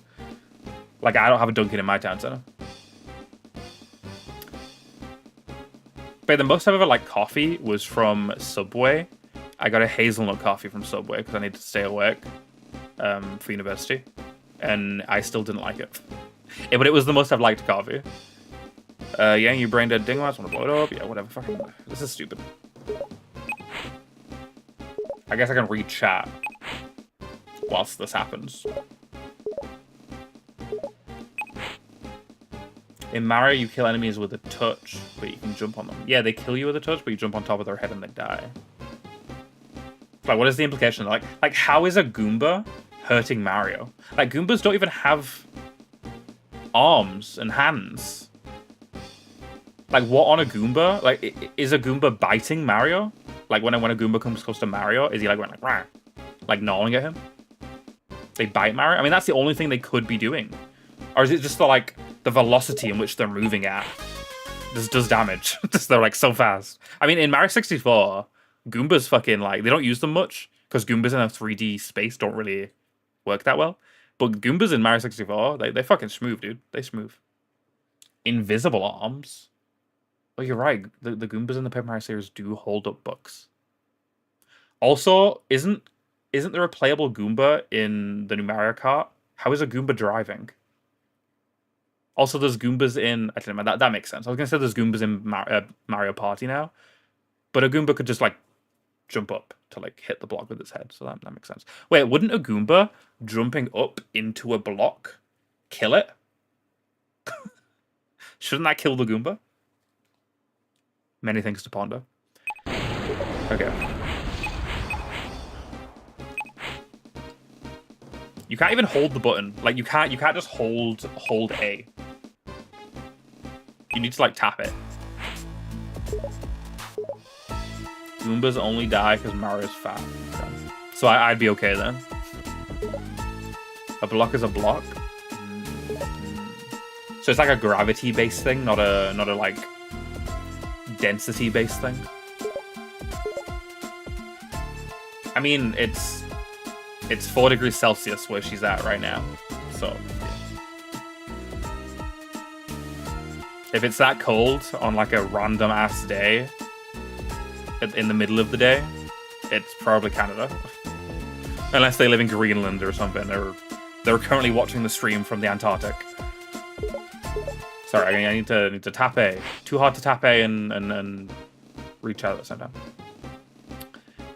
Like, I don't have a Dunkin' in my town center. But the most I've ever liked coffee was from Subway. I got a hazelnut coffee from Subway because I needed to stay awake for university. And I still didn't like it. But it was the most I've liked coffee. Yeah, you brain dead dingwats, want to blow it up? Yeah, whatever. Fucking, this is stupid. I guess I can read chat whilst this happens. In Mario, you kill enemies with a touch, but you can jump on them. Yeah, they kill you with a touch, but you jump on top of their head and they die. Like, what is the implication? Like, how is a Goomba hurting Mario? Like, Goombas don't even have arms and hands. Like, what on a Goomba? Like, is a Goomba biting Mario? Like, when a Goomba comes close to Mario, is he like going like, rah, like gnawing at him? They bite Mario? I mean, that's the only thing they could be doing. Or is it just the velocity in which they're moving at? This does damage. Just they're like so fast. I mean, in Mario 64, Goombas fucking like, they don't use them much because Goombas in a 3D space don't really work that well. But Goombas in Mario 64, they fucking smooth, dude. They smooth. Invisible arms. Oh, you're right. The Goombas in the Paper Mario series do hold up books. Also, isn't there a playable Goomba in the new Mario Kart? How is a Goomba driving? Also, there's Goombas in... I don't know, that makes sense. I was going to say there's Goombas in Mario Party now. But a Goomba could just, like, jump up to, like, hit the block with its head. So that makes sense. Wait, wouldn't a Goomba jumping up into a block kill it? Shouldn't that kill the Goomba? Many things to ponder. Okay. You can't even hold the button. Like, you can't just hold A. You need to, like, tap it. Goombas only die because Mario's fat. Okay. So I'd be okay then. A block is a block. So it's like a gravity-based thing, not a like density-based thing. I mean, it's 4 degrees Celsius where she's at right now. So yeah. If it's that cold on like a random ass day in the middle of the day, it's probably Canada. Unless they live in Greenland or something, or they're currently watching the stream from the Antarctic. Sorry, I need to tap A. Too hard to tap A and reach out at the same time.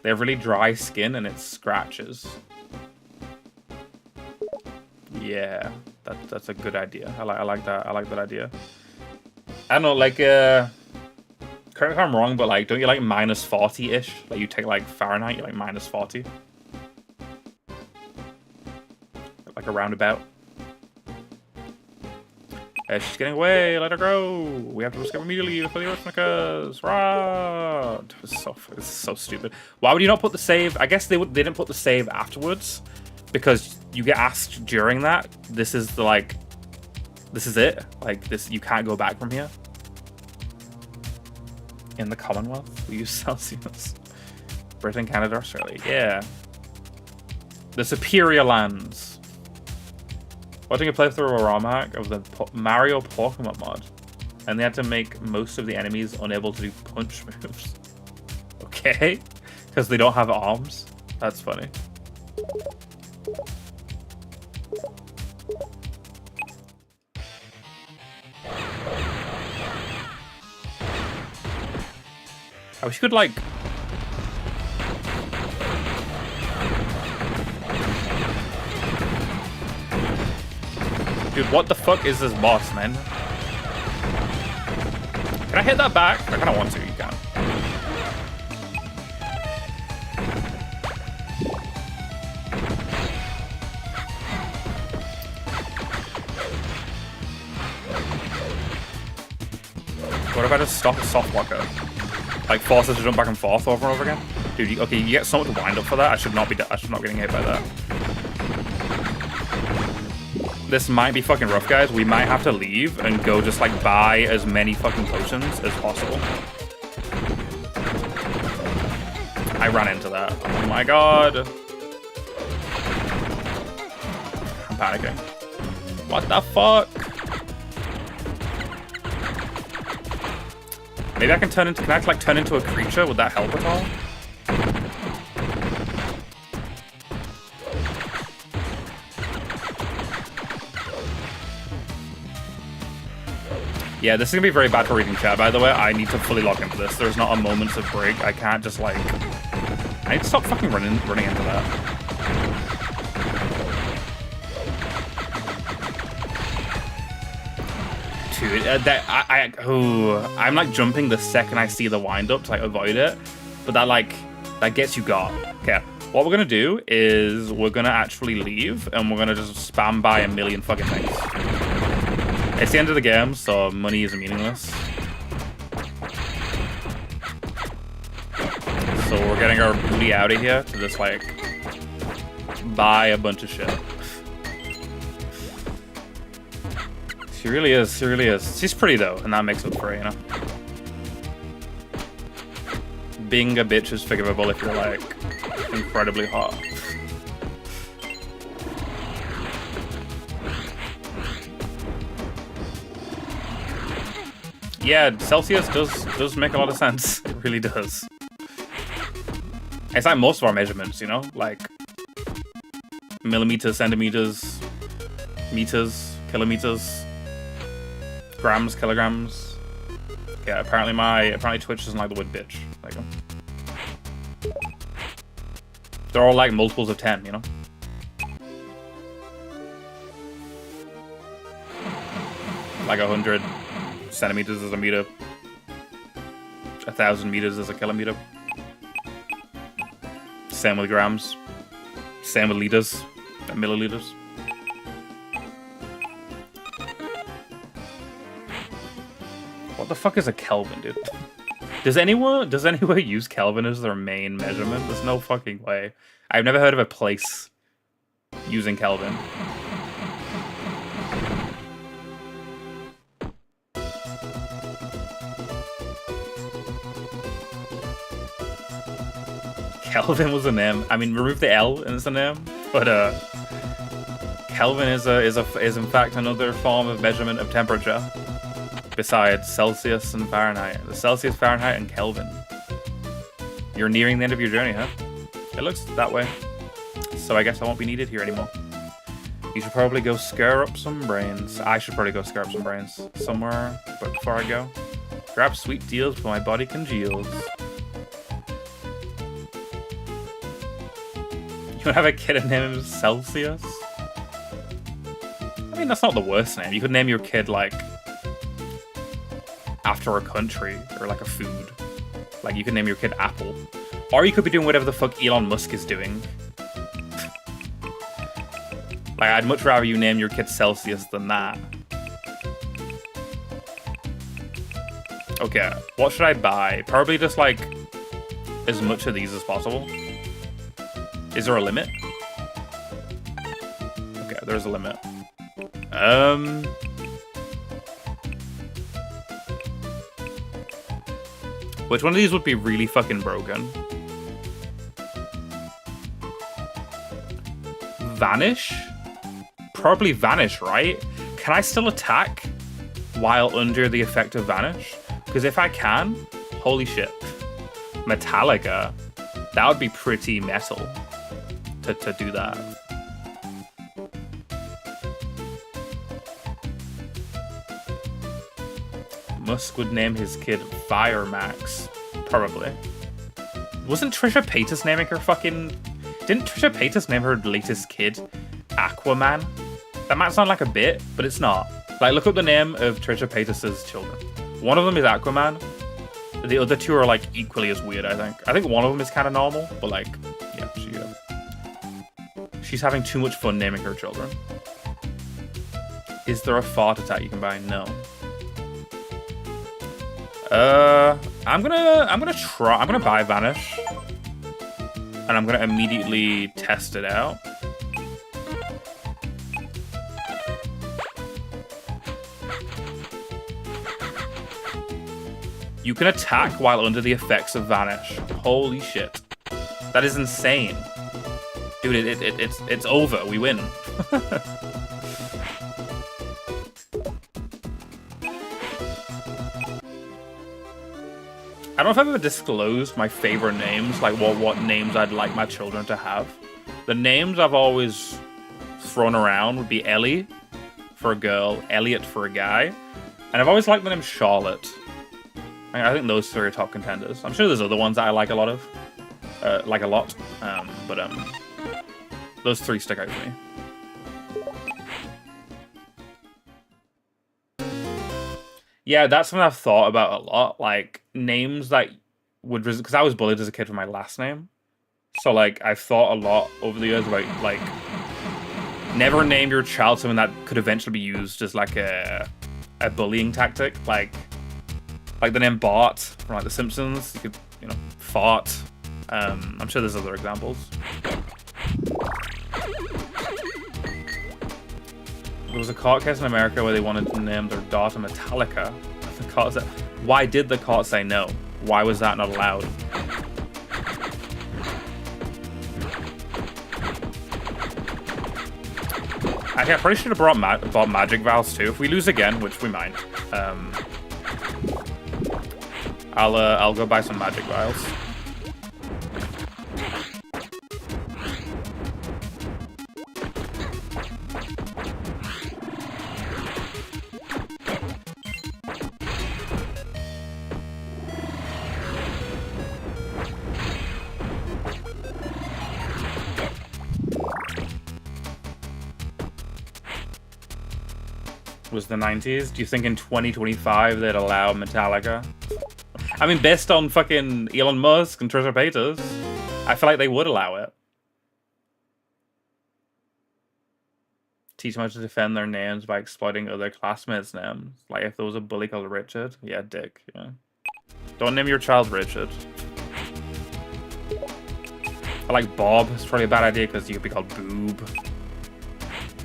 They have really dry skin and it scratches. Yeah, that's a good idea. I like that. I like that idea. I don't know, like correct me if I'm wrong, but like, don't you like minus 40-ish? Like you take like Fahrenheit, you're like minus 40. Like a roundabout. She's getting away. Let her go. We have to risk it immediately for the Earthmakers. Rah! It's so stupid. Why would you not put the save? I guess they didn't put the save afterwards because you get asked during that. This is the like. This is it. Like this, you can't go back from here. In the Commonwealth, we use Celsius. Britain, Canada, Australia. Yeah. The Superior Lands. Watching a playthrough of a ROM hack of the Mario Pokemon mod, and they had to make most of the enemies unable to do punch moves. Okay, because they don't have arms. That's funny. I wish you could, like... Dude, what the fuck is this boss, man? Can I hit that back? I kinda want to, you can. What if I just stop a soft blocker? Like force us to jump back and forth over and over again? Dude, okay, you get so much wind up for that. I should not be getting hit by that. This might be fucking rough, guys. We might have to leave and go just like buy as many fucking potions as possible. I ran into that. Oh my god. I'm panicking. What the fuck? Maybe I can turn into, can I like turn into a creature? Would that help at all? Yeah, this is gonna be very bad for reading chat, by the way. I need to fully lock into this. There's not a moment of break. I can't just like... I need to stop fucking running into that. Dude, I'm like jumping the second I see the wind up to like avoid it. But that gets you got. Okay, what we're gonna do is we're gonna actually leave and we're gonna just spam by a million fucking things. It's the end of the game, so money is meaningless. So we're getting our booty out of here to just like buy a bunch of shit. She really is, she really is. She's pretty though, and that makes up for it, you know? Being a bitch is forgivable if you're like incredibly hot. Yeah, Celsius does make a lot of sense. It really does. It's like most of our measurements, you know? Like millimeters, centimeters, meters, kilometers, grams, kilograms. Yeah, apparently Twitch doesn't like the word bitch. There you go. They're all like multiples of 10, you know? Like 100 centimeters is a meter. 1,000 meters is a kilometer. Same with grams. Same with liters and milliliters. What the fuck is a Kelvin, dude? Does anyone use Kelvin as their main measurement? There's no fucking way. I've never heard of a place using Kelvin. Kelvin was a name. I mean, remove the L and it's a name, but Kelvin is in fact another form of measurement of temperature besides Celsius and Fahrenheit. The Celsius, Fahrenheit, and Kelvin. You're nearing the end of your journey, huh? It looks that way. So I guess I won't be needed here anymore. You should probably go scare up some brains. I should probably go scare up some brains somewhere, but before I go, grab sweet deals but my body congeals. You would have a kid and name him Celsius? I mean, that's not the worst name. You could name your kid, like, after a country or, like, a food. Like, you could name your kid Apple. Or you could be doing whatever the fuck Elon Musk is doing. Like, I'd much rather you name your kid Celsius than that. Okay, what should I buy? Probably just, like, as much of these as possible. Is there a limit? Okay, there's a limit. Which one of these would be really fucking broken? Vanish? Probably Vanish, right? Can I still attack while under the effect of Vanish? Because if I can, holy shit. Metallica. That would be pretty metal to do that. Musk would name his kid Fire Max. Probably. Wasn't Trisha Paytas naming her fucking... Didn't Trisha Paytas name her latest kid Aquaman? That might sound like a bit, but it's not. Like, look up the name of Trisha Paytas' children. One of them is Aquaman. The other two are, like, equally as weird, I think. I think one of them is kind of normal, but, like, yeah, she's having too much fun naming her children. Is there a fart attack you can buy? No. I'm gonna buy Vanish. And I'm gonna immediately test it out. You can attack while under the effects of Vanish. Holy shit. That is insane. Dude, it's over. We win. I don't know if I've ever disclosed my favorite names, like what names I'd like my children to have. The names I've always thrown around would be Ellie for a girl, Elliot for a guy, and I've always liked the name Charlotte. I think those three are top contenders. I'm sure there's other ones that I like a lot of, but those three stick out for me. Yeah, that's something I've thought about a lot. Like, names that would... Because I was bullied as a kid for my last name. So, like, I've thought a lot over the years about, like... Never name your child something that could eventually be used as, like, a bullying tactic. Like the name Bart from, like, The Simpsons. You could, you know, fart. I'm sure there's other examples. There was a court case in America where they wanted to name their daughter Metallica. The court said, why did the court say no? Why was that not allowed? Actually, I probably should have bought Magic Vials too. If we lose again, which we might, I'll go buy some Magic Vials. Was the 90s? Do you think in 2025 they'd allow Metallica? I mean, based on fucking Elon Musk and Trisha Paytas, I feel like they would allow it. Teach them how to defend their names by exploiting other classmates' names. Like if there was a bully called Richard. Yeah, Dick. Yeah. Don't name your child Richard. I like Bob. It's probably a bad idea because you could be called Boob.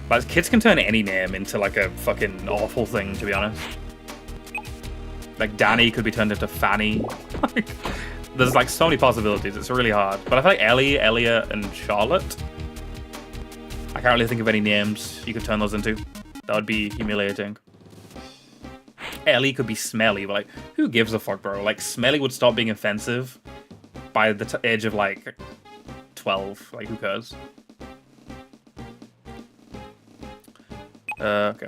Like, kids can turn any name into, like, a fucking awful thing, to be honest. Like, Danny could be turned into Fanny. Like, there's, like, so many possibilities. It's really hard. But I feel like Ellie, Elliot, and Charlotte, I can't really think of any names you could turn those into. That would be humiliating. Ellie could be Smelly, but, like, who gives a fuck, bro? Like, Smelly would stop being offensive by the age of, like, 12. Like, who cares? Okay.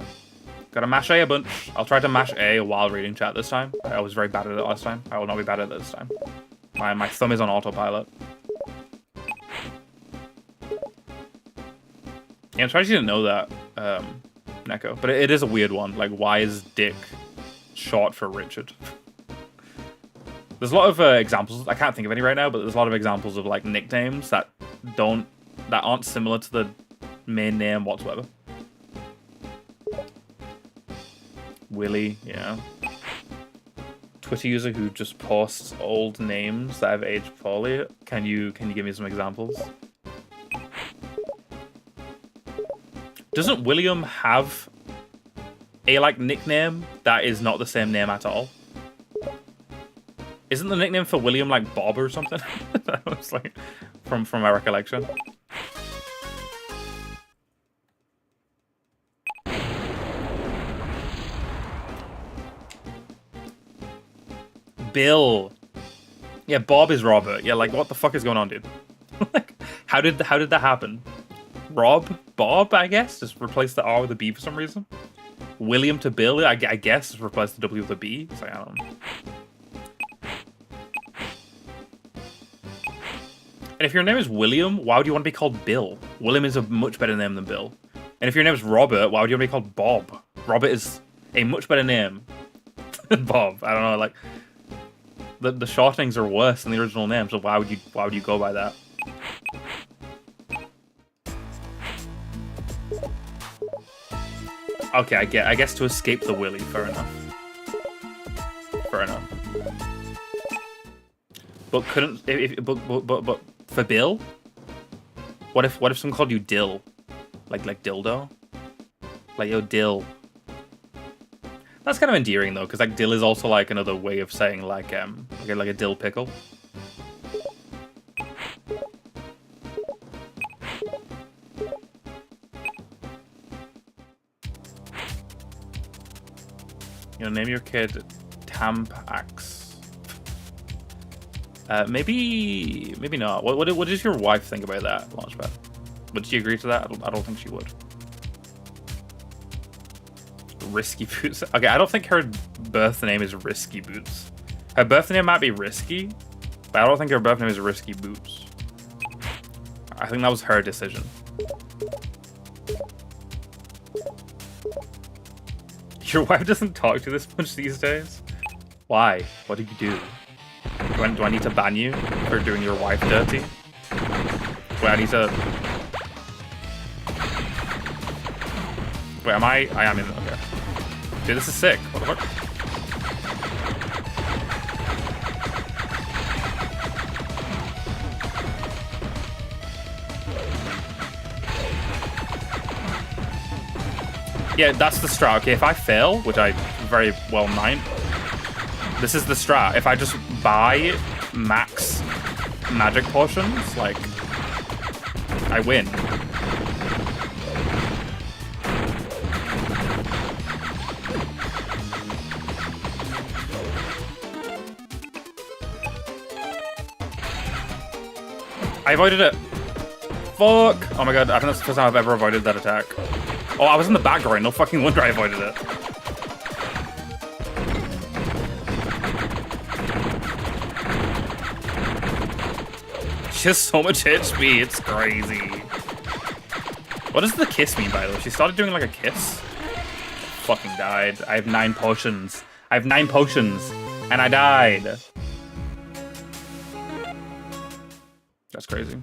Gotta mash A bunch. I'll try to mash A while reading chat this time. I was very bad at it last time. I will not be bad at it this time. My thumb is on autopilot. Yeah, I'm surprised you didn't know that, Neko. But it is a weird one. Like, why is Dick short for Richard? There's a lot of examples. I can't think of any right now, but there's a lot of examples of, like, nicknames that aren't similar to the main name whatsoever. Willie, yeah. Twitter user who just posts old names that have aged poorly. Can you give me some examples? Doesn't William have a like nickname that is not the same name at all? Isn't the nickname for William like Bob or something? That was like from my recollection. Bill. Yeah, Bob is Robert. Yeah, like what the fuck is going on, dude? Like, how did that happen? Bob, I guess, just replace the R with a B for some reason. William to Bill, I guess, just replace the W with a B. It's like, I don't know. And if your name is William, why would you want to be called Bill? William is a much better name than Bill. And if your name is Robert, why would you want to be called Bob? Robert is a much better name than Bob. I don't know, like the shortenings are worse than the original name, so why would you go by that? Okay, I guess to escape the Willy, fair enough. Fair enough. But couldn't but for Bill? What if someone called you Dill? Like dildo? Like, yo, Dill. That's kind of endearing though, because like dill is also like another way of saying like a dill pickle. You know, name your kid Tampax. Maybe not. What does your wife think about that, Launchpad? Would she agree to that? I don't think she would. Risky Boots. Okay, I don't think her birth name is Risky Boots. Her birth name might be Risky, but I don't think her birth name is Risky Boots. I think that was her decision. Your wife doesn't talk to you this much these days? Why? What did you do? Do I need to ban you for doing your wife dirty? Wait, I need to... Wait, am I am in... Okay. Dude, this is sick. What the fuck? Yeah, that's the strat. Okay, if I fail, which I very well might, this is the strat. If I just buy max magic potions, like, I win. I avoided it. Fuck. Oh my god, I think that's the first time I've ever avoided that attack. Oh, I was in the background. No fucking wonder I avoided it. She has so much HP. It's crazy. What does the kiss mean, by the way? She started doing like a kiss. Fucking died. I have 9 potions. I have 9 potions. And I died. That's crazy.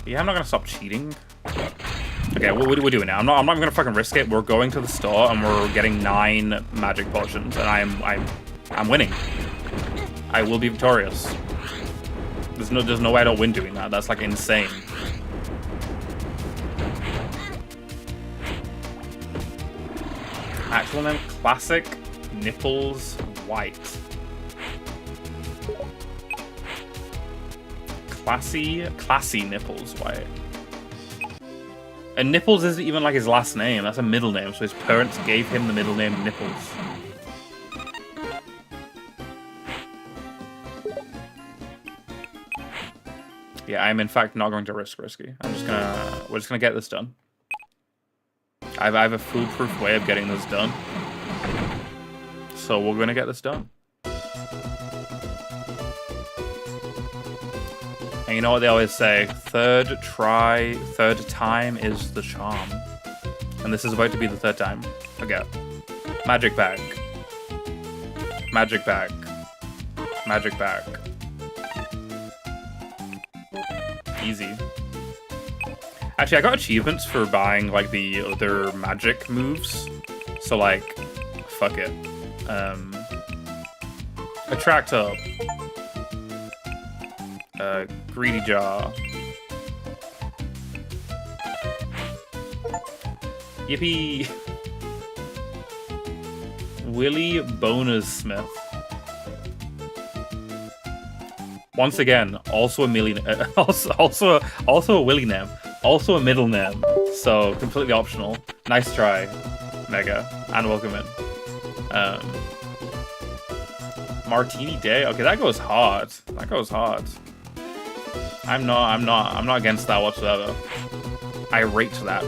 Yeah, I'm not gonna stop cheating. Okay, what are we doing now? I'm not gonna fucking risk it. We're going to the store and we're getting 9 magic potions, and I'm winning. I will be victorious. There's no way I don't win doing that. That's like insane. Actual name: Classic Nipples White. Classy Nipples White. And Nipples isn't even like his last name. That's a middle name. So his parents gave him the middle name Nipples. Yeah, I'm in fact not going to risk risky. We're just gonna get this done. I have a foolproof way of getting this done. So we're gonna get this done. And you know what they always say, third time is the charm. And this is about to be the 3rd time. Okay. Magic bag. Magic bag. Magic bag. Easy. Actually, I got achievements for buying like the other magic moves. So like, fuck it. Attract up. Greedy Jaw. Yippee! Willie Bonus Smith. Once again, also a also a Willie name, also a middle name. So completely optional. Nice try, Mega, and welcome in. Martini Day. Okay, that goes hard. That goes hard. I'm not against that whatsoever. I rate that.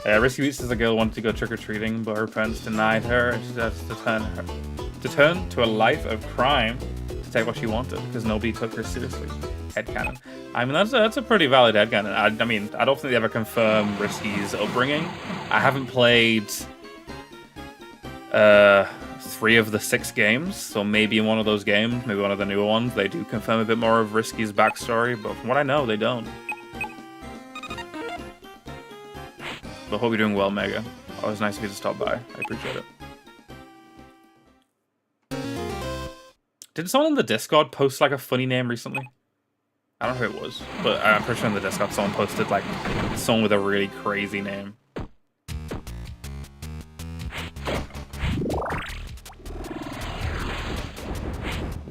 Risky Beats is a girl who wanted to go trick-or-treating, but her parents denied her, and she had to turn to a life of crime to take what she wanted, because nobody took her seriously. Headcanon. I mean, that's a pretty valid headcanon. I mean, I don't think they ever confirm Risky's upbringing. I haven't played 3 of the 6 games, so maybe in one of those games, maybe one of the newer ones, they do confirm a bit more of Risky's backstory, but from what I know, they don't. But hope you're doing well, Mega. Always nice of you to stop by. I appreciate it. Did someone in the Discord post like a funny name recently? I don't know who it was, but I'm pretty sure in the Discord someone posted like someone with a really crazy name.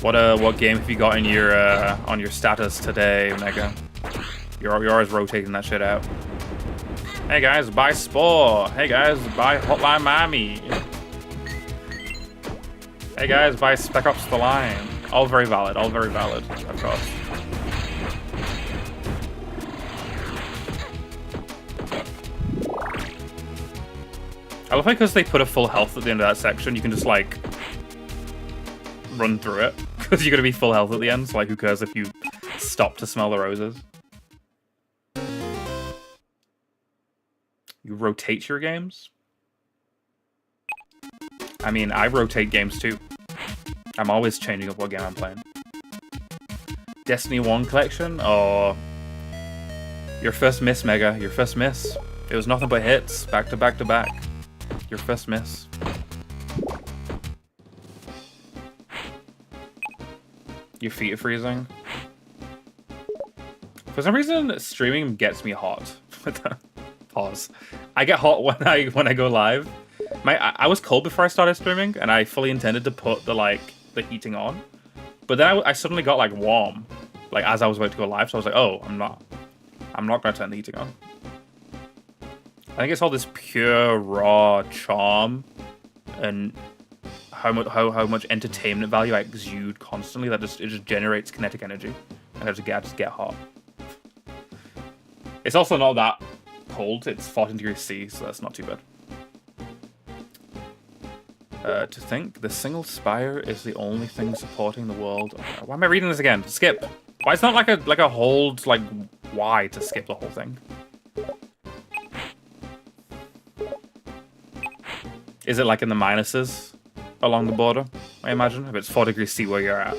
What game have you got in your on your status today, Mega? You're always rotating that shit out. Hey guys, buy Spore. Hey guys, buy Hotline Miami. Hey guys, buy Spec Ops The Line. All very valid, of course. I love it because they put a full health at the end of that section. You can just like run through it because you're gonna be full health at the end. So like, who cares if you stop to smell the roses? You rotate your games? I mean, I rotate games too. I'm always changing up what game I'm playing. Destiny 1 collection? Oh. Your first miss, Mega. Your first miss. It was nothing but hits. Back to back to back. Your first miss. Your feet are freezing. For some reason, streaming gets me hot. Pause. I get hot when I go live. I was cold before I started streaming, and I fully intended to put the heating on, but then I suddenly got like warm, like as I was about to go live. So I was like, oh, I'm not gonna turn the heating on. I think it's all this pure raw charm and how much entertainment value I exude constantly that it just generates kinetic energy, and I just get hot. It's also not that cold. It's 14 degrees C, so that's not too bad. To think the single spire is the only thing supporting the world. Why am I reading this again? Skip. Why it's not like a hold, like why to skip the whole thing? Is it like in the minuses along the border? I imagine if it's 4 degrees C where you're at.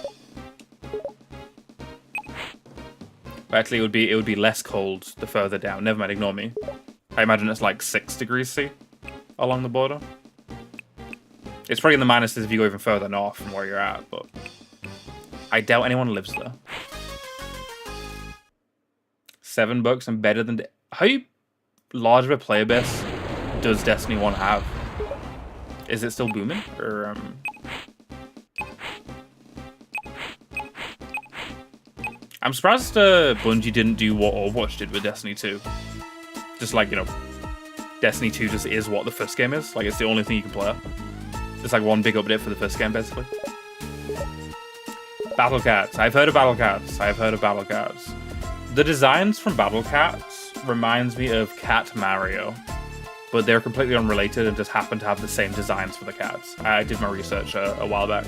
But actually, it would be less cold the further down. Never mind, ignore me. I imagine it's like 6 degrees C along the border. It's probably in the minuses if you go even further north from where you're at, but I doubt anyone lives there. $7 and better than... How large of a player base does Destiny 1 have? Is it still booming? Or, I'm surprised Bungie didn't do what Overwatch did with Destiny 2. Just like, you know, Destiny 2 just is what the first game is. Like, it's the only thing you can play. It's like one big update for the first game, basically. Battle Cats. I've heard of Battle Cats. The designs from Battle Cats reminds me of Cat Mario, but they're completely unrelated and just happen to have the same designs for the cats. I did my research a while back.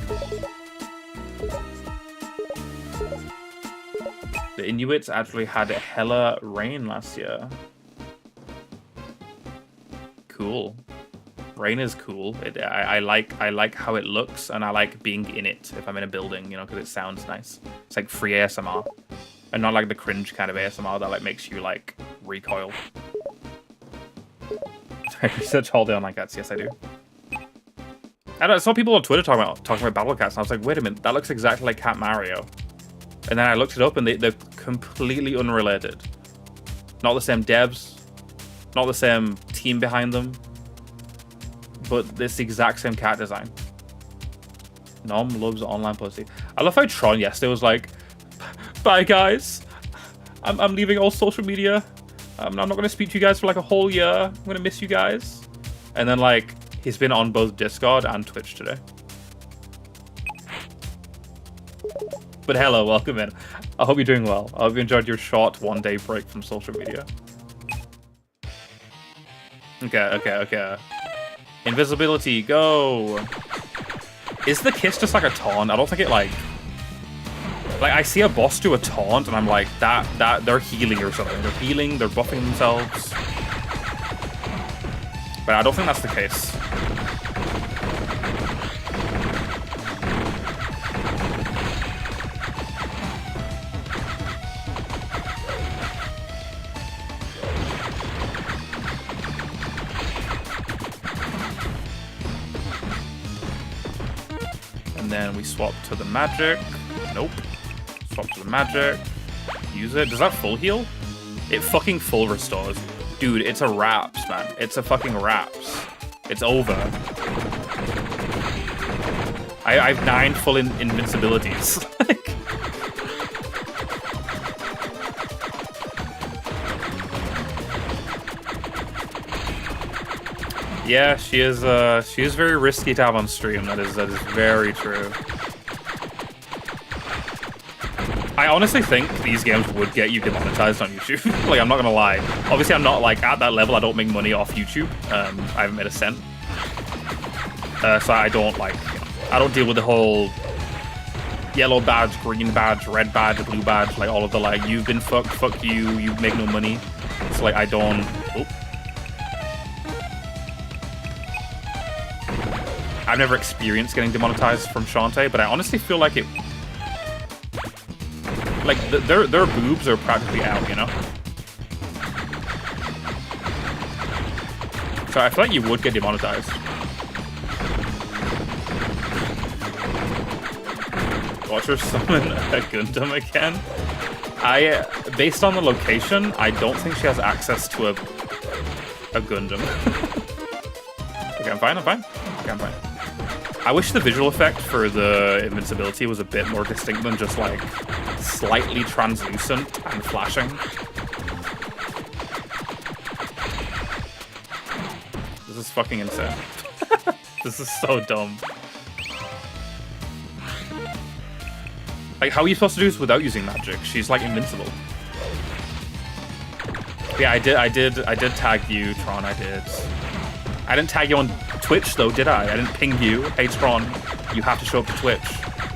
The Inuits actually had hella rain last year. Cool. Rain is cool. I like how it looks, and I like being in it if I'm in a building, you know, because it sounds nice. It's like free ASMR, and not like the cringe kind of ASMR that like makes you like recoil. I research all day on like cats. Yes, I do. And I saw people on Twitter talking about Battle Cats, and I was like, wait a minute, that looks exactly like Cat Mario. And then I looked it up, and they're completely unrelated. Not the same devs, not the same team behind them, but it's the exact same cat design. Nom loves online pussy. I love how Tron yesterday was like, bye guys, I'm leaving all social media. I'm not going to speak to you guys for like a whole year. I'm going to miss you guys. And then like He's been on both Discord and Twitch today. But hello, welcome in. I hope you're doing well. I hope you enjoyed your short one-day break from social media. Okay. Invisibility, go! Is the kiss just like a taunt? I don't think it like I see a boss do a taunt and I'm like, that they're healing or something. They're healing, they're buffing themselves. But I don't think that's the case. And then we swap to the magic. Nope. Swap to the magic. Use it. Does that full heal? It fucking full restores. Dude, it's a wraps, man. It's a fucking wraps. It's over. I have 9 full invincibilities. Yeah, she is very risky to have on stream. That is very true. I honestly think these games would get you demonetized on YouTube. Like, I'm not gonna lie. Obviously, I'm not like at that level. I don't make money off YouTube. I haven't made a cent. So I don't like, I don't deal with the whole yellow badge, green badge, red badge, blue badge, like all of the like, you've been fucked, fuck you, you make no money. So like, I don't. Oh. I've never experienced getting demonetized from Shantae, but I honestly feel like it. Like, their boobs are practically out, you know? So I feel like you would get demonetized. Watch her summon a Gundam again. Based on the location, I don't think she has access to a Gundam. Okay, I'm fine. Okay, I'm fine. I wish the visual effect for the invincibility was a bit more distinct than just like slightly translucent and flashing. This is fucking insane. This is so dumb. Like, how are you supposed to do this without using magic? She's like invincible. Yeah, I did tag you, Tron. I did. I didn't tag you on Twitch though, did I? I didn't ping you. Hey Tron, you have to show up to Twitch,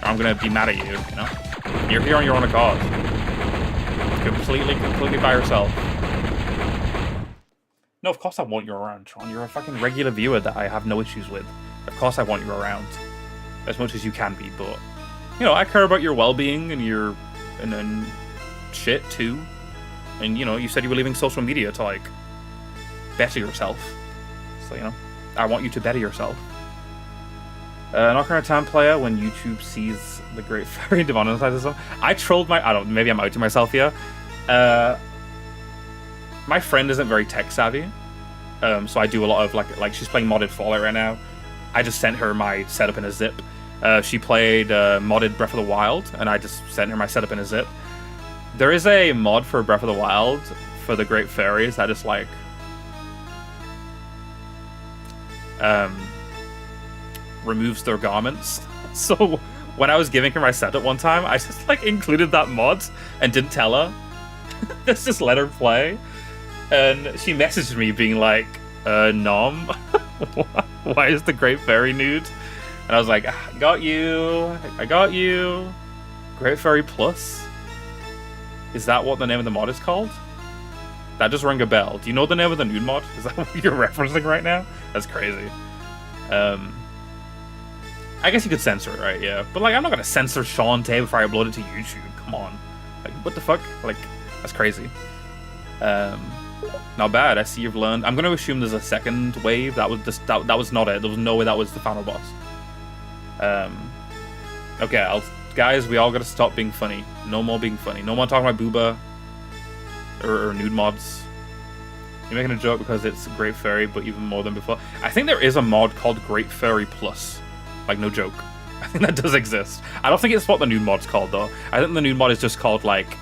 or I'm gonna be mad at you. You know, you're here on your own accord, completely by yourself. No, of course I want you around, Tron. You're a fucking regular viewer that I have no issues with. Of course I want you around, as much as you can be. But you know, I care about your well-being and your and shit too. And you know, you said you were leaving social media to like better yourself. So, you know, I want you to better yourself. Not Ocarina of Time player when YouTube sees the Great Fairy demonetizes them. I trolled maybe I'm out to myself here. My friend isn't very tech savvy. So I do a lot of like she's playing modded Fallout right now. I just sent her my setup in a zip. She played modded Breath of the Wild, and I just sent her my setup in a zip. There is a mod for Breath of the Wild for the Great Fairies that just like removes their garments. So when I was giving her my setup one time, I just like included that mod and didn't tell her. Just let her play. And she messaged me being like, Nom, why is the Great Fairy nude? And I was like, I got you. Great Fairy Plus? Is that what the name of the mod is called? That just rang a bell. Do you know the name of the nude mod? Is that what you're referencing right now? That's crazy. I guess you could censor it, right? Yeah. But like, I'm not gonna censor Shantae before I upload it to YouTube. Come on. Like, what the fuck? Like, that's crazy. Not bad. I see you've learned. I'm gonna assume there's a second wave. That was just that was not it. There was no way that was the final boss. Okay, guys, we all gotta stop being funny. No more being funny. No more talking about booba or nude mods. You're making a joke because it's Great Fairy, but even more than before. I think there is a mod called Great Fairy Plus. Like, no joke. I think that does exist. I don't think it's what the nude mod's called, though. I think the nude mod is just called, like,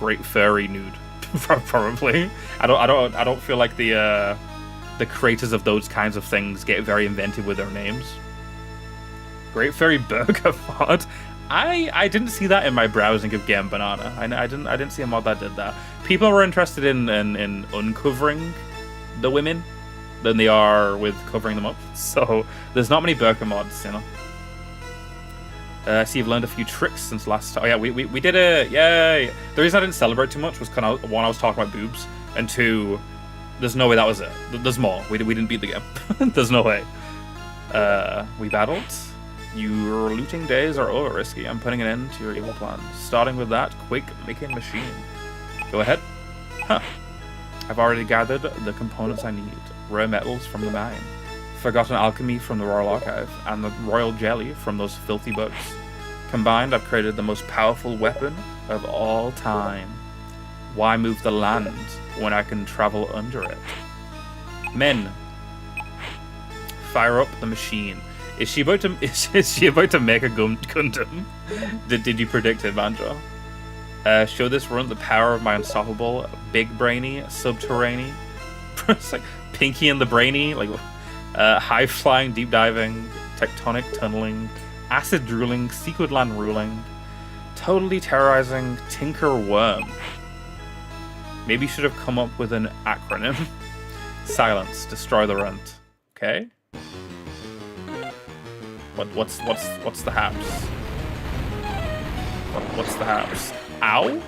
Great Fairy Nude. Probably. I don't feel like the the creators of those kinds of things get very inventive with their names. Great Fairy Burger Mod. I didn't see that in my browsing of Game Banana. I didn't see a mod that did that. People were interested in uncovering the women than they are with covering them up. So there's not many burger mods, you know. I see you've learned a few tricks since last time. Oh yeah, we did it. Yay! The reason I didn't celebrate too much was kind of, one, I was talking about boobs, and two, there's no way that was it. There's more. We didn't beat the game. There's no way. We battled. Your looting days are over, Risky. I'm putting an end to your evil plans. Starting with that quick making machine. Go ahead. Huh. I've already gathered the components I need. Rare metals from the mine. Forgotten alchemy from the Royal Archive, and the royal jelly from those filthy books. Combined, I've created the most powerful weapon of all time. Why move the land when I can travel under it? Men, fire up the machine. Is she about to? Is she about to make a Gundam? Did you predict it, Banjo? Show this run the power of my unstoppable, big brainy, subterranean. It's like Pinky and the Brainy, like. High flying, deep diving, tectonic tunneling, acid drooling, sequid land ruling, totally terrorizing Tinker Worm. Maybe you should have come up with an acronym. Silence, destroy the runt. Okay. What's the haps? What's the haps? Ow?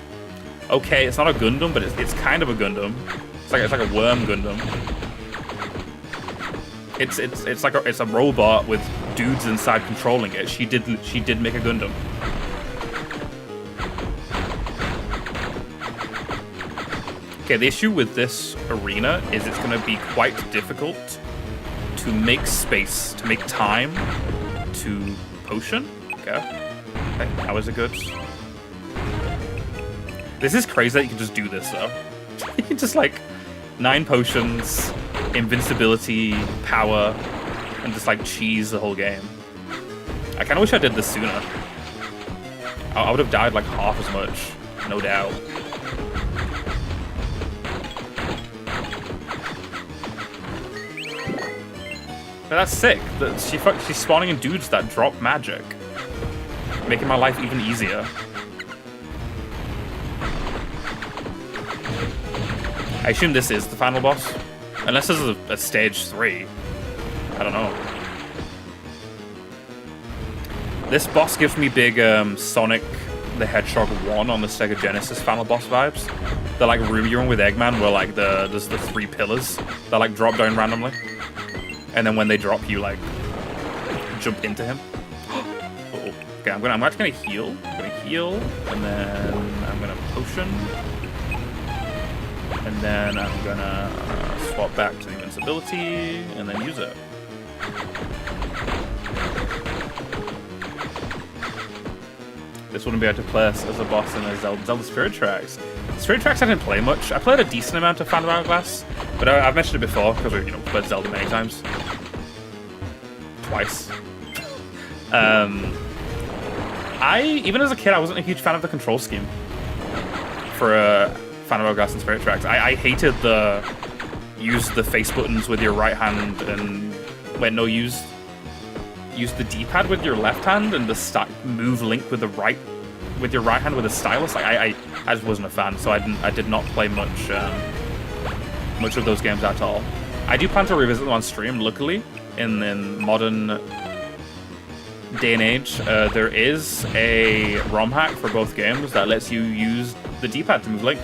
Okay, it's not a Gundam, but it's kind of a Gundam. It's like a worm Gundam. It's like it's a robot with dudes inside controlling it. She did make a Gundam. Okay, the issue with this arena is it's going to be quite difficult to make space, to make time to potion. Okay, how is it good? This is crazy that you can just do this though. You can just like 9 potions. Invincibility, power, and just like cheese the whole game. I kind of wish I did this sooner. I would have died like half as much, no doubt. But that's sick. She's spawning in dudes that drop magic, making my life even easier. I assume this is the final boss. Unless this is a stage 3. I don't know. This boss gives me big Sonic the Hedgehog 1 on the Sega Genesis final boss vibes. They're like Ruby Run with Eggman, where like there's the 3 pillars that like drop down randomly. And then when they drop, you like jump into him. Uh-oh. Okay, I'm actually gonna heal. I'm gonna heal, and then I'm gonna potion. And then I'm gonna swap back to the invincibility, and then use it. This wouldn't be able to play as a boss in a Zelda Spirit Tracks. Spirit Tracks I didn't play much. I played a decent amount of Phantom Hourglass, but I've mentioned it before, because we've played Zelda many times. Twice. Even as a kid, I wasn't a huge fan of the control scheme for Phantom Hourglass and Spirit Tracks. I hated the use the face buttons with your right hand and use the D-pad with your left hand and the move Link with your right hand with a stylus. Like I just wasn't a fan, so I did not play much of those games at all. I do plan to revisit them on stream. Luckily, in modern day and age, there is a ROM hack for both games that lets you use the D-pad to move Link.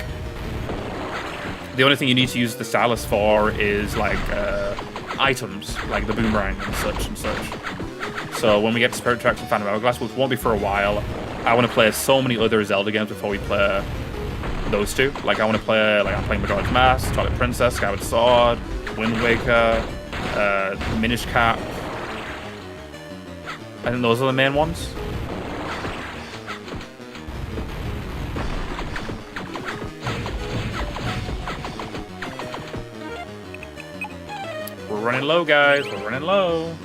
The only thing you need to use the stylus for is like items, like the boomerang and such and such. So when we get to Spirit Tracks and Phantom Hourglass, which won't be for a while, I want to play so many other Zelda games before we play those two. Like I want to play, like I'm playing Majora's Mask, Twilight Princess, Skyward Sword, Wind Waker, Minish Cap. I think those are the main ones. We're running low, guys. We're running low.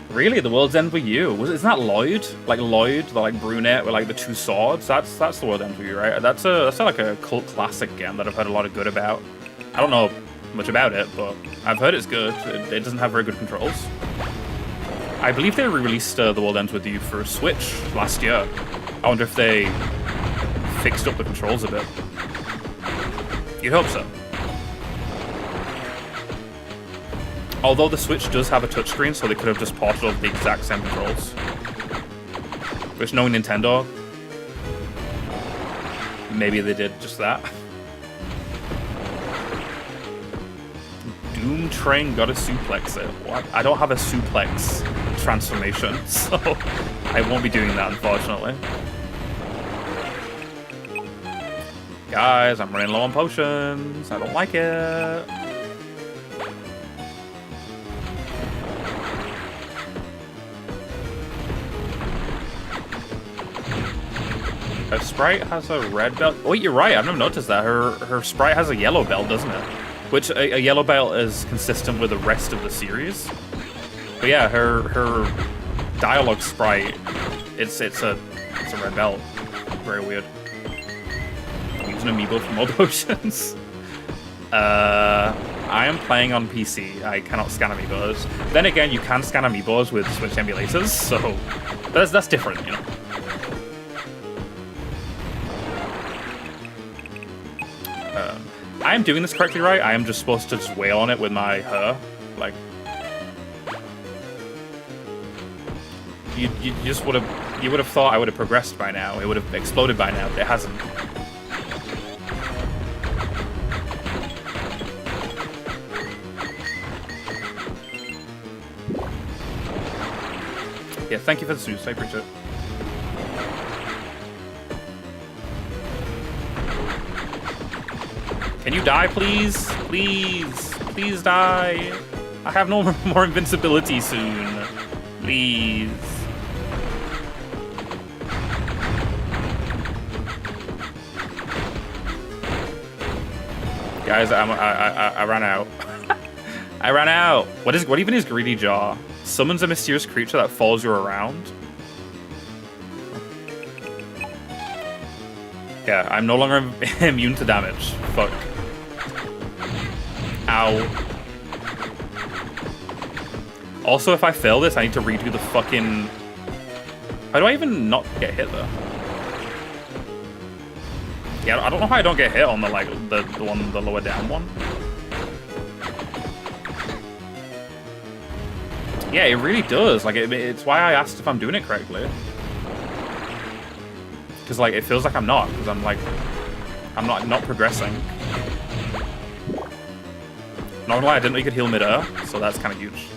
Really, the world's end with you? Isn't that Lloyd? Like Lloyd, the like brunette with like the 2 swords. That's the world end with you, right? That's like a cult classic game that I've heard a lot of good about. I don't know much about it, but I've heard it's good. It doesn't have very good controls. I believe they re-released The World Ends With You for Switch last year. I wonder if they fixed up the controls a bit. You'd hope so. Although the Switch does have a touchscreen, so they could have just ported over the exact same controls. Which, knowing Nintendo, maybe they did just that. Doom Train got a suplex it. What? I don't have a suplex transformation, so I won't be doing that, unfortunately. Guys, I'm running low on potions. I don't like it. Her sprite has a red belt. Oh, you're right. I've never noticed that. Her sprite has a yellow belt, doesn't it? Which a yellow belt is consistent with the rest of the series. But yeah, her dialogue sprite, it's a red belt. Very weird. I'm using amiibo for more potions. I am playing on PC. I cannot scan amiibos. Then again, you can scan amiibos with Switch emulators, so that's different, you know. I am doing this correctly, right? I am just supposed to just wail on it with my her, like. You would have thought I would have progressed by now. It would have exploded by now, but it hasn't. Yeah, thank you for the snooze. I appreciate it. Can you die, please? Please. Please die. I have no more invincibility soon. Please. Guys, I ran out. I ran out. What even is Greedy Jaw? Summons a mysterious creature that follows you around. Yeah, I'm no longer immune to damage. Fuck. Ow. Also, if I fail this, I need to redo the fucking... How do I even not get hit, though? Yeah, I don't know how I don't get hit on the, like, the lower down one. Yeah, it really does. Like, it's why I asked if I'm doing it correctly. Because, like, it feels like I'm not. Because I'm, like, I'm not progressing. Not gonna lie, I didn't know you could heal mid-air, so that's kind of huge.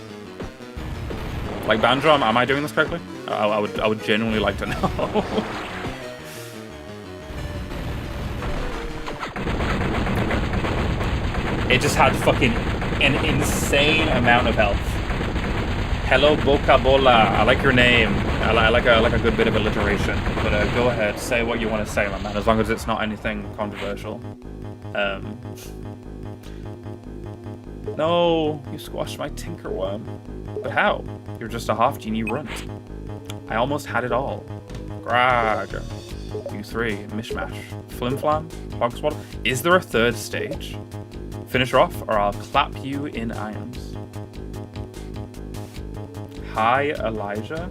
Like, Banjo, am I doing this correctly? I would genuinely like to know. It just had fucking an insane amount of health. Hello, Boca Bola. I like your name. I like a good bit of alliteration. But go ahead, say what you want to say, my man. As long as it's not anything controversial. No, you squashed my Tinkerworm. But how? You're just a half genie runt. I almost had it all. Grag. You three, mishmash. Flimflam? Hogswaddle? Is there a third stage? Finish her off, or I'll clap you in irons. Hi, Elijah.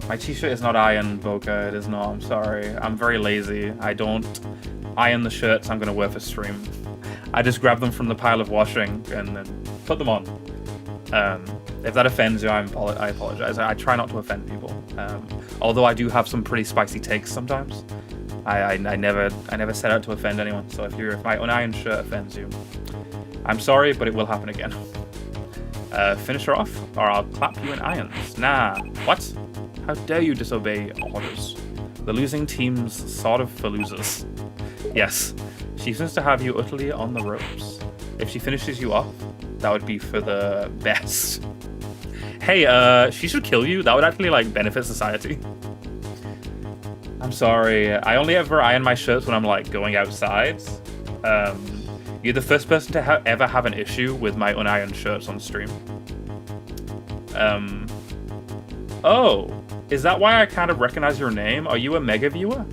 My t-shirt is not iron, Boca. It is not. I'm sorry. I'm very lazy. I don't iron the shirts I'm going to wear for stream. I just grab them from the pile of washing and then put them on. If that offends you, I apologize. I try not to offend people. Although I do have some pretty spicy takes sometimes. I never set out to offend anyone. So if my unironed shirt offends you, I'm sorry, but it will happen again. Finish her off, or I'll clap you in irons. Nah. What? How dare you disobey orders? The losing team's sort of for losers. Yes, she seems to have you utterly on the ropes. If she finishes you off, that would be for the best. Hey, she should kill you. That would actually, like, benefit society. I'm sorry. I only ever iron my shirts when I'm, like, going outside. You're the first person to ever have an issue with my unironed shirts on stream. Oh, is that why I kind of recognize your name? Are you a Mega viewer?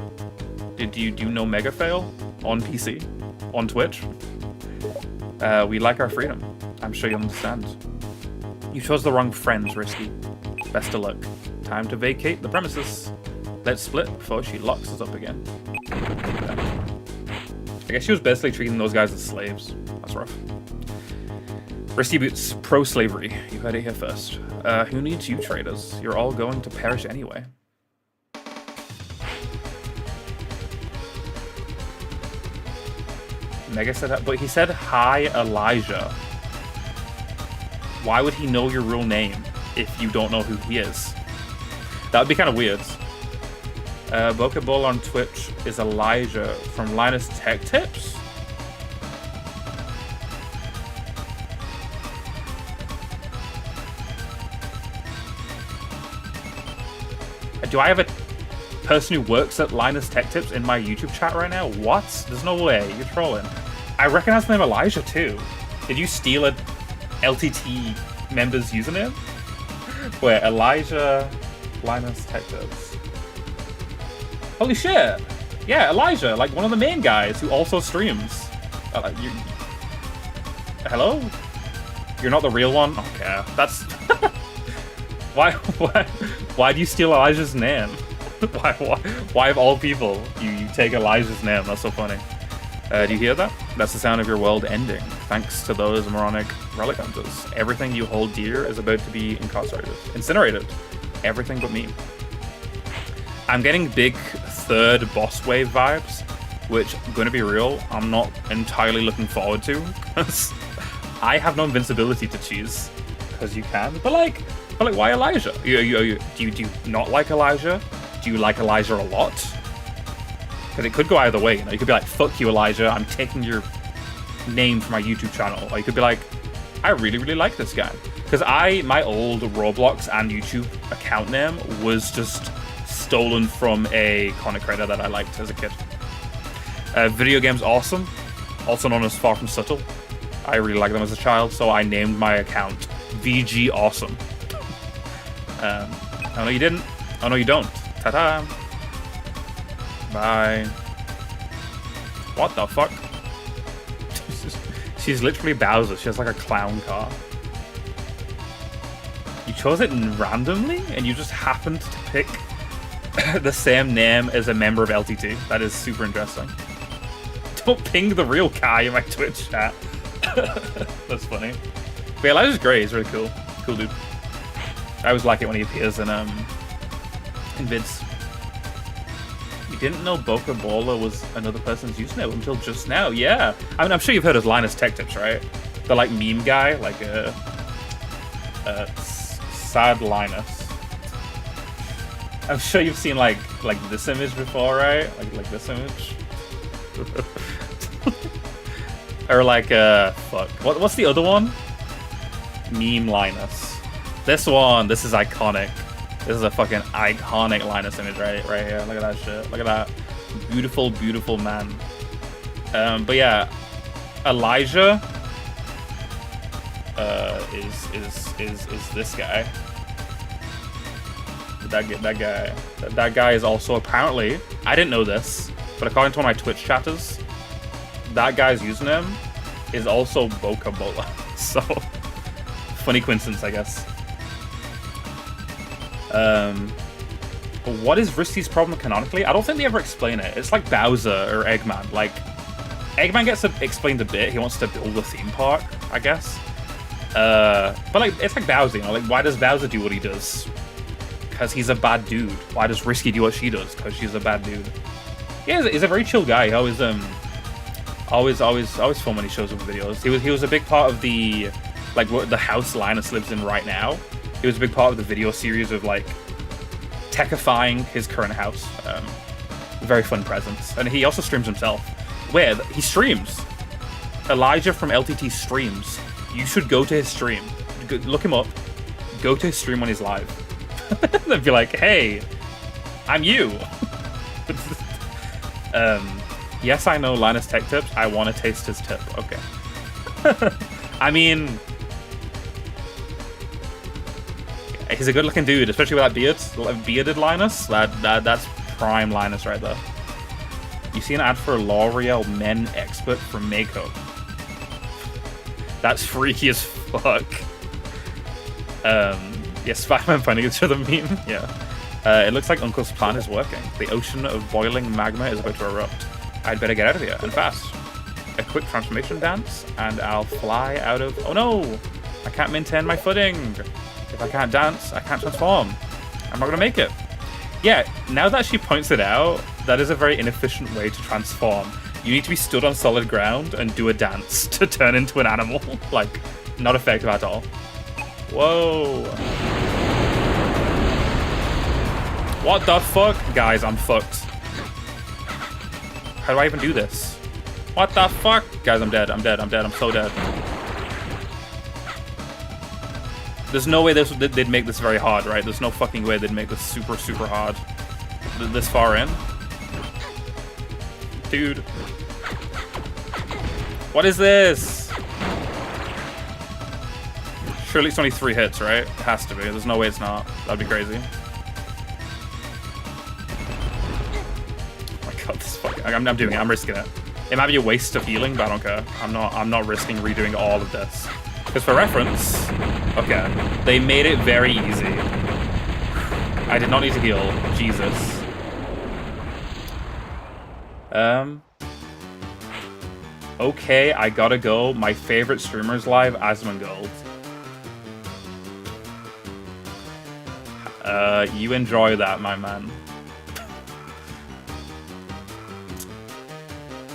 Do you know Mega Fail on PC? On Twitch? We like our freedom. I'm sure you understand. You chose the wrong friends, Risky. Best of luck. Time to vacate the premises. Let's split before she locks us up again. I guess she was basically treating those guys as slaves. That's rough. Risky Boots, pro-slavery. You heard it here first. Who needs you, traders? You're all going to perish anyway. Mega said that, but he said, hi, Elijah. Why would he know your real name if you don't know who he is? That would be kind of weird. Bokeball on Twitch is Elijah from Linus Tech Tips? Do I have a person who works at Linus Tech Tips in my YouTube chat right now? What? There's no way. You're trolling. I recognize the name Elijah too. Did you steal a LTT member's username? Wait, Elijah Linus Tech Tips. Holy shit! Yeah, Elijah, like one of the main guys who also streams. Hello? You're not the real one? Okay, that's... Why do you steal Elijah's name? Why of all people you take Elijah's name? That's so funny. Do you hear that? That's the sound of your world ending. Thanks to those moronic relic hunters. Everything you hold dear is about to be incinerated. Everything but me. I'm getting big third boss wave vibes, which, I'm gonna be real, I'm not entirely looking forward to, because I have no invincibility to choose. Because you can, but like, why Elijah? Do you not like Elijah? Do you like Elijah a lot? Because it could go either way, you know? You could be like, fuck you, Elijah, I'm taking your name from my YouTube channel. Or you could be like, I really, really like this guy. Because my old Roblox and YouTube account name was just stolen from a content creator that I liked as a kid. Video games awesome, also known as Far From Subtle. I really liked them as a child, so I named my account VG Awesome. Oh no you didn't. Oh no you don't. Ta-ta. Bye. What the fuck? She's literally Bowser. She has like a clown car. You chose it randomly and you just happened to pick the same name as a member of LTT. That is super interesting. Don't ping the real Kai in my Twitch chat. That's funny. But yeah, Elijah's great. He's really cool. Cool dude. I always like it when he appears in vids. You didn't know Boca Bola was another person's username until just now. Yeah. I mean, I'm sure you've heard of Linus Tech Tips, right? The like meme guy, like sad Linus. I'm sure you've seen like this image before, right? Like this image. Or like fuck. What's the other one? Meme Linus. This is iconic. This is a fucking iconic Linus image right here. Look at that shit. Look at that. Beautiful, beautiful man. But yeah, Elijah is this guy. That guy is also apparently, I didn't know this, but according to one of my Twitch chatters, that guy's username is also Boca Bola. So funny coincidence, I guess. What is Risky's problem canonically? I don't think they ever explain it. It's like Bowser or Eggman. Like, Eggman gets explained a bit. He wants to build a theme park, I guess. But like, it's like Bowser, you know? Like, why does Bowser do what he does? Because he's a bad dude. Why does Risky do what she does? Because she's a bad dude. Yeah, he's a very chill guy. He always fun when he shows up with videos. He was a big part of the, like, the house Linus lives in right now. He was a big part of the video series of like techifying his current house. Very fun presence. And he also streams himself. Where? He streams. Elijah from LTT streams. You should go to his stream. Look him up. Go to his stream when he's live. And be like, hey, I'm you. Yes, I know Linus Tech Tips. I want to taste his tip. Okay. I mean, he's a good-looking dude, especially with that beard. Bearded Linus. That's prime Linus right there. You see an ad for L'Oreal Men Expert for makeup. That's freaky as fuck. Yeah, Spider-Man finding each other meme. Yeah. It looks like Uncle's plan is working. The ocean of boiling magma is about to erupt. I'd better get out of here, and fast. A quick transformation dance, and I'll fly out of... Oh no! I can't maintain my footing. If I can't dance, I can't transform. I'm not gonna make it. Yeah, now that she points it out, that is a very inefficient way to transform. You need to be stood on solid ground and do a dance to turn into an animal. Like, not effective at all. Whoa. What the fuck? Guys, I'm fucked. How do I even do this? What the fuck? Guys, I'm dead. I'm dead. I'm dead. I'm so dead. There's no way they'd make this very hard, right? There's no fucking way they'd make this super, super hard. This far in. Dude. What is this? Surely it's only 3 hits, right? It has to be. There's no way it's not. That'd be crazy. Oh my god, this fucking... I'm doing it. I'm risking it. It might be a waste of healing, but I don't care. I'm not risking redoing all of this. Because for reference... Okay. They made it very easy. I did not need to heal. Jesus. Okay, I gotta go. My favorite streamers live, Asmongold. You enjoy that, my man.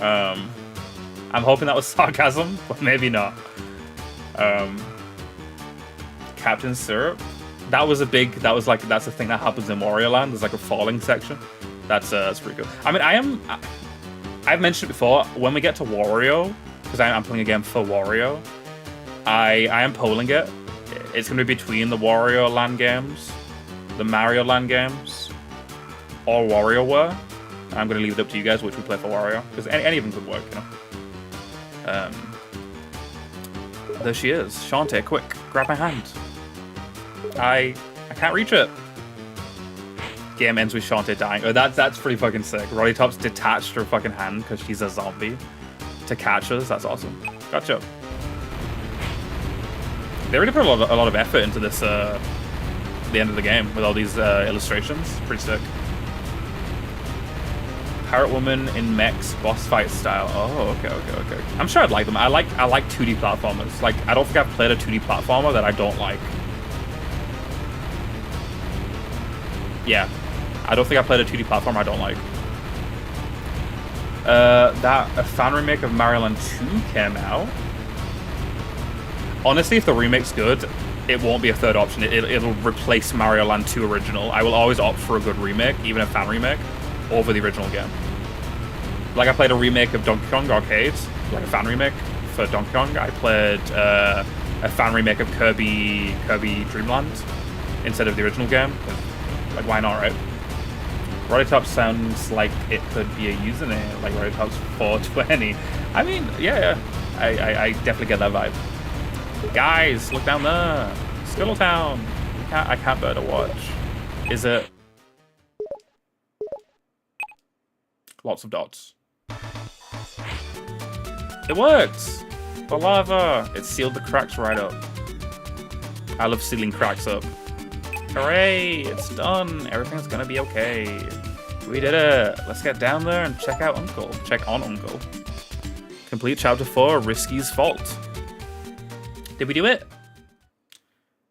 I'm hoping that was sarcasm, but maybe not. Captain Syrup. That's a thing that happens in Wario Land. There's like a falling section. That's pretty cool. I mean, I've mentioned it before, when we get to Wario, because I'm playing a game for Wario, I am polling it. It's going to be between the Wario Land games, the Mario Land games, or WarioWare. I'm going to leave it up to you guys which we play for Wario, because any of them could work, you know. There she is. Shantae, quick, grab my hand. I can't reach it. Game ends with Shantae dying. Oh, that's pretty fucking sick. Roddy Top's detached her fucking hand because she's a zombie to catch us. That's awesome. Gotcha. They really put a lot of effort into this, the end of the game with all these illustrations. Pretty sick. Parrot Woman in mechs boss fight style. Oh, okay. I'm sure I'd like them. I like 2D platformers. Like, I don't think I've played a 2D platformer that I don't like. Yeah. I don't think I played a 2D platform I don't like. A fan remake of Mario Land 2 came out. Honestly, if the remake's good, it won't be a third option. It'll replace Mario Land 2 original. I will always opt for a good remake, even a fan remake, over the original game. Like, I played a remake of Donkey Kong Arcade, like a fan remake for Donkey Kong. I played a fan remake of Kirby Dreamland instead of the original game. Like, why not, right? Roddy Top sounds like it could be a username, like Roddy Top's 420. I mean, yeah. I definitely get that vibe. Guys, look down there. Skittletown. I can't bear to watch. Is it? Lots of dots. It worked! The lava! It sealed the cracks right up. I love sealing cracks up. Hooray! It's done! Everything's gonna be okay. We did it! Let's get down there and check out Uncle. Check on Uncle. Complete Chapter 4, Risky's Fault. Did we do it?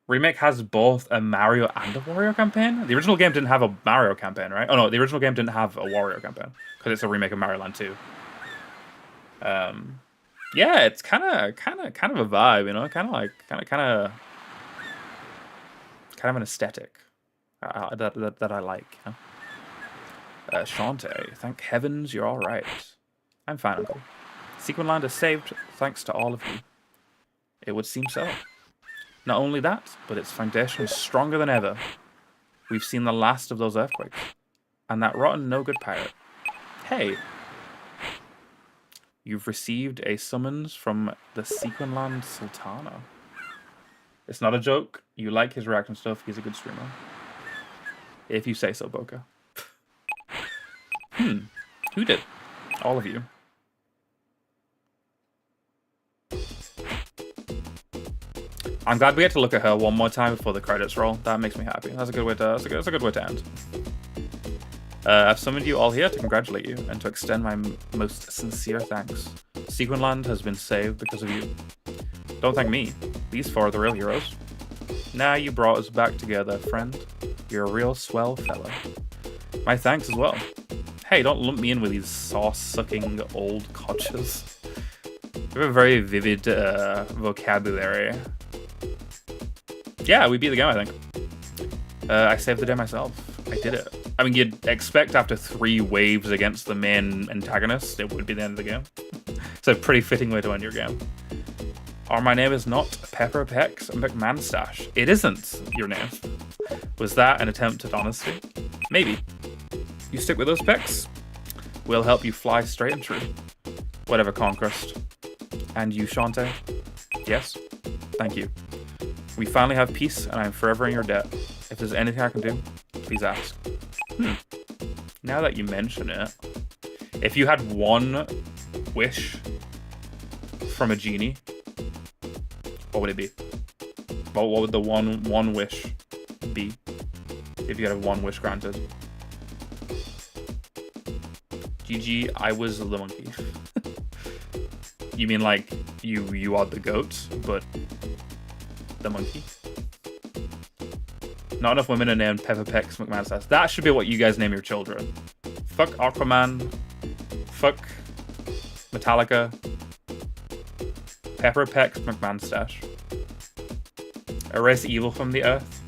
Remake has both a Mario and a Wario campaign? The original game didn't have a Mario campaign, right? Oh no, the original game didn't have a Wario campaign. Because it's a remake of Mario Land 2. Yeah, it's kind of a vibe, you know? Kind of an aesthetic that I like, you know? Shantae, thank heavens you're all right. I'm fine, Uncle. Sequin Land is saved thanks to all of you. It would seem so. Not only that, but its foundation is stronger than ever. We've seen the last of those earthquakes. And that rotten no-good pirate. Hey! You've received a summons from the Sequinland Sultana. It's not a joke. You like his reaction stuff. He's a good streamer. If you say so, Boca. Who did? All of you. I'm glad we get to look at her one more time before the credits roll. That makes me happy. That's a good way to. That's a good way to end. I've summoned you all here to congratulate you and to extend my most sincere thanks. Sequinland has been saved because of you. Don't thank me. These four are the real heroes. Now you brought us back together, friend. You're a real swell fella. My thanks as well. Hey, don't lump me in with these sauce-sucking old codgers. You have a very vivid vocabulary. Yeah, we beat the game, I think. I saved the day myself. I did it. I mean, you'd expect after 3 waves against the main antagonist, it would be the end of the game. It's a pretty fitting way to end your game. Or my name is not Pepper Pex McManstache. It isn't your name. Was that an attempt at honesty? Maybe. You stick with us, Pex. We'll help you fly straight and true. Whatever, Conquest. And you, Shantae? Yes? Thank you. We finally have peace, and I'm forever in your debt. If there's anything I can do, please ask. Now that you mention it, if you had one wish from a genie, what would it be? What would the one wish be if you had one wish granted? GG, I was the monkey. You mean like you are the goat, but the monkey? Not enough women are named Pepper Pex McManstache. That should be what you guys name your children. Fuck Aquaman. Fuck Metallica. Pepper Pex McManstache. Erase evil from the earth.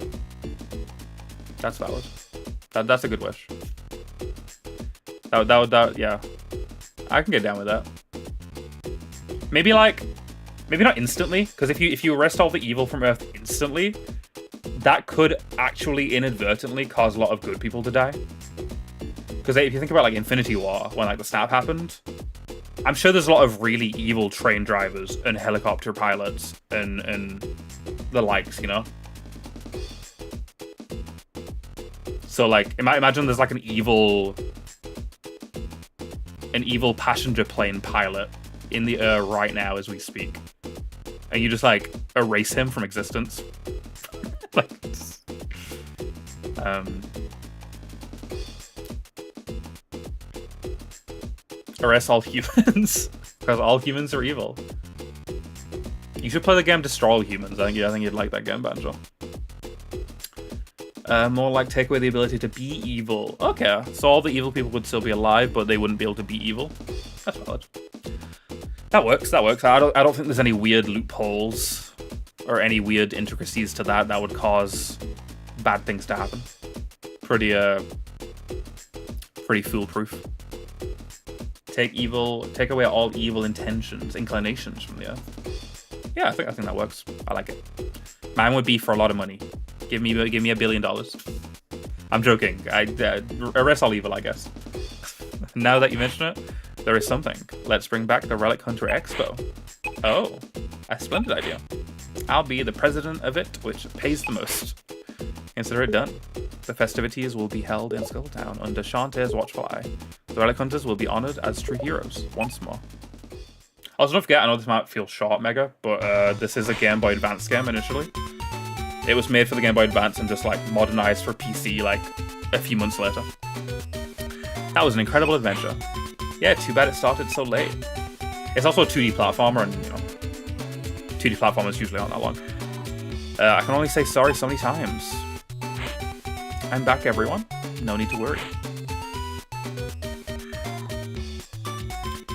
That's valid. That's a good wish. That yeah. I can get down with that. Maybe not instantly, because if you arrest all the evil from Earth instantly, that could actually inadvertently cause a lot of good people to die. Because if you think about like Infinity War, when like the snap happened, I'm sure there's a lot of really evil train drivers and helicopter pilots and the likes, you know? So like, imagine there's like an evil passenger plane pilot in the air right now as we speak. And you just like erase him from existence. Like, arrest all humans because all humans are evil. You should play the game Destroy All Humans. I think you'd like that game, Banjo. More like take away the ability to be evil. Okay, so all the evil people would still be alive, but they wouldn't be able to be evil. That's valid. That works. I don't think there's any weird loopholes or any weird intricacies to that would cause bad things to happen. Pretty foolproof. Take away all evil intentions, inclinations from the earth. Yeah, I think that works. I like it. Mine would be for a lot of money. Give me $1 billion. I'm joking. Arrest all evil, I guess. Now that you mention it, there is something. Let's bring back the Relic Hunter Expo. Oh, a splendid idea. I'll be the president of it, which pays the most. Consider it done. The festivities will be held in Skulltown under Shantae's watchful eye. The Relic Hunters will be honored as true heroes once more. Also, don't forget, I know this might feel short, Mega, but this is a Game Boy Advance game initially. It was made for the Game Boy Advance and just like modernized for PC like a few months later. That was an incredible adventure. Yeah, too bad it started so late. It's also a 2D platformer, and you know, 2D platformers usually aren't that long. I can only say sorry so many times. I'm back, everyone. No need to worry.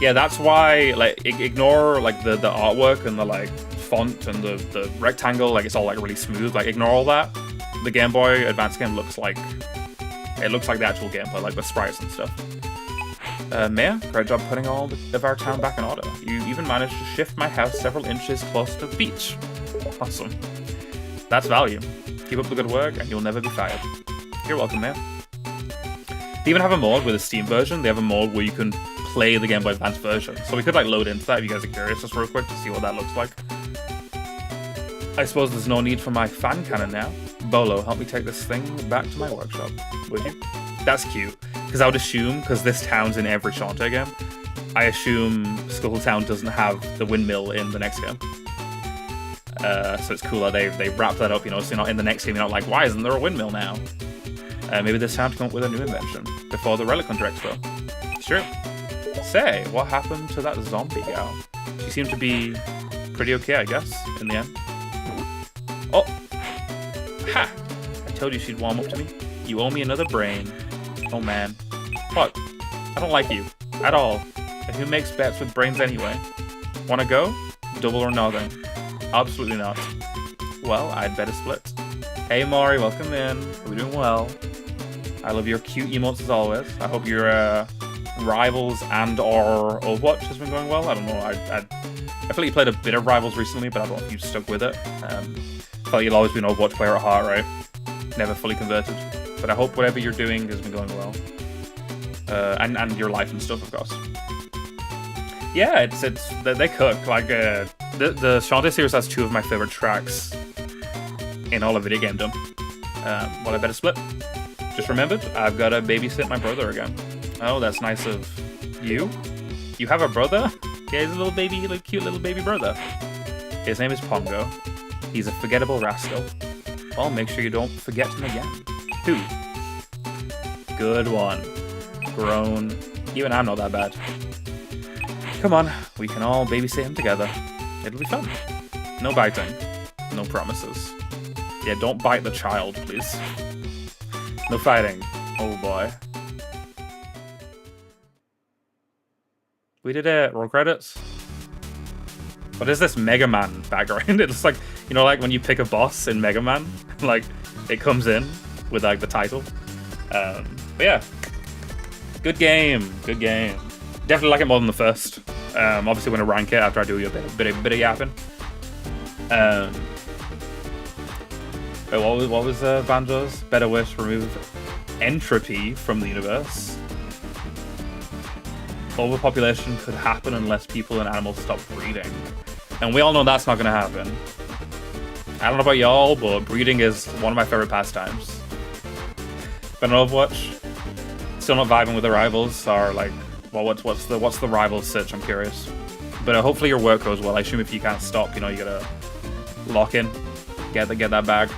Yeah, that's why, like, ignore like the artwork and the like font and the rectangle, like it's all like really smooth. Like, ignore all that. The Game Boy Advance game looks like the actual gameplay, like the sprites and stuff. Maya, great job putting all of our town back in order. You even managed to shift my house several inches closer to the beach. Awesome. That's value. Keep up the good work and you'll never be fired. You're welcome, Maya. They even have a mode with a Steam version. They have a mode where you can play the Game Boy Advance version. So we could like load into that if you guys are curious just real quick to see what that looks like. I suppose there's no need for my fan cannon now. Bolo, help me take this thing back to my workshop, would you? That's cute. Because I would assume, because this town's in every Shantae game, I assume Skulltown doesn't have the windmill in the next game. So it's cool that they wrap that up, you know, so you're not in the next game, you're not like, why isn't there a windmill now? Maybe this time to come up with a new invention before the Relic Hunter Expo. It's true. Say, what happened to that zombie gal? She seemed to be pretty okay, I guess, in the end. Oh! Ha! I told you she'd warm up to me. You owe me another brain. Oh man. What? I don't like you. At all. And who makes bets with brains anyway? Wanna go? Double or nothing? Absolutely not. Well, I'd better split. Hey Maury, welcome in. Are we doing well? I love your cute emotes as always. I hope your Rivals and or Overwatch has been going well. I don't know. I feel like you played a bit of Rivals recently, but I don't know if you stuck with it. I feel like you'll always be an Overwatch player at heart, right? Never fully converted. But I hope whatever you're doing has been going well. And your life and stuff, of course. Yeah, they cook. Like the Shantae series has 2 of my favorite tracks in all of video game done. Well, I better split. Just remembered, I've got to babysit my brother again. Oh, that's nice of you. You have a brother? Yeah, he's a little baby, cute little baby brother. His name is Pongo. He's a forgettable rascal. Well, make sure you don't forget him again. Who? Good one. Grown. Even I'm not that bad. Come on, we can all babysit him together. It'll be fun. No biting. No promises. Yeah, don't bite the child, please. No fighting. Oh boy. We did it. Roll credits. What is this Mega Man background? It looks like, you know, like when you pick a boss in Mega Man, like it comes in with like the title. But yeah, good game. Good game. Definitely like it more than the first. Obviously, when I rank it after I do a bit of yapping. What was Banjo's? Better wish, remove entropy from the universe. Overpopulation could happen unless people and animals stop breeding. And we all know that's not going to happen. I don't know about y'all, but breeding is one of my favorite pastimes. But in Overwatch, still not vibing with the rivals, or like, well, what's the rivals search? I'm curious. But hopefully your work goes well. I assume if you can't stop, you know, you gotta lock in, get that bag.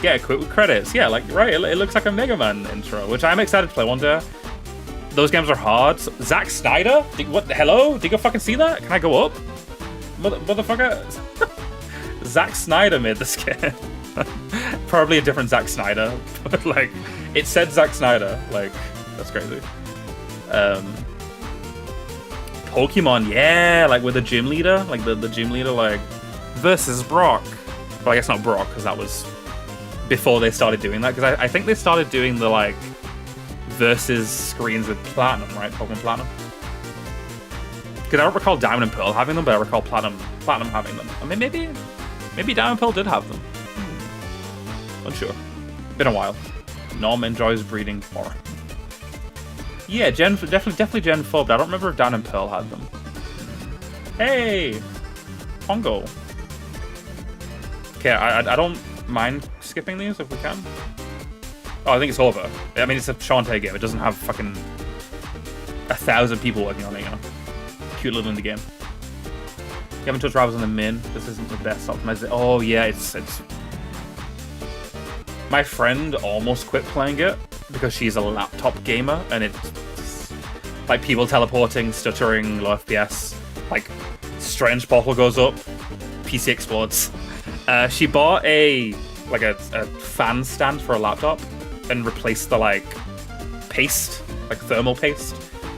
Yeah, quit with credits. Yeah, like, right, it looks like a Mega Man intro, which I'm excited to play one day. Those games are hard. Zack Snyder? What? Hello? Did you fucking see that? Can I go up? Motherfucker. Zack Snyder made this game. Probably a different Zack Snyder, but like, it said Zack Snyder. Like, that's crazy. Pokemon, yeah, like with the gym leader, like the gym leader, like, versus Brock. Well, I guess not Brock, because that was before they started doing that, because I think they started doing the, like, versus screens with Platinum, right? Pokemon Platinum. Because I don't recall Diamond and Pearl having them, but I recall Platinum having them. I mean, maybe Diamond and Pearl did have them. Unsure. Been a while. Norm enjoys breeding more. Yeah, definitely Gen 4, but I don't remember if Diamond and Pearl had them. Hey! Pongo. Okay, I don't mind skipping these if we can. Oh, I think it's over. I mean, it's a Shantae game. It doesn't have fucking 1,000 people working on it, you know. Cute little indie game. You haven't touched Rivals on the min. This isn't the best optimized. Oh yeah, it's. My friend almost quit playing it because she's a laptop gamer, and it's like people teleporting, stuttering, low FPS. Like, strange portal goes up, PC explodes. She bought a fan stand for a laptop and replaced the like paste, like thermal paste,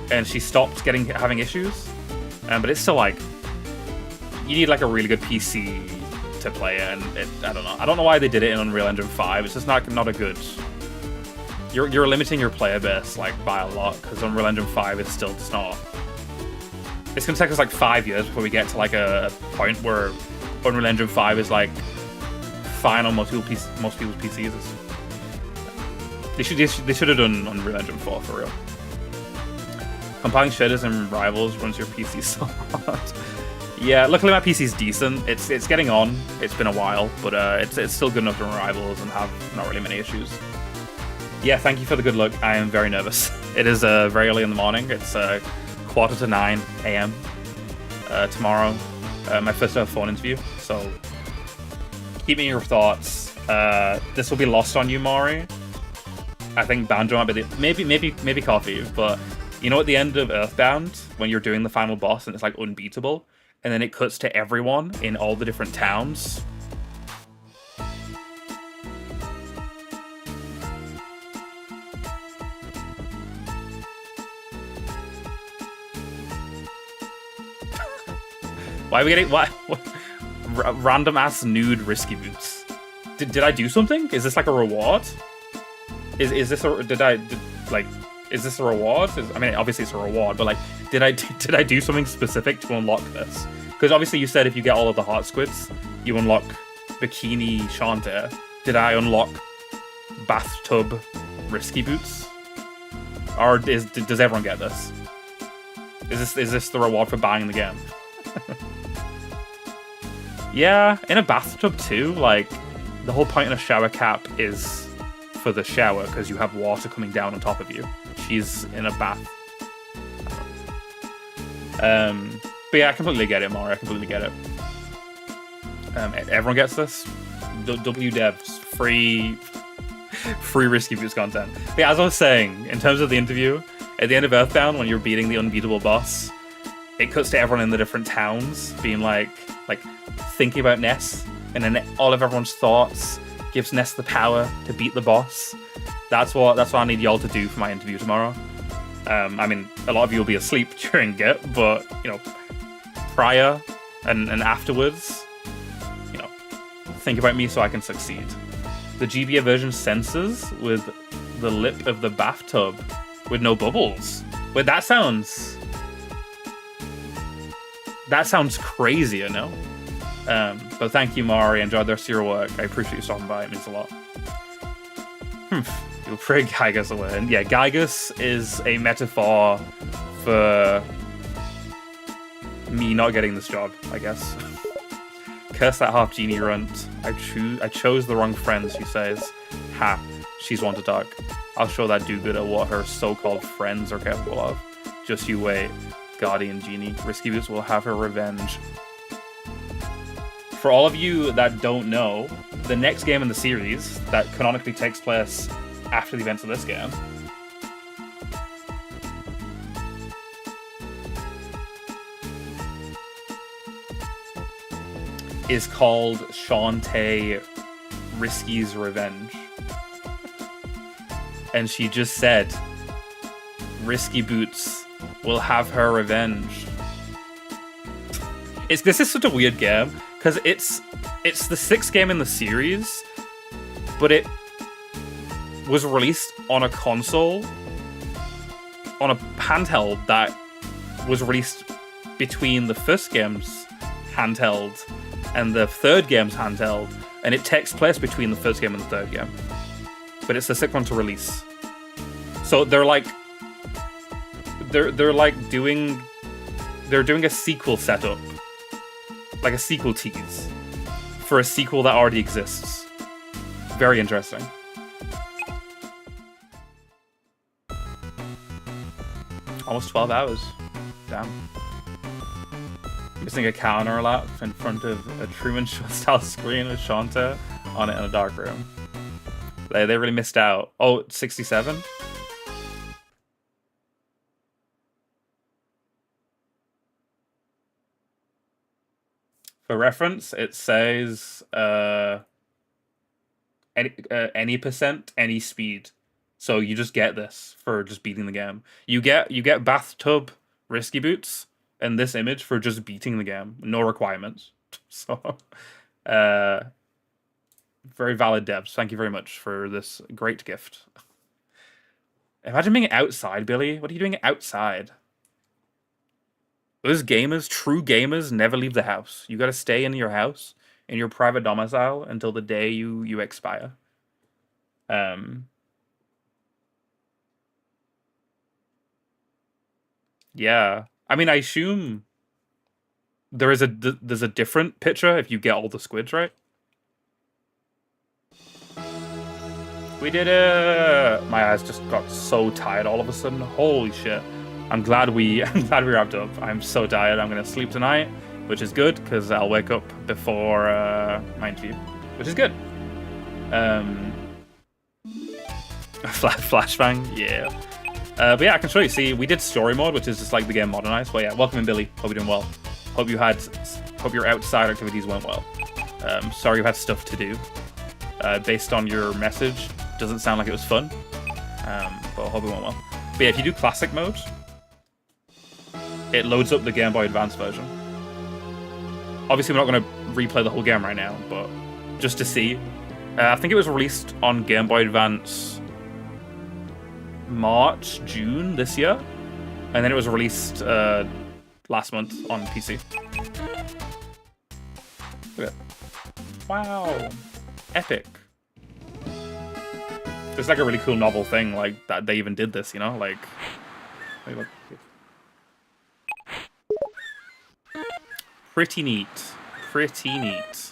and she stopped having issues. But it's still like, you need like a really good PC to play it, and I don't know why they did it in Unreal Engine 5. It's just not a good. You're limiting your player base like by a lot, because Unreal Engine 5 is still just not. It's gonna take us like 5 years before we get to like a point where Unreal Engine 5 is like fine on most people's PCs. They should have done Unreal Engine 4 for real. Compiling shaders and Rivals runs your PC so hard. Yeah, luckily my PC's decent. It's getting on. It's been a while, but it's still good enough to run Rivals and have not really many issues. Yeah, thank you for the good luck. I am very nervous. It is very early in the morning. It's 8:45 a.m. tomorrow. My first ever phone interview. So keep me in your thoughts. This will be lost on you, Mari. I think Banjo might be maybe Coffee, but you know at the end of Earthbound when you're doing the final boss and it's like unbeatable, and then it cuts to everyone in all the different towns. Why are we getting what random ass nude risky boots? Did I do something? Is this like a reward? Is this a is this a reward? I mean, obviously it's a reward, but like, did I do something specific to unlock this? Because obviously you said if you get all of the heart squids, you unlock Bikini Shantae. Did I unlock bathtub risky boots? Or does everyone get this? Is this the reward for buying the game? Yeah, in a bathtub too. Like, the whole point in a shower cap is for the shower because you have water coming down on top of you. She's in a bath. But yeah, I completely get it, Mara. I completely get it. Everyone gets this. W devs, free risky boots content. But yeah, as I was saying, in terms of the interview, at the end of Earthbound, when you're beating the unbeatable boss, it cuts to everyone in the different towns being like thinking about Ness, and then all of everyone's thoughts gives Ness the power to beat the boss. That's what I need y'all to do for my interview tomorrow. I mean, a lot of you will be asleep during it, but you know, prior and afterwards, you know, think about me so I can succeed. The GBA version senses with the lip of the bathtub with no bubbles. Wait, that sounds crazy, you know? But thank you, Mari. Enjoy the rest of your work. I appreciate you stopping by. It means a lot. You'll pray Gygus will win. Yeah, Gygus is a metaphor for me not getting this job, I guess. Curse that half genie runt. I chose the wrong friend, she says. Ha, she's one to talk. I'll show that do-gooder what her so-called friends are capable of. Just you wait. Guardian Genie. Risky Boots will have her revenge. For all of you that don't know, the next game in the series that canonically takes place after the events of this game is called Shantae Risky's Revenge. And she just said, Risky Boots will have her revenge. This is such a weird game, because it's the 6th game in the series, but it was released on a console, on a handheld that was released between the first game's handheld and the third game's handheld, and it takes place between the first game and the third game. But it's the 6th one to release. So they're doing a sequel setup. Like a sequel tease for a sequel that already exists. Very interesting. Almost 12 hours. Damn. Missing a counter lap in front of a Truman Show style screen with Shantae on it in a dark room. They really missed out. Oh, 67? For reference, it says any percent, any speed. So you just get this for just beating the game. You get bathtub risky boots in this image for just beating the game. No requirements. So very valid devs. Thank you very much for this great gift. Imagine being outside, Billy. What are you doing outside? Those gamers, true gamers, never leave the house. You gotta stay in your house, in your private domicile, until the day you expire. Yeah. I mean, I assume there's a different picture if you get all the squids right. We did it! My eyes just got so tired all of a sudden. Holy shit. I'm glad we I'm glad we wrapped up. I'm so tired. I'm gonna sleep tonight, which is good because I'll wake up before my interview, which is good. Flashbang, yeah. But yeah, I can show you. See, we did story mode, which is just like the game modernized. But yeah, welcome in, Billy. Hope you're doing well. Hope your outside activities went well. Sorry you had stuff to do. Based on your message, doesn't sound like it was fun. But I hope it went well. But yeah, if you do classic mode, it loads up the Game Boy Advance version. Obviously, we're not going to replay the whole game right now, but just to see. I think it was released on Game Boy Advance March, June this year, and then it was released last month on PC. Look at it. Wow, epic. It's like a really cool novel thing, like that they even did this, you know, like. Look. Pretty neat. Pretty neat.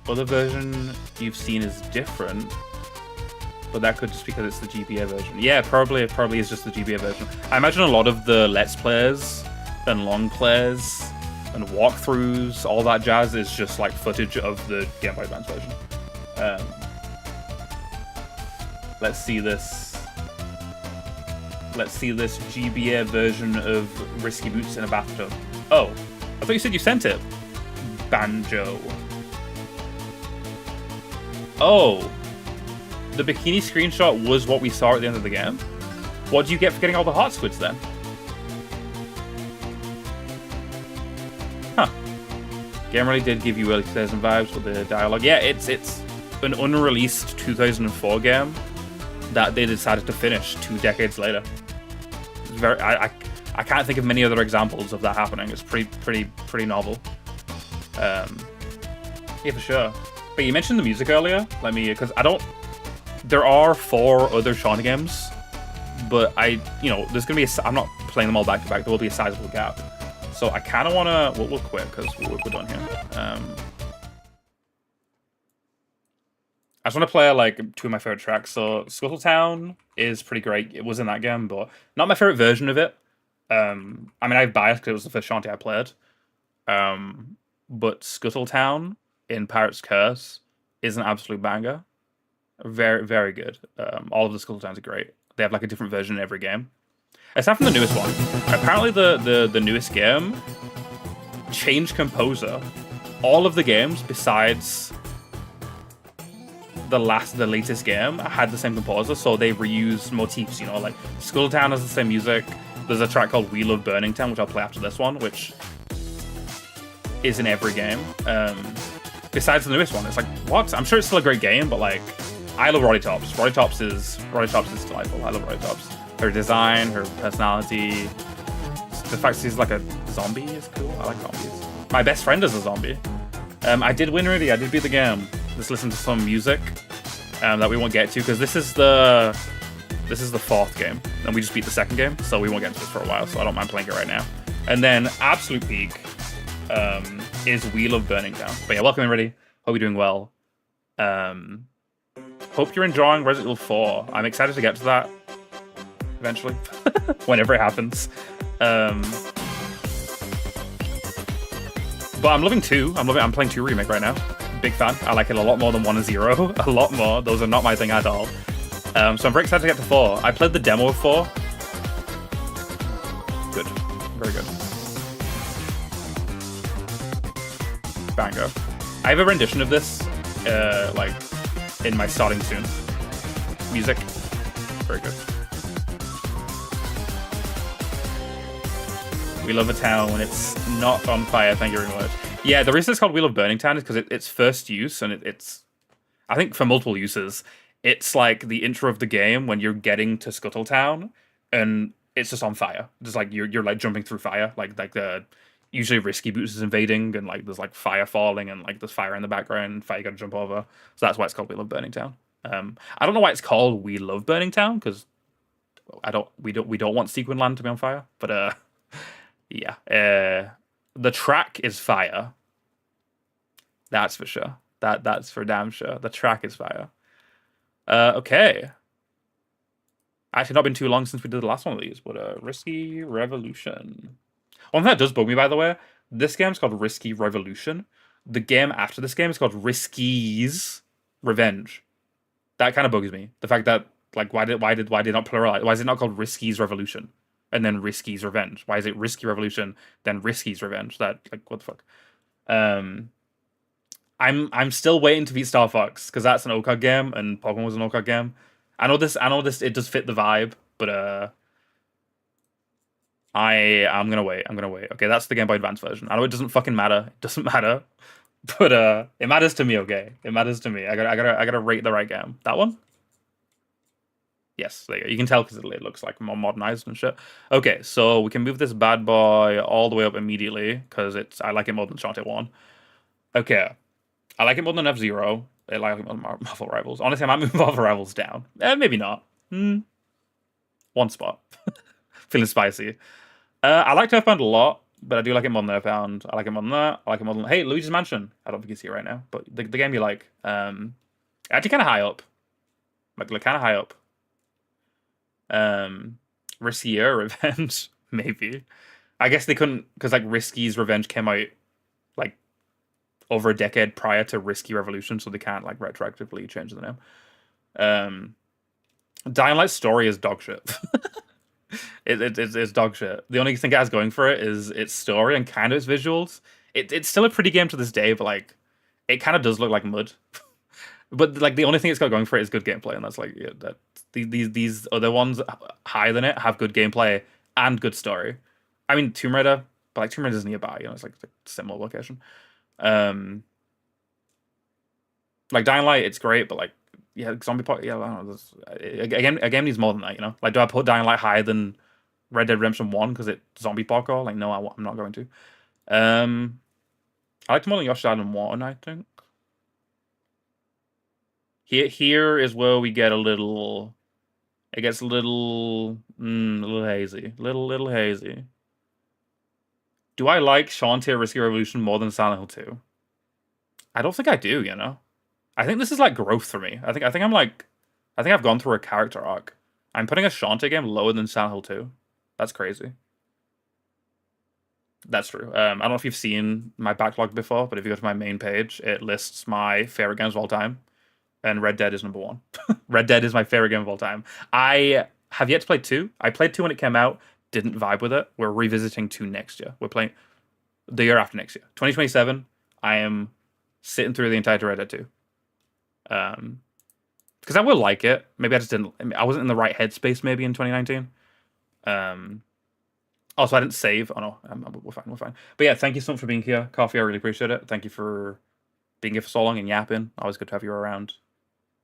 Other version you've seen is different, but that could just because it's the GBA version. Yeah, probably is just the GBA version. I imagine a lot of the Let's Plays and long plays and walkthroughs, all that jazz is just like footage of the Game Boy Advance version. Let's see this. Let's see this GBA version of Risky Boots in a bathtub. Oh, I thought you said you sent it. Banjo. Oh, the bikini screenshot was what we saw at the end of the game? What do you get for getting all the hot squids then? Huh. Game really did give you early 2000 vibes with the dialogue. Yeah, it's an unreleased 2004 game that they decided to finish 2 decades later. It's very, I can't think of many other examples of that happening. It's pretty novel. Yeah, for sure. But you mentioned the music earlier. Let me, because there are 4 other Shantae games, but there's gonna be I'm not playing them all back to back. There will be a sizable gap. So I kind of wanna, we'll quit because we're done here. I just want to play like 2 of my favorite tracks. So Scuttletown is pretty great. It was in that game, but not my favorite version of it. I mean, I have bias because it was the first Shantae I played. But Scuttletown in Pirate's Curse is an absolute banger. Very, very good. All of the Scuttletown's are great. They have like a different version in every game. Aside from the newest one. Apparently the newest game changed composer. All of the games besides the latest game had the same composer, so they reused motifs, you know, like Scuttletown has the same music. There's a track called We Love Burningtown, which I'll play after this one, which is in every game. Besides the newest one, it's like, what? I'm sure it's still a great game, but like, I love Roddy Tops. Roddy Tops is delightful. I love Roddy Tops. Her design, her personality, the fact she's like a zombie is cool. I like zombies. My best friend is a zombie. I did win already. I did beat the game. Let's listen to some music that we won't get to because this is the 4th game, and we just beat the 2nd game, so we won't get into this for a while. So I don't mind playing it right now. And then absolute peak is We Love Burningtown. But yeah, welcome everybody. Hope you're doing well. Hope you're enjoying Resident Evil 4. I'm excited to get to that eventually, whenever it happens. But I'm loving 2. I'm playing 2 Remake right now. Big fan. I like it a lot more than 1 and 0. A lot more. Those are not my thing at all. So I'm very excited to get to 4. I played the demo of 4. Good. Very good. Banger. I have a rendition of this, like, in my starting tune. Music. Very good. We love a town when it's not on fire. Thank you very much. Yeah, the reason it's called We Love Burningtown is because it's first use, and it's, I think for multiple uses, it's like the intro of the game when you're getting to Scuttletown, and it's just on fire. Just like you're like jumping through fire, like the usually Risky Boots is invading, and like there's like fire falling, and like there's fire in the background, fire you gotta jump over. So that's why it's called We Love Burningtown. I don't know why it's called We Love Burningtown because we don't want Sequin Land to be on fire, but yeah. The track is fire. That's for sure. That's for damn sure. The track is fire. Okay. Actually, not been too long since we did the last one of these, but Risky Revolution. One thing that does bug me, by the way, this game's called Risky Revolution. The game after this game is called Risky's Revenge. That kind of bugs me. The fact that like why did not pluralize? Why is it not called Risky's Revolution and then Risky's Revenge? Why is it Risky Revolution then Risky's Revenge? That like what the fuck? Um, I'm still waiting to beat Star Fox because that's an OCOG game and Pokemon was an OCOG game. I know this it does fit the vibe, but I'm gonna wait. I'm gonna wait. Okay, that's the Game Boy Advance version. I know it doesn't fucking matter. It doesn't matter. But it matters to me, okay? It matters to me. I gotta rate the right game. That one? Yes, there you go. You can tell because it looks like more modernized and shit. Okay, so we can move this bad boy all the way up immediately because I like it more than Shantae 1. Okay. I like it more than F-Zero. I like it more than Marvel Rivals. Honestly, I might move Marvel Rivals down. Maybe not. One spot. Feeling spicy. I like Earthbound a lot, but I do like it more than Earthbound. I like it more than that. I like it more than... Hey, Luigi's Mansion. I don't think you see it right now, but the game you like. Actually kind of high up. Like kind of high up. Riskier Revenge, maybe. I guess they couldn't... Because like Risky's Revenge came out like over a decade prior to Risky Revolution, so they can't like retroactively change the name. Dying Light's story is dog shit. It's dog shit. The only thing it has going for it is its story and kind of its visuals. It's still a pretty game to this day, but like it kind of does look like mud. But like the only thing it's got going for it is good gameplay, and that's like yeah, that these other ones higher than it have good gameplay and good story. I mean Tomb Raider, but like Tomb Raider's nearby, you know, it's like a similar location. Like Dying Light, it's great, but like yeah, Zombie Park, yeah, I don't know. A game needs more than that, you know. Like, do I put Dying Light higher than Red Dead Redemption 1 because it's zombie parkour? Like, no, I'm not going to. I liked more than Yoshi's Island 1, I think. Here is where we get a little. It gets a little hazy, little hazy. Do I like Shantae Risky Revolution more than Silent Hill 2? I don't think I do, you know. I think this is like growth for me. I think I've gone through a character arc. I'm putting a Shantae game lower than Silent Hill 2. That's crazy. That's true. I don't know if you've seen my backlog before, but if you go to my main page, it lists my favorite games of all time, and Red Dead is number 1. Red Dead is my favorite game of all time. I have yet to play 2. I played 2 when it came out, didn't vibe with it. We're revisiting 2 next year. We're playing the year after next year, 2027. I am sitting through the entire Red Dead 2. Because I will like it. Maybe I just didn't. I wasn't in the right headspace. Maybe in 2019. Also, I didn't save. Oh no, we're fine. We're fine. But yeah, thank you so much for being here, Coffee. I really appreciate it. Thank you for being here for so long and yapping. Always good to have you around.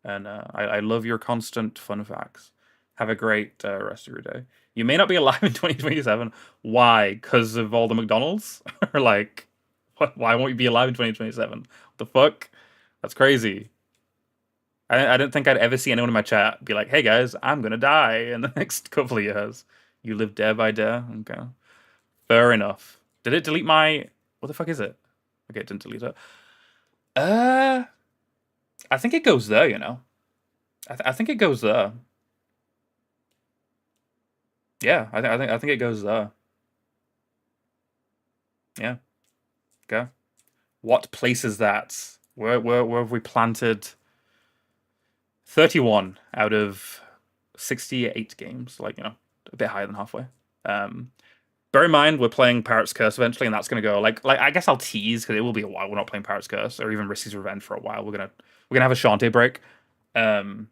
And I love your constant fun facts. Have a great rest of your day. You may not be alive in 2027. Why? Because of all the McDonald's? Or like, why won't you be alive in 2027? What the fuck? That's crazy. I didn't think I'd ever see anyone in my chat be like, "Hey guys, I'm gonna die in the next couple of years." You live day by day. Okay, fair enough. Did it delete my? What the fuck is it? Okay, it didn't delete it. I think it goes there. You know, I think it goes there. Yeah, I think it goes there. Yeah. Okay. What place is that? Where have we planted? 31 out of 68 games, like, you know, a bit higher than halfway. Bear in mind, we're playing Pirate's Curse eventually, and that's going to go, like I guess I'll tease, because it will be a while we're not playing Pirate's Curse, or even Risky's Revenge for a while. We're gonna have a Shantae break. But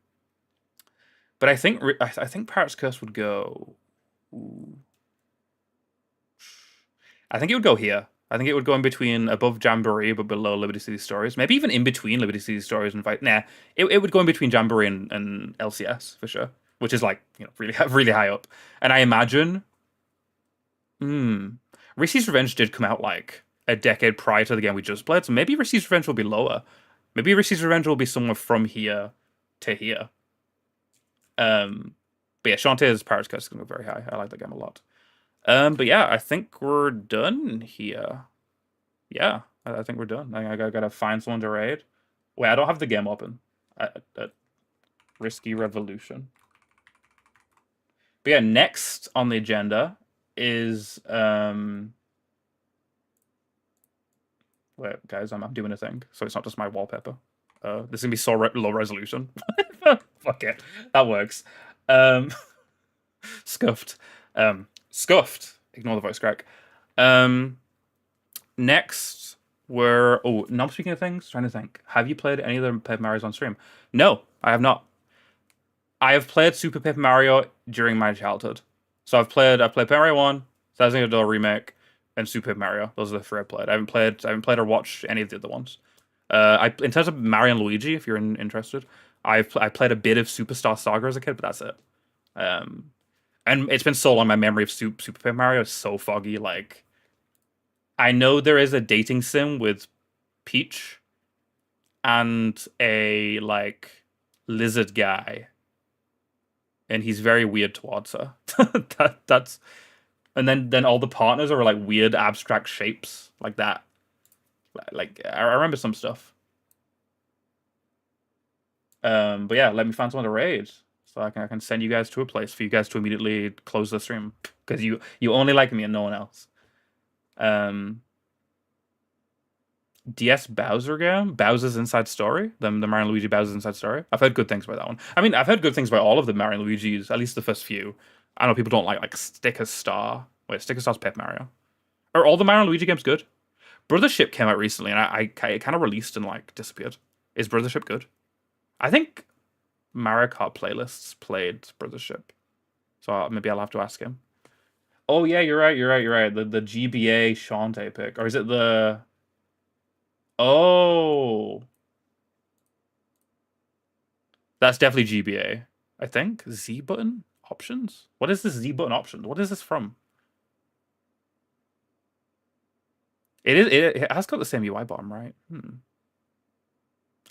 I think Pirate's Curse would go... Ooh. I think it would go here. I think it would go in between above Jamboree but below Liberty City Stories. Maybe even in between Liberty City Stories and Fight. Nah, it would go in between Jamboree and LCS for sure, which is like, you know, really high up. And I imagine, Risky's Revenge did come out like a decade prior to the game we just played, so maybe Risky's Revenge will be lower. Maybe Risky's Revenge will be somewhere from here to here. But yeah, Shantae's Pirate's Curse is going to go very high. I like that game a lot. But yeah, I think we're done here. Yeah, I think we're done. I gotta find someone to raid. Wait, I don't have the game open. Risky Revolution. But yeah, next on the agenda is wait, guys, I'm doing a thing, so it's not just my wallpaper. This is gonna be so low resolution. Fuck it, that works. Scuffed. Scuffed. Ignore the voice crack. Next, now I'm speaking of things, trying to think. Have you played any of the Paper Mario's on stream? No, I have not. I have played Super Paper Mario during my childhood. So I've played Paper Mario 1, Thousand Year Door Remake, and Super Paper Mario. Those are the three I played. I haven't played or watched any of the other ones. In terms of Mario and Luigi, if you're interested, I played a bit of Superstar Saga as a kid, but that's it. And it's been so long. My memory of Super Paper Mario is so foggy. Like, I know there is a dating sim with Peach and a like lizard guy, and he's very weird towards her. That's and then all the partners are like weird abstract shapes like that. Like I remember some stuff. But yeah, let me find someone to raid so I can send you guys to a place for you guys to immediately close the stream because you only like me and no one else. DS Bowser game, Bowser's Inside Story, the Mario and Luigi Bowser's Inside Story. I've heard good things about that one. I mean, I've heard good things about all of the Mario and Luigi's, at least the first few. I know people don't like Sticker Star. Wait, Sticker Star's Paper Mario. Are all the Mario and Luigi games good? Brothership came out recently, and it kind of released and like disappeared. Is Brothership good? I think Mario Kart playlists played Brothership, so maybe I'll have to ask him. Oh yeah, you're right. The GBA Shantae pick, or is it the? Oh, that's definitely GBA. I think Z button options. What is this Z button options? What is this from? It has got the same UI bottom, right?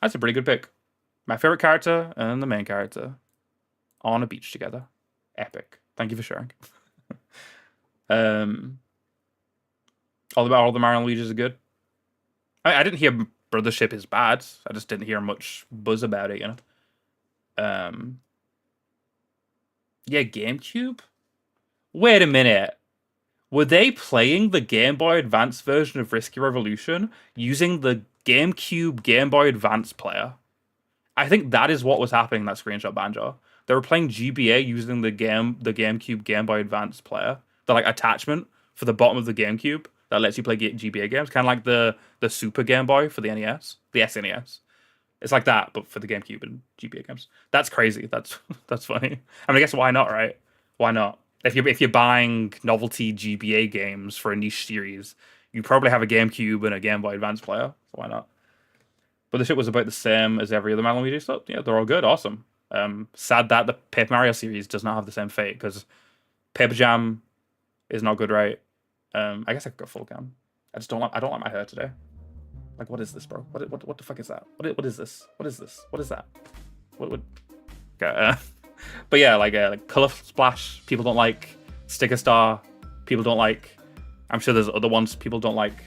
That's a pretty good pick. My favorite character and the main character on a beach together. Epic. Thank you for sharing. All the Mario and Luigi's are good. I didn't hear Brothership is bad. I just didn't hear much buzz about it, you know. Yeah, GameCube? Wait a minute. Were they playing the Game Boy Advance version of Risky Revolution using the GameCube Game Boy Advance player? I think that is what was happening in that screenshot, Banjo. They were playing GBA using the GameCube Game Boy Advance player, the like attachment for the bottom of the GameCube that lets you play GBA games, kind of like the Super Game Boy for the NES, the SNES. It's like that, but for the GameCube and GBA games. That's crazy. That's funny. I mean, I guess why not, right? Why not? If you're buying novelty GBA games for a niche series, you probably have a GameCube and a Game Boy Advance player. So why not? But the shit was about the same as every other Mario and Luigi stuff. Yeah, they're all good. Awesome. Sad that the Paper Mario series does not have the same fate because Paper Jam is not good, right? I guess I could go full cam. I don't like my hair today. Like, what is this, bro? What the fuck is that? What is this? What is this? What is that? What? Okay, but yeah, like Color Splash, people don't like. Sticker Star, people don't like. I'm sure there's other ones people don't like.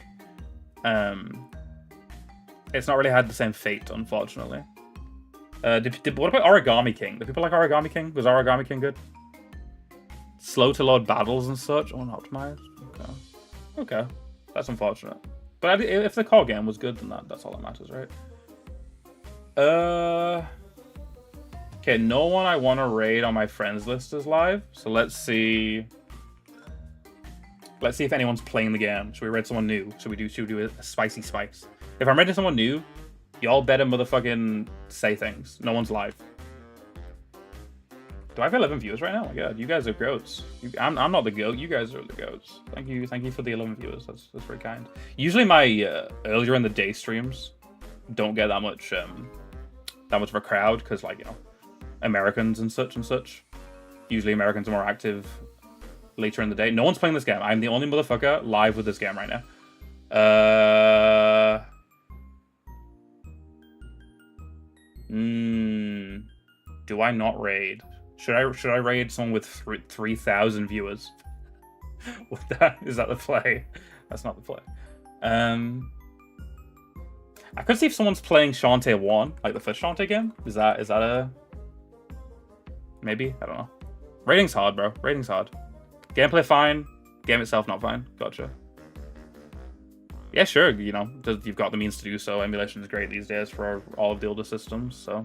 It's not really had the same fate, unfortunately. What about Origami King? Do people like Origami King? Was Origami King good? Slow to load battles and such. Unoptimized. Okay, that's unfortunate. But if the core game was good, then that's all that matters, right? Okay, no one I want to raid on my friends list is live. So let's see. Let's see if anyone's playing the game. Should we raid someone new? Should we do a spicy spice? If I'm raiding someone new, y'all better motherfucking say things. No one's live. Do I have 11 viewers right now? Oh my god, you guys are goats. I'm not the goat. You guys are the goats. Thank you for the 11 viewers. That's very kind. Usually my earlier in the day streams don't get that much of a crowd because, like, you know, Americans and such. Usually Americans are more active later in the day. No one's playing this game. I'm the only motherfucker live with this game right now. Do I not raid? Should I raid someone with 3,000 viewers? Is that the play? That's not the play. I could see if someone's playing Shantae 1, like the first Shantae game. Is that a... Maybe? I don't know. Rating's hard, bro. Rating's hard. Gameplay fine. Game itself not fine. Gotcha. Yeah, sure, you know, you've got the means to do so. Emulation is great these days for all of the older systems, so...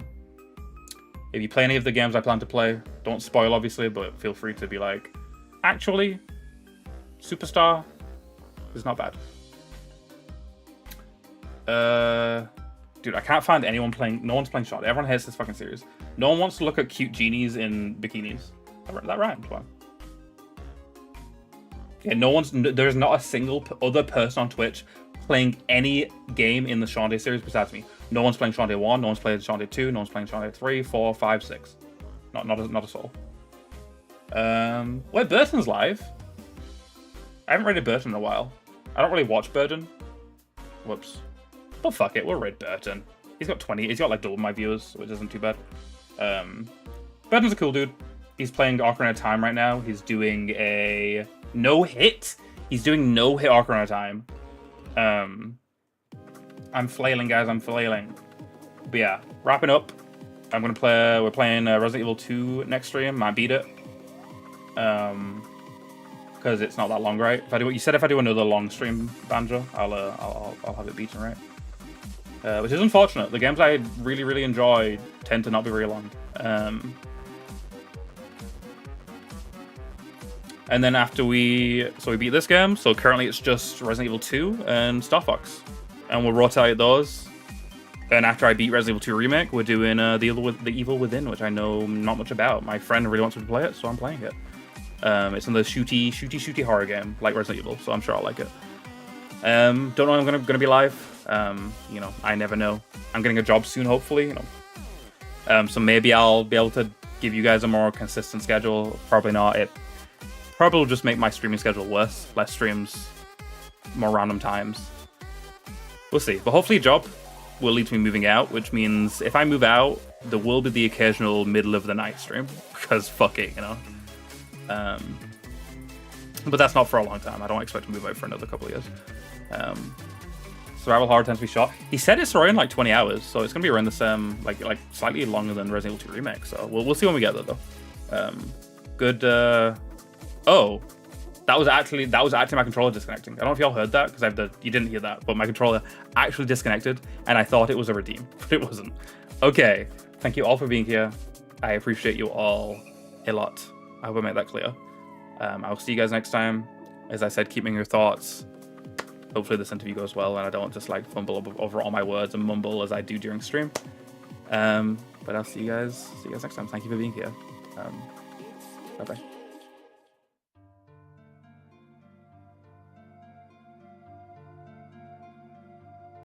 If you play any of the games I plan to play, don't spoil, obviously, but feel free to be like, actually, Superstar is not bad. Dude, I can't find anyone playing... No one's playing Shot. Everyone hates this fucking series. No one wants to look at cute genies in bikinis. That rhymed, wow. Yeah, there's not a single other person on Twitch playing any game in the Shantae series besides me. No one's playing Shantae 1, no one's playing Shantae 2, no one's playing Shantae 3, 4, 5, 6. Not a soul. Wait, Burton's live? I haven't raided Burton in a while. I don't really watch Burton. Whoops. But fuck it, we'll raid Burton. He's got like double my viewers, which isn't too bad. Burton's a cool dude. He's playing Ocarina of Time right now. He's doing a no-hit. He's doing no-hit Ocarina of Time. I'm flailing, guys. I'm flailing. But yeah, wrapping up. We're playing Resident Evil 2 next stream. Might beat it. Because it's not that long, right? You said if I do another long stream, Banjo, I'll have it beaten, right? Which is unfortunate. The games I really, really enjoy tend to not be very long. And then after we beat this game, so currently it's just Resident Evil 2 and Star Fox. And we'll rotate those. And after I beat Resident Evil 2 Remake, we're doing the Evil Within, which I know not much about. My friend really wants me to play it, so I'm playing it. It's another shooty horror game, like Resident Evil, so I'm sure I'll like it. Don't know when I'm gonna be live. You know, I never know. I'm getting a job soon, hopefully, you know. So maybe I'll be able to give you guys a more consistent schedule. Probably not. It probably will just make my streaming schedule worse. Less streams, more random times. We'll see. But hopefully a job will lead to me moving out, which means if I move out, there will be the occasional middle of the night stream, because fuck it, you know. But that's not for a long time. I don't expect to move out for another couple of years. Survival horror tends to be short. He said it's around like 20 hours, so it's gonna be around the same, like slightly longer than Resident Evil 2 Remake. So we'll see when we get there though. Good. Oh, that was actually my controller disconnecting. I don't know if y'all heard that because you didn't hear that, but my controller actually disconnected, and I thought it was a redeem, but it wasn't. Okay, thank you all for being here. I appreciate you all a lot. I hope I made that clear. I'll see you guys next time. As I said, keep me in your thoughts. Hopefully this interview goes well and I don't just like fumble over all my words and mumble as I do during stream. But I'll see you guys next time. Thank you for being here. Bye bye.